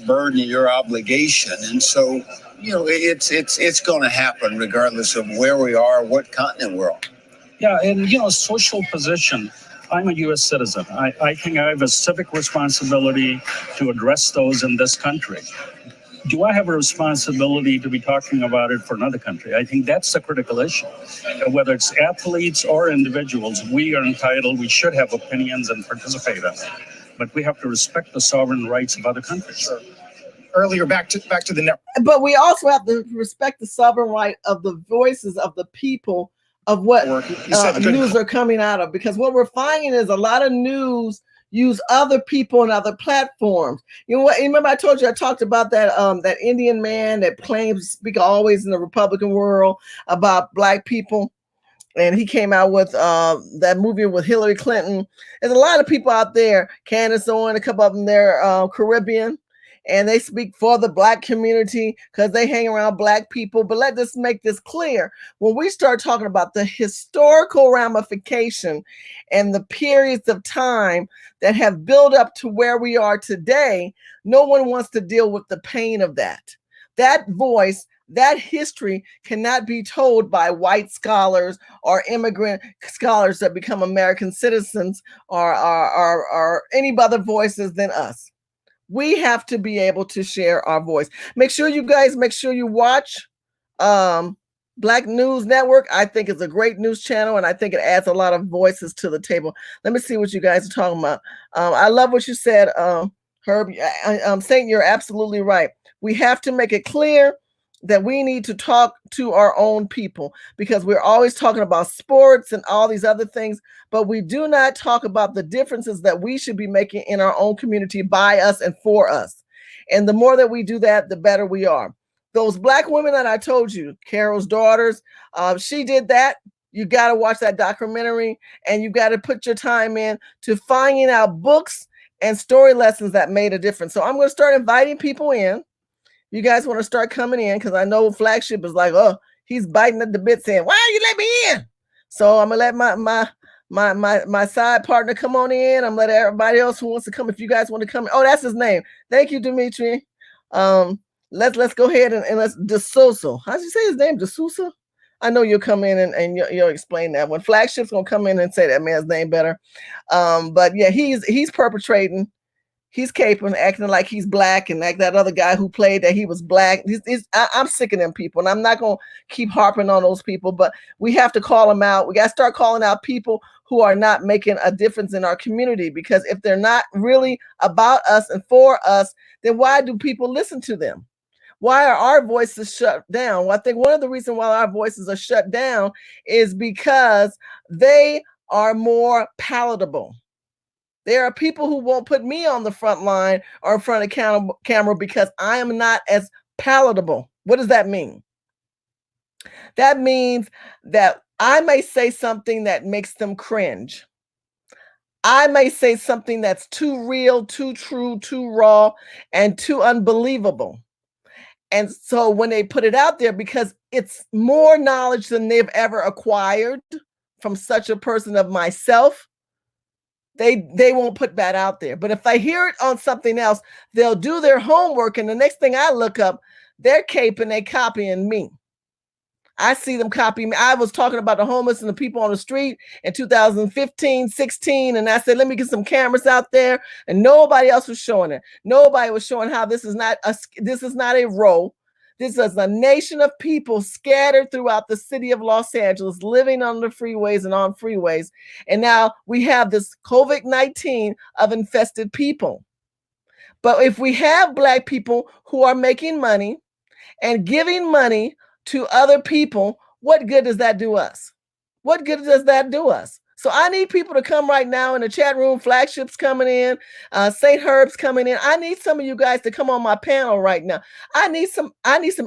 burden your obligation. And so, it's going to happen regardless of where we are, what continent we're on. Yeah, and social position. I'm a U.S. citizen. I think I have a civic responsibility to address those in this country. Do I have a responsibility to be talking about it for another country? I think that's the critical issue. Whether it's athletes or individuals, we are entitled, we should have opinions and participate in it. But we have to respect the sovereign rights of other countries. Sure. Earlier, back to the network. But we also have to respect the sovereign right of the voices of the people of what news are coming out of. Because what we're finding is a lot of news use other people and other platforms. You know what? Remember I told you, I talked about that Indian man that claims to speak always in the Republican world about Black people. And he came out with that movie with Hillary Clinton. There's a lot of people out there, Candace Owen, a couple of them, they're Caribbean, and they speak for the Black community because they hang around Black people. But let's just make this clear. When we start talking about the historical ramification and the periods of time that have built up to where we are today, no one wants to deal with the pain of that. That voice, that history cannot be told by white scholars or immigrant scholars that become American citizens or any other voices than us. We have to be able to share our voice. Make sure you watch Black News Network. I think it's a great news channel, and I think it adds a lot of voices to the table. Let me see what you guys are talking about. I love what you said, Herb. Saint, you're absolutely right. We have to make it clear that we need to talk to our own people, because we're always talking about sports and all these other things, but we do not talk about the differences that we should be making in our own community by us and for us. And the more that we do that, the better we are. Those Black women that I told you, Carol's daughters, she did that. You got to watch that documentary, and you got to put your time in to finding out books and story lessons that made a difference. So I'm going to start inviting people in. You guys want to start coming in, because I know Flagship is like, oh, he's biting at the bit saying, why you let me in? So I'm gonna let my side partner come on in. I'm gonna let everybody else who wants to come, if you guys want to come. Oh, that's his name. Thank you, Dimitri. Let's go ahead and let's DeSousa. How'd you say his name? DeSousa? I know you'll come in and you'll explain that one. Flagship's gonna come in and say that man's name better. But yeah, he's perpetrating. He's caping, acting like he's Black, and like that other guy who played that he was Black. I'm sick of them people, and I'm not going to keep harping on those people, but we have to call them out. We got to start calling out people who are not making a difference in our community, because if they're not really about us and for us, then why do people listen to them? Why are our voices shut down? Well, I think one of the reasons why our voices are shut down is because they are more palatable. There are people who won't put me on the front line or in front of camera because I am not as palatable. What does that mean? That means that I may say something that makes them cringe. I may say something that's too real, too true, too raw, and too unbelievable. And so when they put it out there, because it's more knowledge than they've ever acquired from such a person of myself, they won't put that out there. But if I hear it on something else, they'll do their homework. And the next thing I look up, they're caping, they copying me. I see them copy me. I was talking about the homeless and the people on the street in 2015, 16. And I said, let me get some cameras out there. And nobody else was showing it. Nobody was showing how this is not a row. This is a nation of people scattered throughout the city of Los Angeles, living on the freeways and on freeways. And now we have this COVID-19 of infested people. But if we have Black people who are making money and giving money to other people, what good does that do us? What good does that do us? So I need people to come right now in the chat room. Flagship's coming in, St. Herb's coming in. I need some of you guys to come on my panel right now. I need some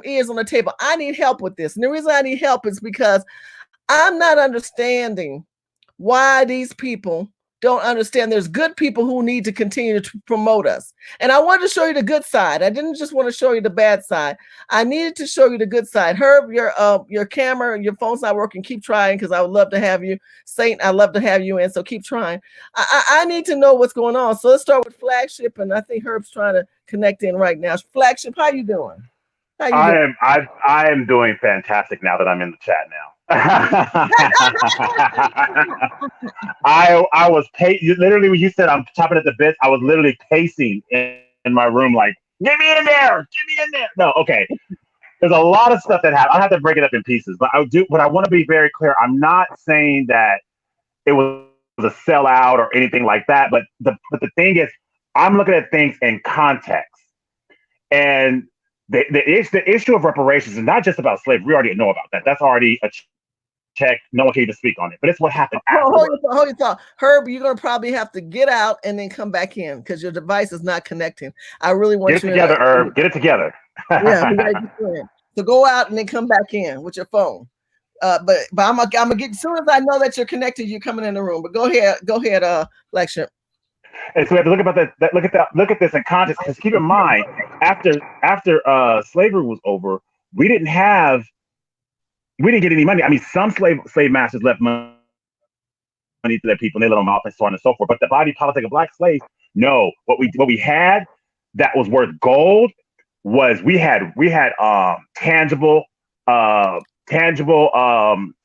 ears on the table. I need help with this. And the reason I need help is because I'm not understanding why these people don't understand there's good people who need to continue to promote us. And I wanted to show you the good side. I didn't just want to show you the bad side. I needed to show you the good side. Herb, your camera and your phone's not working. Keep trying, because I would love to have you. Saint, I love to have you in, so keep trying. I need to know what's going on. So let's start with Flagship, and I think Herb's trying to connect in right now. Flagship, how you doing? I am doing fantastic now that I'm in the chat now. I was literally when you said I'm chopping at the bits, I was literally pacing in my room like, get me in there. No, okay. There's a lot of stuff that happened. I have to break it up in pieces, but I want to be very clear. I'm not saying that it was a sellout or anything like that, but the thing is, I'm looking at things in context. And the issue of reparations is not just about slavery. We already know about that. That's already a check. No one can even speak on it. But it's what happened afterwards. Hold your thought. Herb, you're going to probably have to get out and then come back in because your device is not connecting. I really want you to get it together, Herb. Get it together. Yeah, we gotta get in. So go out and then come back in with your phone. But I'm gonna get, as soon as I know that you're connected, you're coming in the room. But go ahead, Flagship. And so we have to look at this in context, because keep in mind, after slavery was over, we didn't get any money. I mean, some slave masters left money to their people, and they let them off, and so on and so forth. But the body politic of Black slaves, no. What we had that was worth gold was we had tangible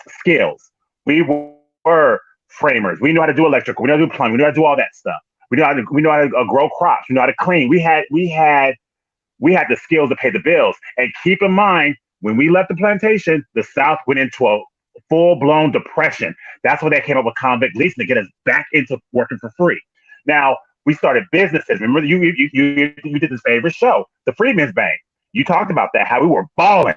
skills. We were framers. We knew how to do electrical. We knew how to do plumbing. We knew how to do all that stuff. We know how to grow crops. We know how to clean. We had the skills to pay the bills. And keep in mind, when we left the plantation, the South went into a full-blown depression. That's when they came up with convict leasing to get us back into working for free. Now, we started businesses. Remember, you did this favorite show, the Freedmen's Bank. You talked about that, how we were balling.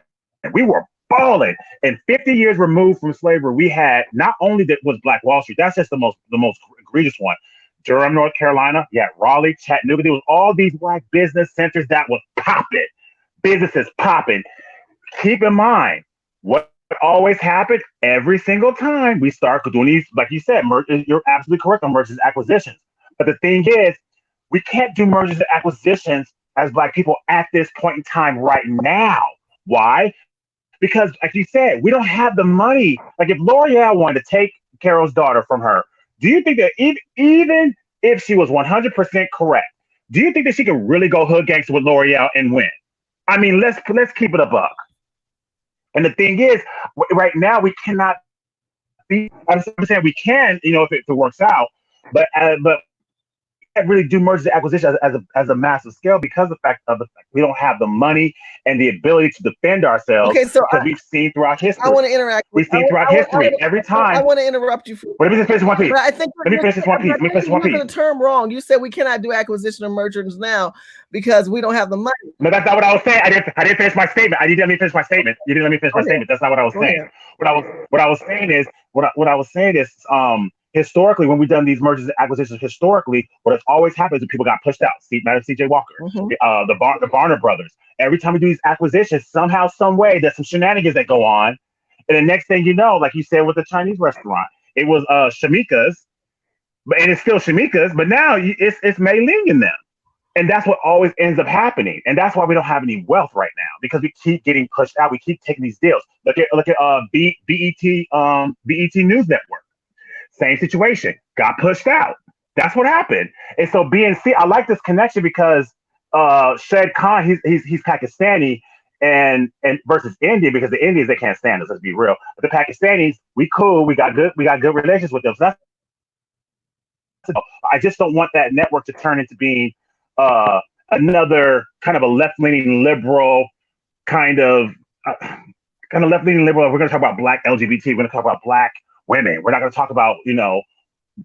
We were balling. And 50 years removed from slavery, we had, not only that was Black Wall Street, that's just the most egregious one. Durham, North Carolina, yeah, Raleigh, Chattanooga. There was all these Black business centers that was popping, businesses popping. Keep in mind, what always happened every single time we start doing these, like you said, you're absolutely correct on mergers and acquisitions. But the thing is, we can't do mergers and acquisitions as Black people at this point in time right now. Why? Because, like you said, we don't have the money. Like if L'Oreal wanted to take Carol's daughter from her, do you think that even if she was 100% correct, do you think that she can really go hood gangster with L'Oreal and win? I mean, let's keep it a buck. And the thing is, right now we cannot be. I'm saying we can, if it works out, but can't really do mergers and acquisitions as a massive scale because of the fact we don't have the money and the ability to defend ourselves. Okay, so because we've seen throughout history. I want to interact. We've seen throughout history every time. I want to interrupt you. Let me just finish one piece. I think Let me finish this one piece. Let me finish one piece. You're using the term wrong. You said we cannot do acquisition or mergers now because we don't have the money. No, that's not what I was saying. I didn't finish my statement. You didn't let me finish my statement. You didn't let me finish my statement. That's not what I was saying. What I was saying is historically, when we've done these mergers and acquisitions, historically, what has always happened is that people got pushed out. Madam C.J. Walker, the Barner brothers. Every time we do these acquisitions, somehow, some way, there's some shenanigans that go on. And the next thing you know, like you said with the Chinese restaurant, it was Shamika's, and it's still Shamika's, but now it's Mei Ling in them. And that's what always ends up happening. And that's why we don't have any wealth right now, because we keep getting pushed out. We keep taking these deals. Look at BET News Network. Same situation. Got pushed out. That's what happened. And so BNC, I like this connection because Shed Khan, he's Pakistani and versus India, because the Indians, they can't stand us, let's be real. But the Pakistanis, we cool, we got good relations with them. So that's, I just don't want that network to turn into being another kind of a left-leaning liberal kind of left-leaning liberal. We're going to talk about black LGBT. We're going to talk about black women. We're not going to talk about,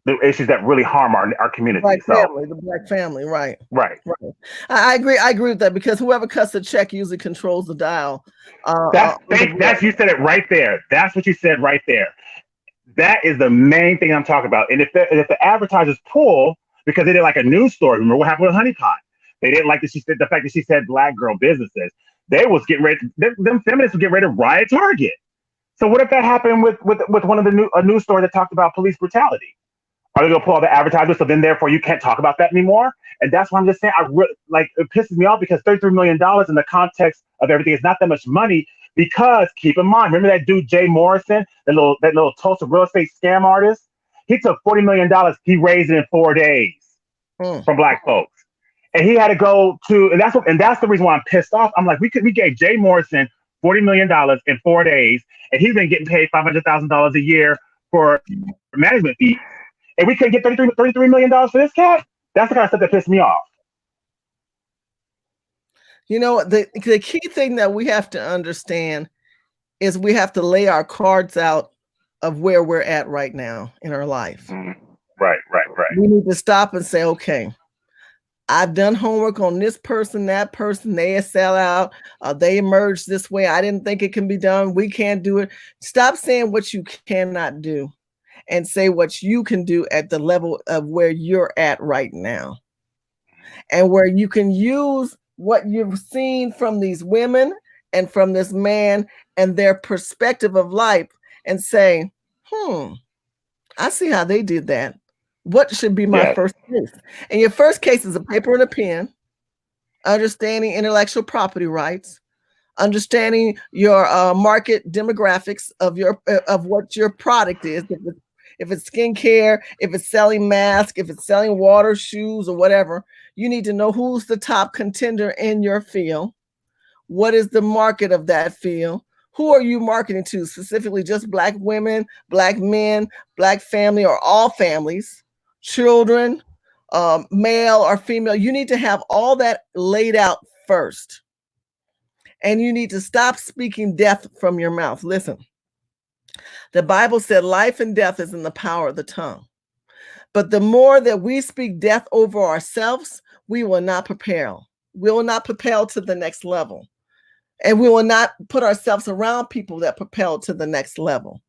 the issues that really harm our community. The black family, right. I agree with that, because whoever cuts the check usually controls the dial. You said it right there. That's what you said right there. That is the main thing I'm talking about. And if the advertisers pull, because they did like a news story, remember what happened with Honeypot? They didn't like that she said, the fact that she said black girl businesses. They was getting ready, them feminists would get ready to riot Target. So what if that happened with one of a news story that talked about police brutality? Are they going to pull all the advertisers? So then therefore you can't talk about that anymore? And that's why I'm just saying, it pisses me off, because $33 million in the context of everything is not that much money. Because keep in mind, remember that dude Jay Morrison, that little Tulsa real estate scam artist? He took $40 million. He raised it in 4 days from black folks, and he had to go to. And that's the reason why I'm pissed off. I'm like, we gave Jay Morrison $40 million in 4 days, and he's been getting paid $500,000 a year for management fees, and we couldn't get $33 million for this cat. That's the kind of stuff that pissed me off. The key thing that we have to understand is we have to lay our cards out of where we're at right now in our life. Right. We need to stop and say, okay, I've done homework on this person, that person, they sell out, they emerged this way. I didn't think it can be done. We can't do it. Stop saying what you cannot do and say what you can do at the level of where you're at right now, and where you can use what you've seen from these women and from this man and their perspective of life and say, I see how they did that. What should be my first case? And your first case is a paper and a pen, understanding intellectual property rights, understanding your market demographics of what your product is. If it's skincare, if it's selling masks, if it's selling water, shoes, or whatever, you need to know who's the top contender in your field. What is the market of that field? Who are you marketing to? Specifically, just black women, black men, black family, or all families, children, male or female. You need to have all that laid out first. And you need to stop speaking death from your mouth. Listen. The Bible said life and death is in the power of the tongue. But the more that we speak death over ourselves, we will not propel. We will not propel to the next level. And we will not put ourselves around people that propel to the next level.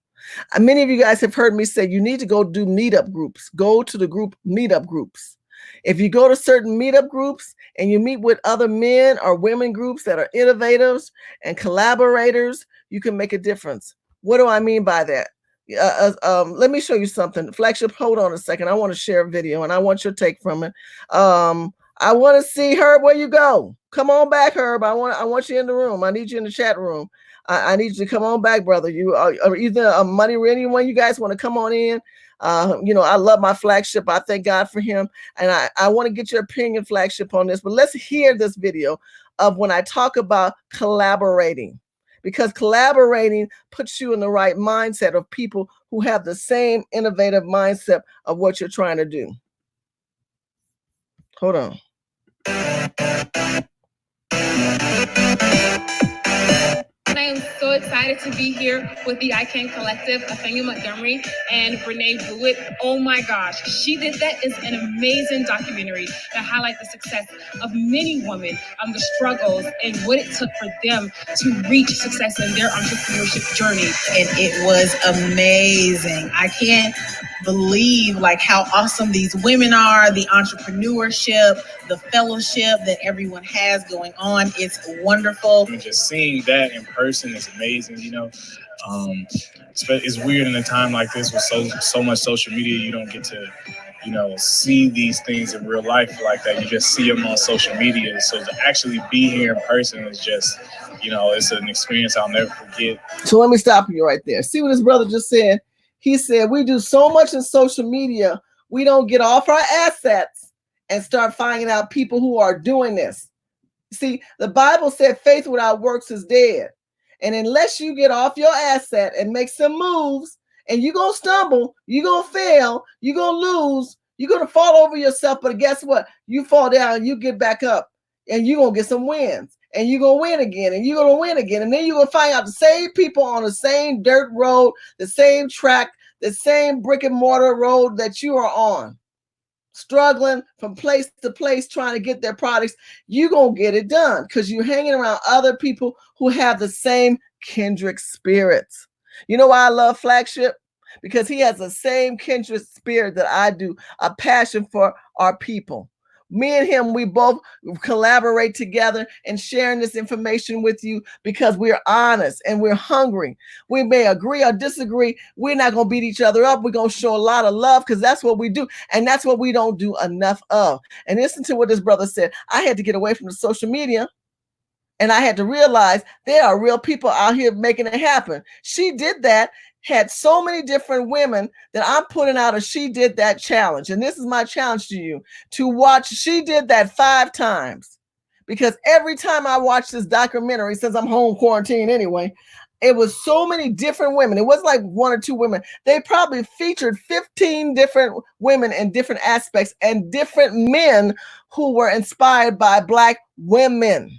Many of you guys have heard me say you need to go do meetup groups. Go to the group meetup groups. If you go to certain meetup groups and you meet with other men or women groups that are innovators and collaborators, you can make a difference. What do I mean by that? Let me show you something. Flagship, hold on a second. I want to share a video and I want your take from it. I want to see Herb. Where you go? Come on back, Herb. I want you in the room. I need you in the chat room. I need you to come on back, brother. You are either Money or anyone you guys want to come on in. I love my Flagship. I thank God for him. And I want to get your opinion, Flagship, on this. But let's hear this video of when I talk about collaborating. Because collaborating puts you in the right mindset of people who have the same innovative mindset of what you're trying to do. Hold on. And I am so excited to be here with the iCAN Collective, Afenia Montgomery and Brene Blewett. Oh my gosh, she did that. It's an amazing documentary that highlights the success of many women, the struggles and what it took for them to reach success in their entrepreneurship journey. And it was amazing. I can't believe how awesome these women are, the entrepreneurship, the fellowship that everyone has going on. It's wonderful. And just seeing that in person is amazing, It's weird in a time like this with so much social media, you don't get to see these things in real life like that. You just see them on social media. So to actually be here in person is just, it's an experience I'll never forget. So let me stop you right there. See what his brother just said? He said, we do so much in social media, we don't get off our assets and start finding out people who are doing this. See, the Bible said faith without works is dead. And unless you get off your asset and make some moves, and you're going to stumble, you're going to fail, you're going to lose, you're going to fall over yourself. But guess what? You fall down, you get back up, and you're going to get some wins. And you're going to win again, and you're going to win again. And then you're going to find out the same people on the same dirt road, the same track, the same brick and mortar road that you are on, struggling from place to place trying to get their products. You're going to get it done because you're hanging around other people who have the same kindred spirits. You know why I love Flagship? Because he has the same kindred spirit that I do, a passion for our people. Me and him, we both collaborate together and sharing this information with you because we're honest and we're hungry. We may agree or disagree. We're not going to beat each other up. We're going to show a lot of love because that's what we do. And that's what we don't do enough of. And listen to what this brother said. I had to get away from the social media. And I had to realize there are real people out here making it happen. She did that, had so many different women that I'm putting out a She Did That challenge. And this is my challenge to you, to watch She Did That 5 times. Because every time I watch this documentary, since I'm home quarantined anyway, it was so many different women. It wasn't like 1 or 2 women. They probably featured 15 different women in different aspects and different men who were inspired by Black women.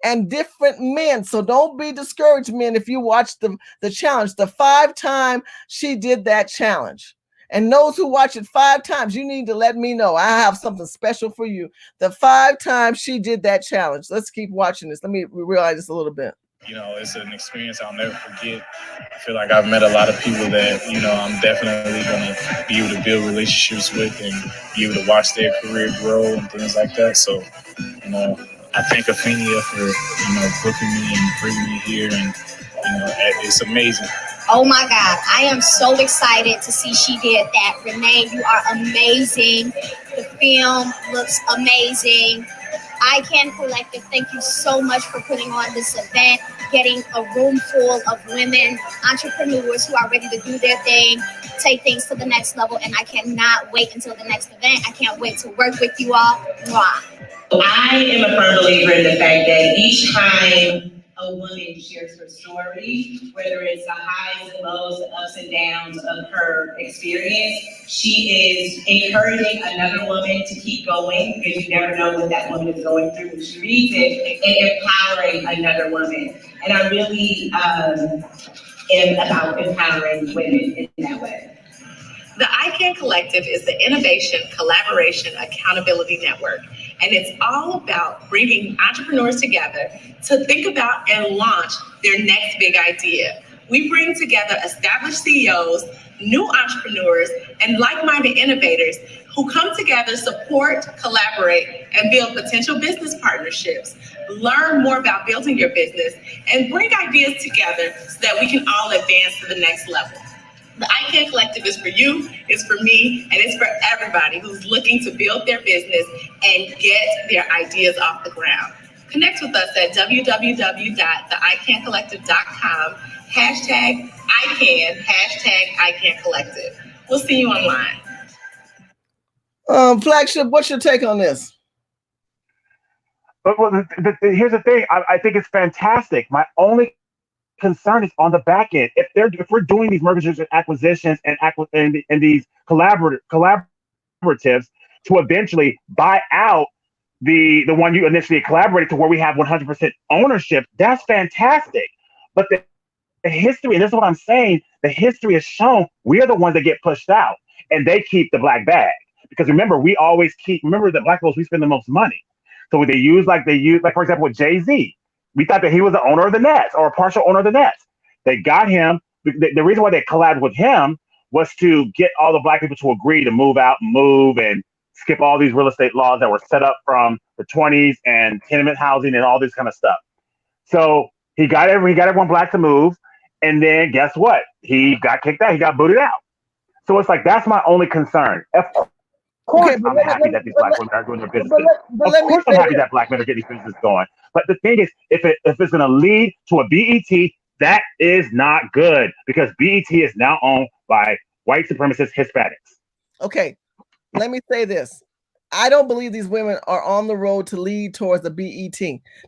And different men. So don't be discouraged, men, if you watch the challenge, the 5 time She Did That challenge. And those who watch it 5 times, you need to let me know. I have something special for you. The 5 times She Did That challenge. Let's keep watching this. Let me realize this a little bit. It's an experience I'll never forget. I feel like I've met a lot of people that, I'm definitely going to be able to build relationships with and be able to watch their career grow and things like that. So, I thank Afinia for, booking me and bringing me here, and it's amazing. Oh my God, I am so excited to see She Did That. Renee, you are amazing. The film looks amazing. iCAN Collective, thank you so much for putting on this event, getting a room full of women, entrepreneurs who are ready to do their thing, take things to the next level, and I cannot wait until the next event. I can't wait to work with you all. Mwah. I am a firm believer in the fact that each time a woman shares her story, whether it's the highs and lows, the ups and downs of her experience, she is encouraging another woman to keep going, because you never know what that woman is going through when she reads it, and empowering another woman. And I really am about empowering women in that way. The iCAN Collective is the Innovation, Collaboration, Accountability Network, and it's all about bringing entrepreneurs together to think about and launch their next big idea. We bring together established CEOs, new entrepreneurs, and like-minded innovators who come together, support, collaborate, and build potential business partnerships. Learn more about building your business and bring ideas together so that we can all advance to the next level. The iCAN Collective is for you, it's for me, and it's for everybody who's looking to build their business and get their ideas off the ground. Connect with us at www.theicancollective.com, #iCAN, #iCANcollective. We'll see you online. Flagship, what's your take on this? But here's the thing. I think it's fantastic. My only concern is on the back end. If we're doing these mergers and acquisitions and these collaboratives to eventually buy out the one you initially collaborated to, where we have 100% ownership, that's fantastic. But the history, and this is what I'm saying, the history has shown we are the ones that get pushed out, and they keep the black bag. Because remember that Black folks, we spend the most money. So they use, for example, with Jay-Z. We thought that he was the owner of the Nets or a partial owner of the Nets. They got him. The reason why they collabed with him was to get all the Black people to agree to move and skip all these real estate laws that were set up from the 20s and tenement housing and all this kind of stuff. So he got everyone Black to move. And then guess what? He got kicked out. He got booted out. So it's like, that's my only concern. Of course Okay, but I'm let me, happy that these black women are doing their businesses. but Of let me course I'm say happy this. that black men are getting these businesses going. But the thing is, if it's going to lead to a BET, that is not good because BET is now owned by white supremacist Hispanics. Okay, let me say this. I don't believe these women are on the road to lead towards the BET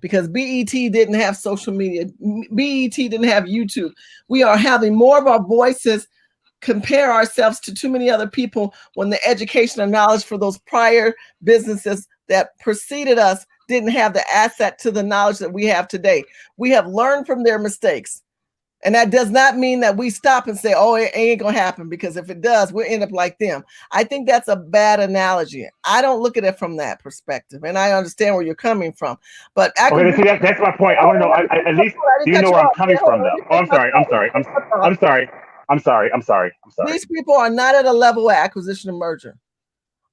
because BET didn't have social media. BET didn't have YouTube. We are having more of our voices compare ourselves to too many other people when the education and knowledge for those prior businesses that preceded us didn't have the asset to the knowledge that we have today. We have learned from their mistakes. And that does not mean that we stop and say, oh, it ain't going to happen, because if it does, we'll end up like them. I think that's a bad analogy. I don't look at it from that perspective. And I understand where you're coming from. But Okay, see, that's my point. I want to know, at least, do you know where I'm coming from, though? Oh, I'm sorry. These people are not at a level of acquisition and merger.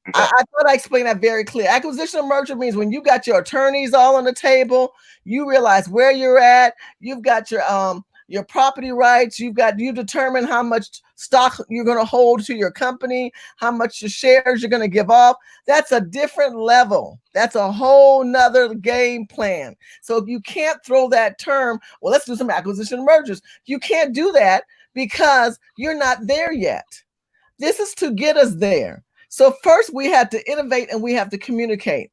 Okay. I thought I explained that very clear. Acquisition and merger means when you got your attorneys all on the table, you realize where you're at, you've got your property rights, you determine how much stock you're going to hold to your company, how much your shares you're going to give off. That's a different level. That's a whole nother game plan. So you can't throw that term, well, let's do some acquisition and mergers. You can't do that because you're not there yet. This is to get us there. So first we have to innovate and we have to communicate.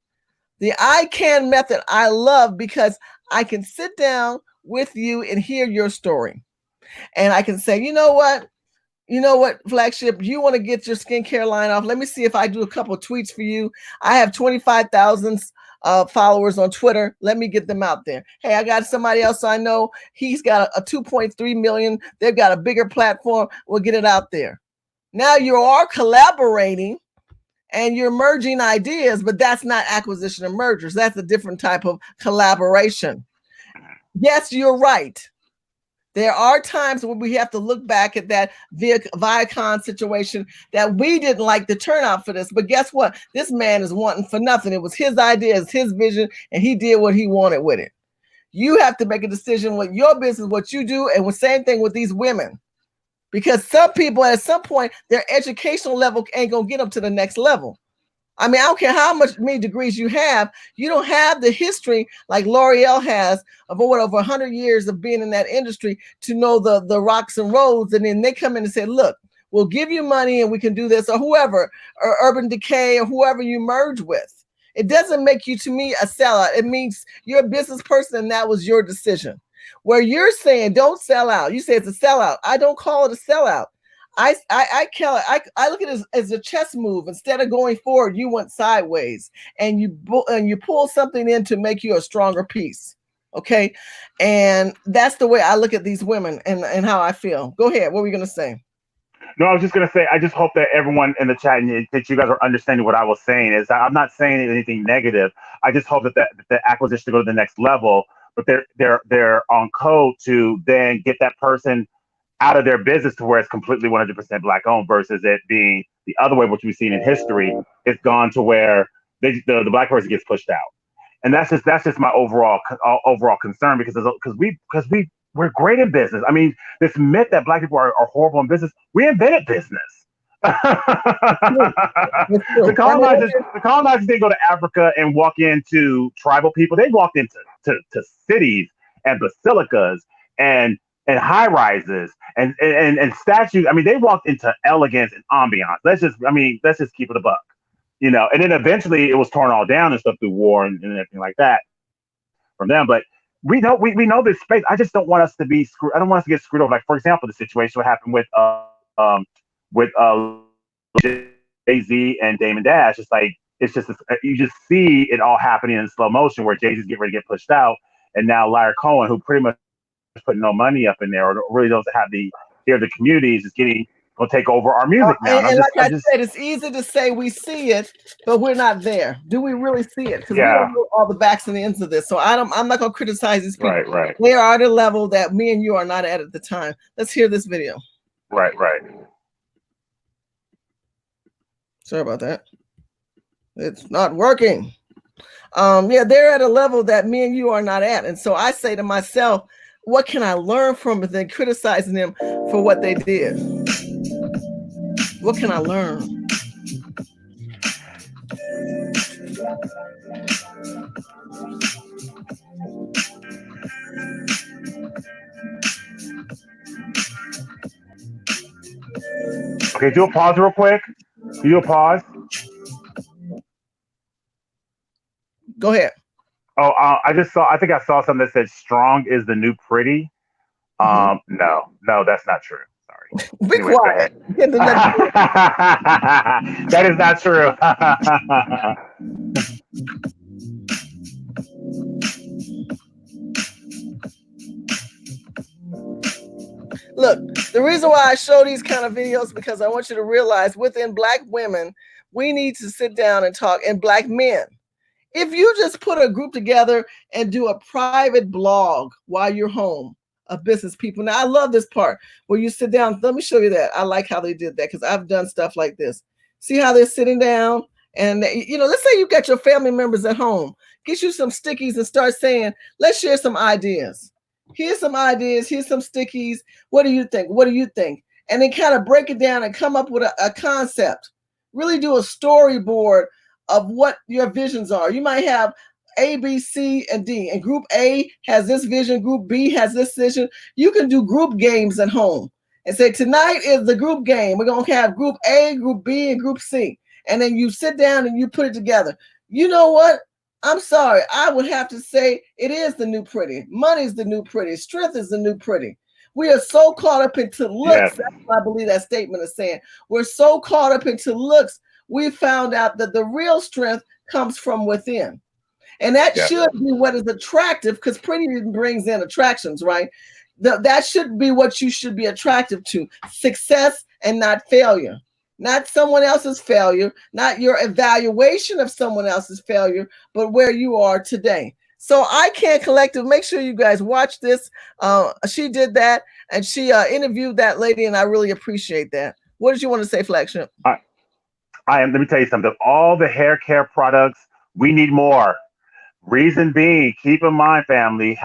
The iCAN method I love because I can sit down with you and hear your story. And I can say, you know what, Flagship, you want to get your skincare line off. Let me see if I do a couple of tweets for you. I have 25,000 followers on Twitter. Let me get them out there. Hey, I got somebody else I know. He's got a 2.3 million. They've got a bigger platform. We'll get it out there. Now you are collaborating and you're merging ideas, but that's not acquisition and mergers. That's a different type of collaboration. Yes, you're right. There are times when we have to look back at that Viacom situation that we didn't like the turnout for this. But guess what? This man is wanting for nothing. It was his idea, it's his vision, and he did what he wanted with it. You have to make a decision with your business, what you do, and the same thing with these women. Because some people at some point, their educational level ain't going to get them to the next level. I mean, I don't care how many degrees you have. You don't have the history like L'Oreal has of over 100 years of being in that industry to know the rocks and roads. And then they come in and say, look, we'll give you money and we can do this, or whoever, or Urban Decay, or whoever you merge with. It doesn't make you, to me, a sellout. It means you're a business person and that was your decision. Where you're saying don't sell out. You say it's a sellout. I don't call it a sellout. I look at it as a chess move. Instead of going forward, you went sideways, and you pull something in to make you a stronger piece. Okay, and that's the way I look at these women and how I feel. Go ahead. What were you gonna say? No, I was just gonna say, I just hope that everyone in the chat and that you guys are understanding what I was saying. Is that I'm not saying anything negative. I just hope that the acquisition to go to the next level, but they're on code to then get that person out of their business to where it's completely 100% black owned versus it being the other way, which we've seen in history. It's gone to where the black person gets pushed out, and that's just my overall concern because we're great in business. I mean, this myth that black people are horrible in business, we invented business. The colonizers didn't go to Africa and walk into tribal people. They walked into cities and basilicas and high rises and statues. I mean, they walked into elegance and ambiance. Let's just keep it a buck, And then eventually it was torn all down and stuff through war and everything like that from them. But we know this space. I just don't want us to be screwed. I don't want us to get screwed over. Like, for example, the situation what happened with Jay-Z and Damon Dash. It's like you just see it all happening in slow motion where Jay-Z's getting ready to get pushed out, and now Lyra Cohen, who pretty much putting no money up in there or really doesn't have the ear of the communities, is going to take over our music now. And like I said, it's easy to say we see it, but we're not there. Do we really see it? Because we don't know all the backs and ends of this. So I'm not going to criticize these people. Right. They are at a level that me and you are not at the time. Let's hear this video. Right. Sorry about that. It's not working. They're at a level that me and you are not at. And so I say to myself, what can I learn from it than criticizing them for what they did? What can I learn? Okay, do a pause real quick. Do a pause. Go ahead. Oh, I think I saw something that said strong is the new pretty. No, that's not true. Sorry. Be Anyways, go ahead. quiet. That is not true. Look, the reason why I show these kind of videos because I want you to realize within Black women, we need to sit down and talk, and Black men. If you just put a group together and do a private blog while you're home of business people. Now, I love this part where you sit down. Let me show you that. I like how they did that because I've done stuff like this. See how they're sitting down? And, let's say you got your family members at home. Get you some stickies and start saying, let's share some ideas. Here's some ideas. Here's some stickies. What do you think? What do you think? And then kind of break it down and come up with a concept. Really do a storyboard of what your visions are. You might have A, B, C, and D. And group A has this vision. Group B has this vision. You can do group games at home and say, tonight is the group game. We're going to have group A, group B, and group C. And then you sit down and you put it together. You know what? I'm sorry. I would have to say it is the new pretty. Money's the new pretty. Strength is the new pretty. We are so caught up into looks. Yes. That's what I believe that statement is saying. We're so caught up into looks. We found out that the real strength comes from within. And that should be what is attractive because pretty brings in attractions, right? That should be what you should be attractive to. Success and not failure. Not someone else's failure, not your evaluation of someone else's failure, but where you are today. So iCAN Collective, make sure you guys watch this. She did that and she interviewed that lady and I really appreciate that. What did you want to say, Flagship? Let me tell you something. All the hair care products, we need more. Reason being, keep in mind, family,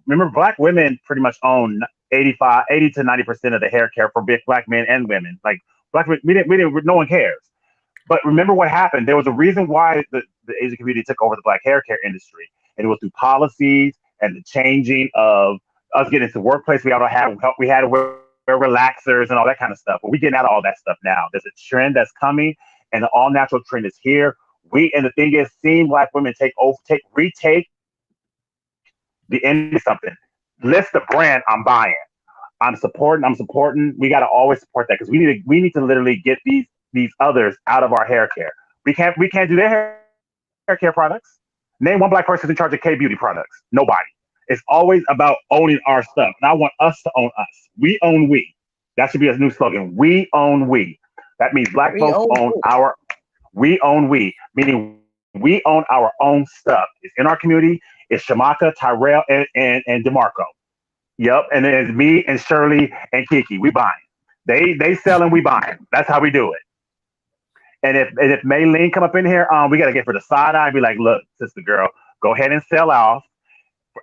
remember Black women pretty much own 80 to 90% of the hair care for Black men and women. Like Black men, no one cares. But remember what happened. There was a reason why the Asian community took over the Black hair care industry. And it was through policies and the changing of us getting to workplace. We had to wear relaxers and all that kind of stuff. But we're getting out of all that stuff now. There's a trend that's coming and the all natural trend is here. And the thing is, seeing Black women retake the end of something. List the brand I'm buying. I'm supporting. We got to always support that because we need to literally get these others out of our hair care. We can't do their hair care products. Name one Black person in charge of K-beauty products. Nobody. It's always about owning our stuff. And I want us to own us. We own we. That should be a new slogan. We own we. That means Black folks own our. We own we, meaning we own our own stuff. It's in our community. It's Shamaka, Tyrell, and DeMarco. Yep, and then it's me and Shirley and Kiki. We buying. They selling, we buying. That's how we do it. And if Maylene come up in here, we gotta get for the side eye and be like, look, sister girl, go ahead and sell off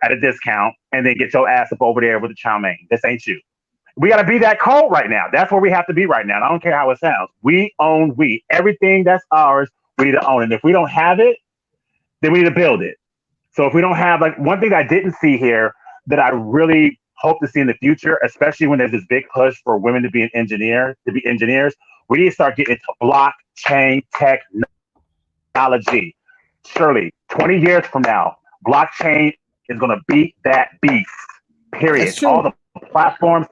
at a discount, and then get your ass up over there with the chow mein. This ain't you. We got to be that cold right now. That's where we have to be right now. And I don't care how it sounds. We own we. Everything that's ours, we need to own it. And if we don't have it, then we need to build it. So if we don't have, like, one thing I didn't see here that I really hope to see in the future, especially when there's this big push for women to be engineers, we need to start getting into blockchain technology. Surely, 20 years from now, blockchain is going to beat that beast. Period. All the platforms,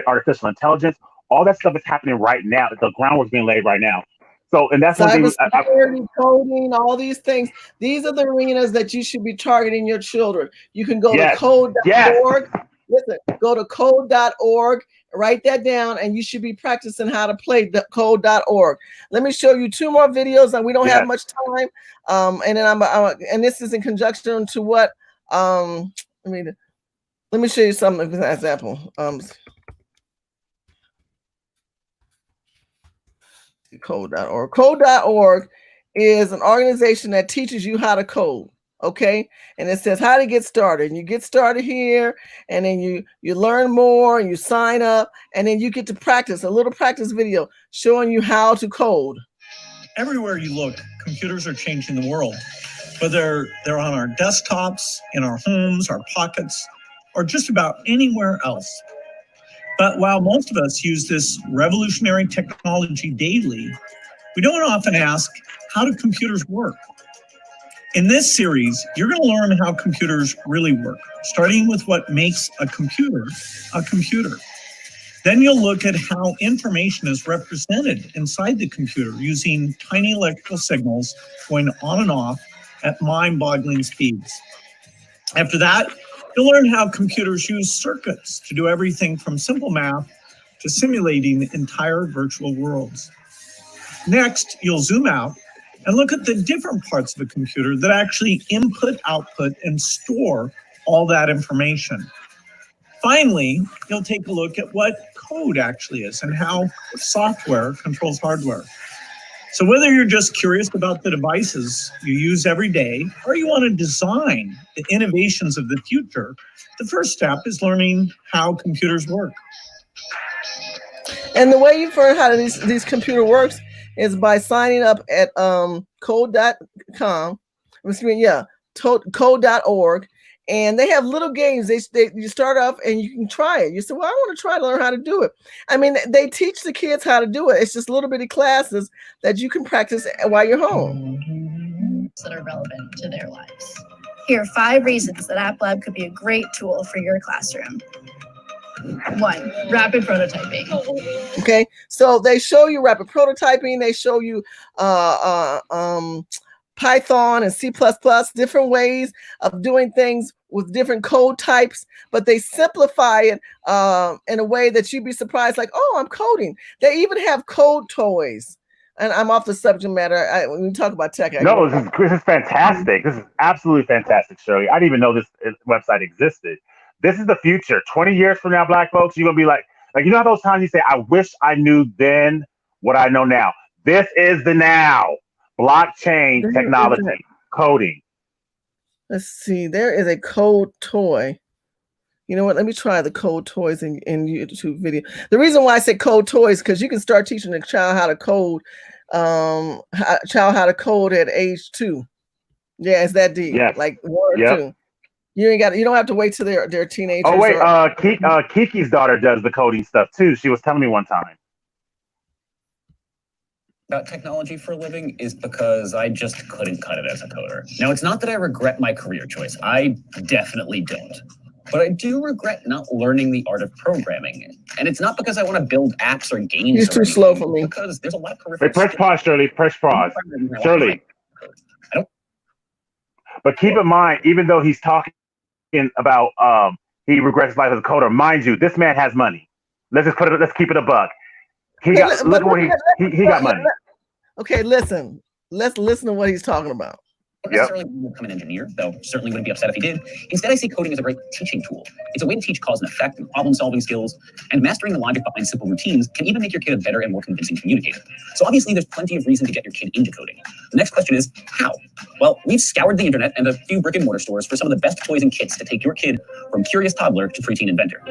artificial intelligence, all that stuff is happening right now. The groundwork's being laid right now. So, and that's one thing. Cybersecurity, coding, all these things. These are the arenas that you should be targeting your children. You can go to code.org. Listen, go to code.org, write that down, and you should be practicing how to play the code.org. Let me show you two more videos, and we don't have much time. And then and this is in conjunction to what let me show you something as an example. Code.org. Code.org is an organization that teaches you how to code. Okay. And it says how to get started. And you get started here, and then you learn more and you sign up, and then you get to practice a little practice video showing you how to code. Everywhere you look, computers are changing the world. Whether they're on our desktops, in our homes, our pockets, or just about anywhere else. But while most of us use this revolutionary technology daily, we don't often ask, how do computers work? In this series, you're going to learn how computers really work, starting with what makes a computer a computer. Then you'll look at how information is represented inside the computer using tiny electrical signals going on and off at mind-boggling speeds. After that, you'll learn how computers use circuits to do everything from simple math to simulating entire virtual worlds. Next, you'll zoom out and look at the different parts of a computer that actually input, output, and store all that information. Finally, you'll take a look at what code actually is and how software controls hardware. So whether you're just curious about the devices you use every day, or you want to design the innovations of the future, the first step is learning how computers work. And the way you learn how these computer works is by signing up at code.com. Code.org. And they have little games. You start off and you can try it. You say, well, I want to try to learn how to do it. I mean, they teach the kids how to do it. It's just little bitty classes that you can practice while you're home. That are relevant to their lives. Here are 5 reasons that App Lab could be a great tool for your classroom. 1, rapid prototyping. Okay, so they show you rapid prototyping. They show you Python and C++, different ways of doing things with different code types, but they simplify it in a way that you'd be surprised, like, oh, I'm coding. They even have code toys. And I'm off the subject matter. When we talk about tech. No, this is fantastic. This is absolutely fantastic, Shirley. I didn't even know this website existed. This is the future. 20 years from now, Black folks, you're going to be like, you know how those times you say, I wish I knew then what I know now. This is the now. Blockchain technology, coding. Let's see. There is a code toy. You know what? Let me try the code toys in YouTube video. The reason why I say code toys because you can start teaching a child how to code, how to code at age 2. Yeah, it's that deep. Yes. Like 1 or 2. You don't have to wait till they're teenagers. Oh wait, Kiki's daughter does the coding stuff too. She was telling me one time. About technology for a living is because I just couldn't cut it as a coder. Now, it's not that I regret my career choice. I definitely don't. But I do regret not learning the art of programming. And it's not because I want to build apps or games. He's too slow for me. Because there's a lot of career. Wait, press pause, Shirley. Press pause. Shirley. But keep in mind, even though he's talking about he regrets his life as a coder, mind you, this man has money. Let's keep it a buck. He got money. Okay, listen. Let's listen to what he's talking about. I don't necessarily become an engineer, though certainly wouldn't be upset if he did. Instead, I see coding as a great teaching tool. It's a way to teach cause and effect and problem-solving skills, and mastering the logic behind simple routines can even make your kid a better and more convincing communicator. So obviously, there's plenty of reason to get your kid into coding. The next question is, how? Well, we've scoured the internet and a few brick-and-mortar stores for some of the best toys and kits to take your kid from curious toddler to preteen inventor.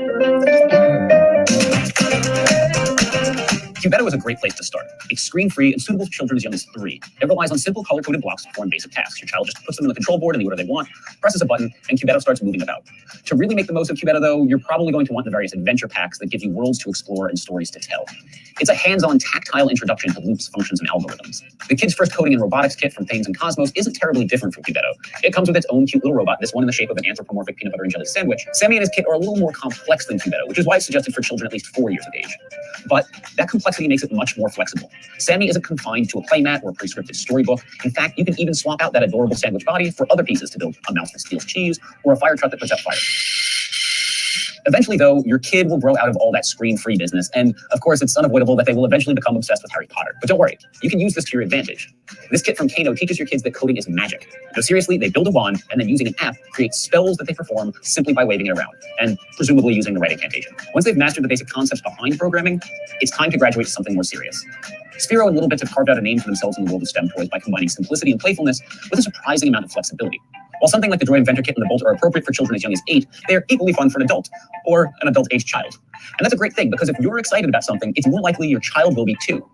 Cubetto is a great place to start. It's screen-free and suitable for children as young as 3. It relies on simple color-coded blocks to perform basic tasks. Your child just puts them in the control board in the order they want, presses a button, and Cubetto starts moving about. To really make the most of Cubetto, though, you're probably going to want the various adventure packs that give you worlds to explore and stories to tell. It's a hands-on, tactile introduction to loops, functions, and algorithms. The kid's first coding and robotics kit from Thames and Cosmos isn't terribly different from Cubetto. It comes with its own cute little robot, this one in the shape of an anthropomorphic peanut butter and jelly sandwich. Sammy and his kit are a little more complex than Cubetto, which is why it's suggested for children at least 4 years of age. But that complexity makes it much more flexible. Sammy isn't confined to a playmat or a pre-scripted storybook. In fact, you can even swap out that adorable sandwich body for other pieces to build a mouse that steals cheese or a fire truck that puts out fire. Eventually, though, your kid will grow out of all that screen-free business, and of course, it's unavoidable that they will eventually become obsessed with Harry Potter. But don't worry, you can use this to your advantage. This kit from Kano teaches your kids that coding is magic. No, seriously, they build a wand, and then using an app, create spells that they perform simply by waving it around, and presumably using the right incantation. Once they've mastered the basic concepts behind programming, it's time to graduate to something more serious. Sphero and Little Bits have carved out a name for themselves in the world of STEM toys by combining simplicity and playfulness with a surprising amount of flexibility. While something like the Droid Inventor Kit and the Bolt are appropriate for children as young as 8, they are equally fun for an adult, or an adult-aged child. And that's a great thing, because if you're excited about something, it's more likely your child will be too.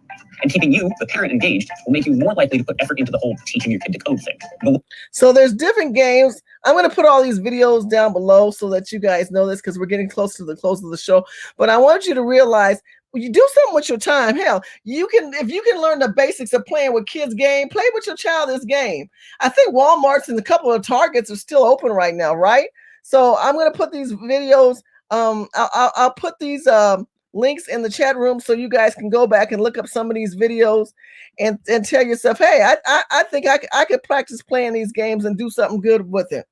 And keeping you, the parent, engaged will make you more likely to put effort into the whole teaching your kid to code thing. So there's different games. I'm going to put all these videos down below so that you guys know this, because we're getting close to the close of the show. But I want you to realize, when you do something with your time, hell, if you can learn the basics of playing with kids' game, play with your child this game. I think Walmart's and a couple of Targets are still open right now, right? So I'm going to put these videos. I'll put these links in the chat room so you guys can go back and look up some of these videos and tell yourself, hey, I think I could practice playing these games and do something good with it.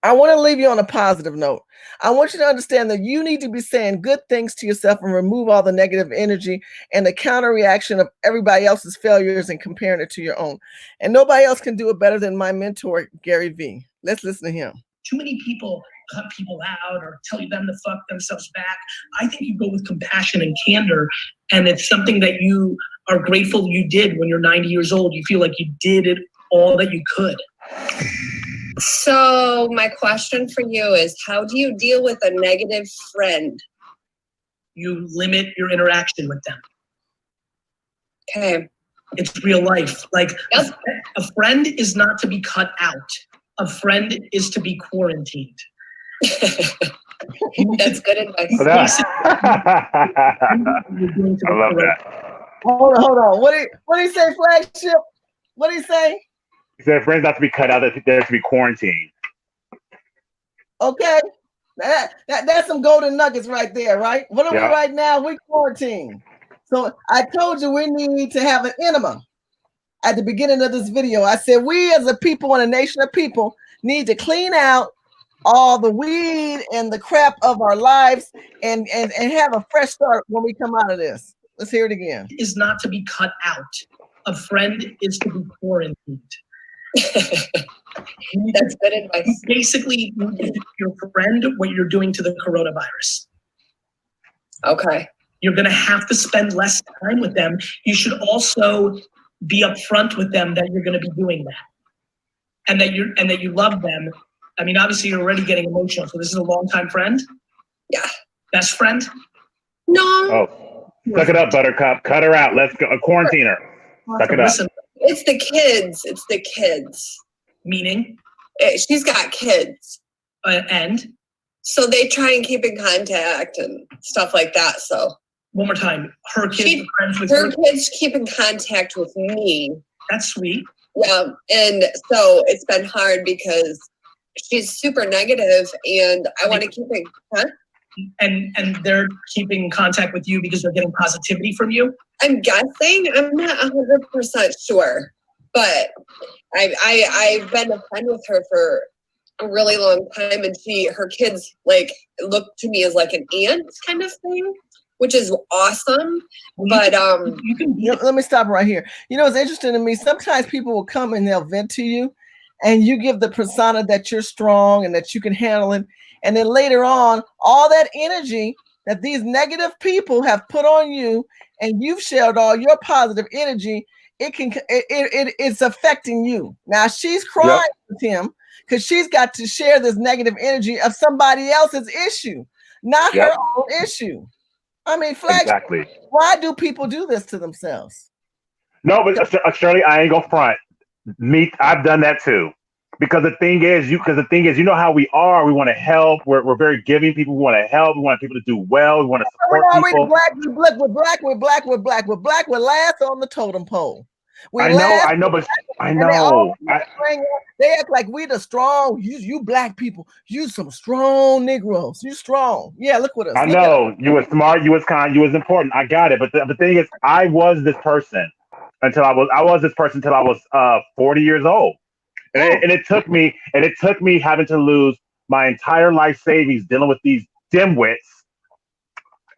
I want to leave you on a positive note. I want you to understand that you need to be saying good things to yourself and remove all the negative energy and the counter reaction of everybody else's failures and comparing it to your own. And nobody else can do it better than my mentor, Gary Vee. Let's listen to him. Too many people cut people out or tell them to fuck themselves back. I think you go with compassion and candor, and it's something that you are grateful you did when you're 90 years old. You feel like you did it all that you could. So my question for you is, how do you deal with a negative friend? You limit your interaction with them. Okay. It's real life. Like a friend is not to be cut out. A friend is to be quarantined. That's good advice. I love that. Hold on. What did he say, Flagship? What did he say? He said friends not to be cut out, they're to be quarantined. Okay. That's some golden nuggets right there, right? What are we right now? We're quarantined. So I told you we need to have an enema. At the beginning of this video, I said we as a people and a nation of people need to clean out all the weed and the crap of our lives and have a fresh start when we come out of this. Let's hear it again. Is not to be cut out. A friend is to be quarantined. That's good advice. Basically, your friend, what you're doing to the coronavirus. Okay. You're going to have to spend less time with them. You should also be upfront with them that you're going to be doing that, and that you love them. I mean, obviously, you're already getting emotional. So this is a longtime friend. Yeah. Best friend. No. Oh, suck it up, Buttercup. Cut her out. Let's go. Quarantine her. Suck it up. Listen, it's the kids. It's the kids. Meaning? She's got kids. And? So they try and keep in contact and stuff like that. So. One more time. Her kids are friends with her kids keep in contact with me. That's sweet. Yeah. And so it's been hard because she's super negative and I want to keep it. Huh? And they're keeping contact with you because they're getting positivity from you? I'm guessing. I'm not 100% sure. But I've been a friend with her for a really long time, and her kids like look to me as like an aunt kind of thing, which is awesome. But let me stop right here. You know, it's interesting to me. Sometimes people will come and they'll vent to you, and you give the persona that you're strong and that you can handle it. And then later on, all that energy that these negative people have put on you, and you've shared all your positive energy, it's affecting you. Now she's crying with him because she's got to share this negative energy of somebody else's issue, not her own issue. I mean, exactly. Why do people do this to themselves? No, but Shirley, I ain't gonna front. I've done that too. Because the thing is, you know how we are. We want to help. We're very giving people. We want to help. We want people to do well. We want to support people. We're black. We're last on the totem pole. I know. They act like we the strong. You black people. You some strong Negroes. You strong. Yeah, look what us. I know. You was smart. You was kind. You was important. I got it. But the thing is, I was this person until I was 40 years old. And it took me having to lose my entire life savings dealing with these dimwits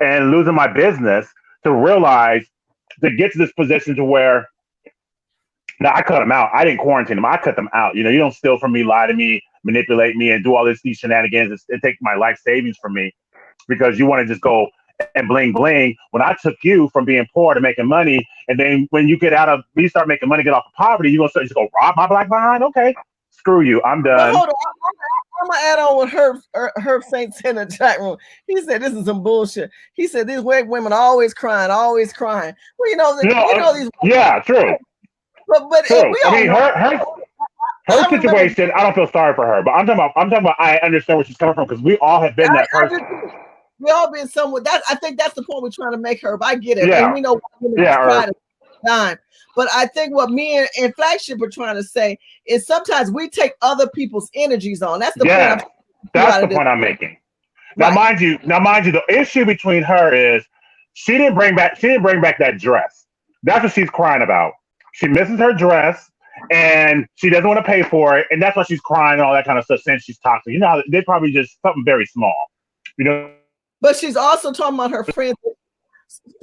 and losing my business to realize, to get to this position to where, now I cut them out. I didn't quarantine them. I cut them out. You know, you don't steal from me, lie to me, manipulate me, and do all these shenanigans and take my life savings from me because you want to just go and bling bling. When I took you from being poor to making money, and then when you start making money, get off of poverty, you're gonna just go rob my black behind? Okay, screw you. I'm done. Hold gonna add on what Herb Saint said in the chat room. He said this is some bullshit. He said these white women are always crying, always crying. Well, these. Yeah, true. But True. we I all mean, know. her situation. I don't feel sorry for her, but I'm talking about. I understand where she's coming from because we all have been that person. We all been somewhere. I think that's the point we're trying to make, Herb. I get it, Yeah. and we know women try to time. But I think what me and Flagship are trying to say is sometimes we take other people's energies on. That's the point. That's the point I'm making. Now, mind you, the issue between her is she didn't bring back that dress. That's what she's crying about. She misses her dress and she doesn't want to pay for it, and that's why she's crying and all that kind of stuff. Since she's toxic, they probably just something very small, But she's also talking about her friends.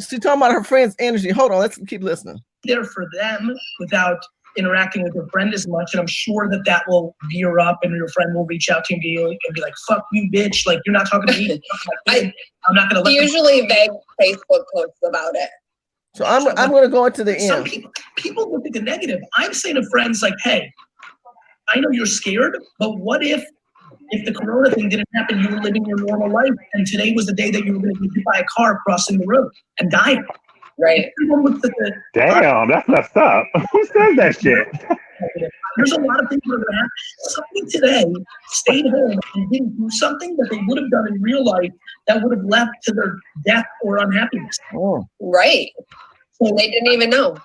She's talking about her friends' energy. Hold on, let's keep listening. There for them without interacting with your friend as much, and I'm sure that will veer up, and your friend will reach out to you and be like, "Fuck you, bitch! Like you're not talking to me." I'm not gonna. Usually, vague Facebook posts about it. So I'm gonna go into the end. Some people look at the negative. I'm saying to friends like, "Hey, I know you're scared, but what if the corona thing didn't happen? You were living your normal life, and today was the day that you were going to get hit by a car crossing the road and dying." Right. Damn, that's messed up. Who says that shit? There's a lot of people that are going to have somebody today stayed home and didn't do something that they would have done in real life that would have led to their death or unhappiness. Oh. Right. So they didn't even know.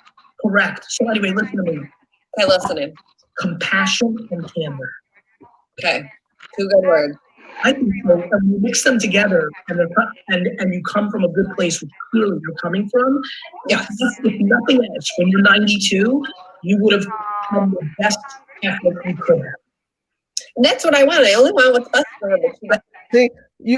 Correct. So anyway, listen to me. Okay, listening. Compassion and candor. Okay. 2 good words. I think so. When you mix them together and you come from a good place, which clearly you're coming from, if nothing else, when you're 92, you would have done the best effort you could have. And that's what I want. I only want what's best for her. See,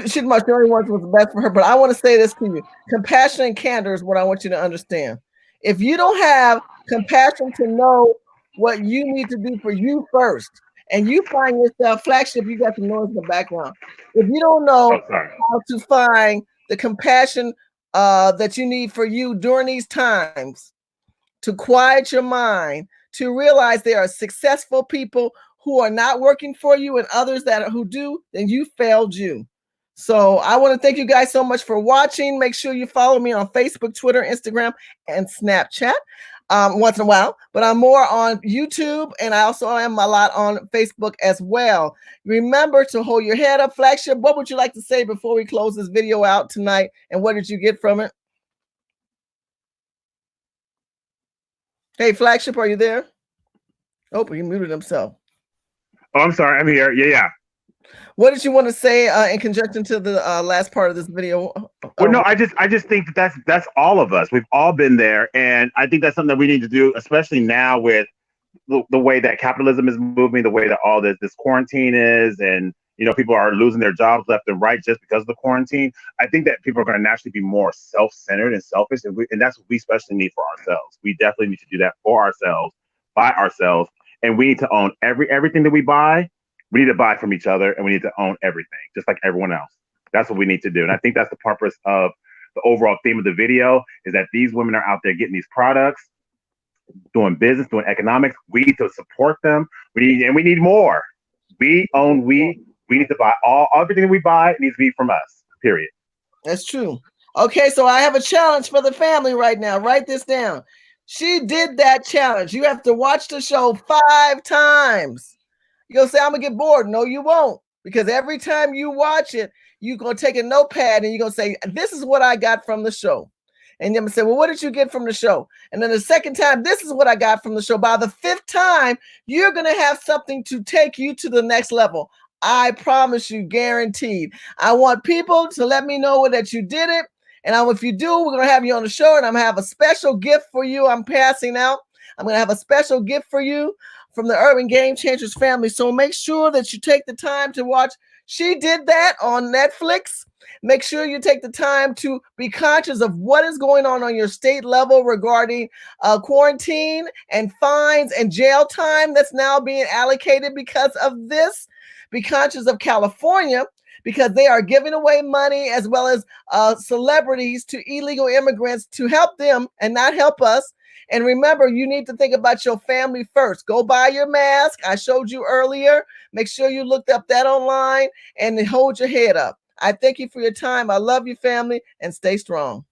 she only wants what's best for her. But I want to say this to you: compassion and candor is what I want you to understand. If you don't have compassion to know what you need to do for you first, and you find yourself, Flagship, you got some noise in the background. If you don't know how to find the compassion that you need for you during these times, to quiet your mind, to realize there are successful people who are not working for you and others who do, then you failed you. So I want to thank you guys so much for watching. Make sure you follow me on Facebook, Twitter, Instagram, and Snapchat. Once in a while, but I'm more on YouTube, and I also am a lot on Facebook as well. Remember to hold your head up. Flagship, what would you like to say before we close this video out tonight, and what did you get from it? Hey, Flagship, are you there? Oh, he muted himself. Oh, I'm sorry, I'm here. Yeah. What did you want to say in conjunction to the last part of this video? Well, no, I just think that's all of us. We've all been there, and I think that's something that we need to do, especially now with the way that capitalism is moving, the way that all this quarantine is, and people are losing their jobs left and right just because of the quarantine. I think that people are going to naturally be more self-centered and selfish, and that's what we especially need for ourselves. We definitely need to do that for ourselves, by ourselves, and we need to own everything that we buy. We need to buy from each other, and we need to own everything, just like everyone else. That's what we need to do. And I think that's the purpose of the overall theme of the video, is that these women are out there getting these products, doing business, doing economics. We need to support them. We need more. We need to buy everything that we buy needs to be from us, period. That's true. Okay, so I have a challenge for the family right now. Write this down. She did that challenge. You have to watch the show 5 times. You're going to say, I'm going to get bored. No, you won't. Because every time you watch it, you're going to take a notepad and you're going to say, this is what I got from the show. And then say, well, what did you get from the show? And then the second time, this is what I got from the show. By the 5th time, you're going to have something to take you to the next level. I promise you, guaranteed. I want people to let me know that you did it. And if you do, we're going to have you on the show, and I'm going to have a special gift for you. I'm passing out. I'm going to have a special gift for you from the Urban Game Changers family. So make sure that you take the time to watch. She did that on Netflix. Make sure you take the time to be conscious of what is going on your state level regarding quarantine and fines and jail time that's now being allocated because of this. Be conscious of California, because they are giving away money as well as celebrities to illegal immigrants to help them and not help us. And remember, you need to think about your family first. Go buy your mask. I showed you earlier. Make sure you looked up that online and hold your head up. I thank you for your time. I love you, family, and stay strong.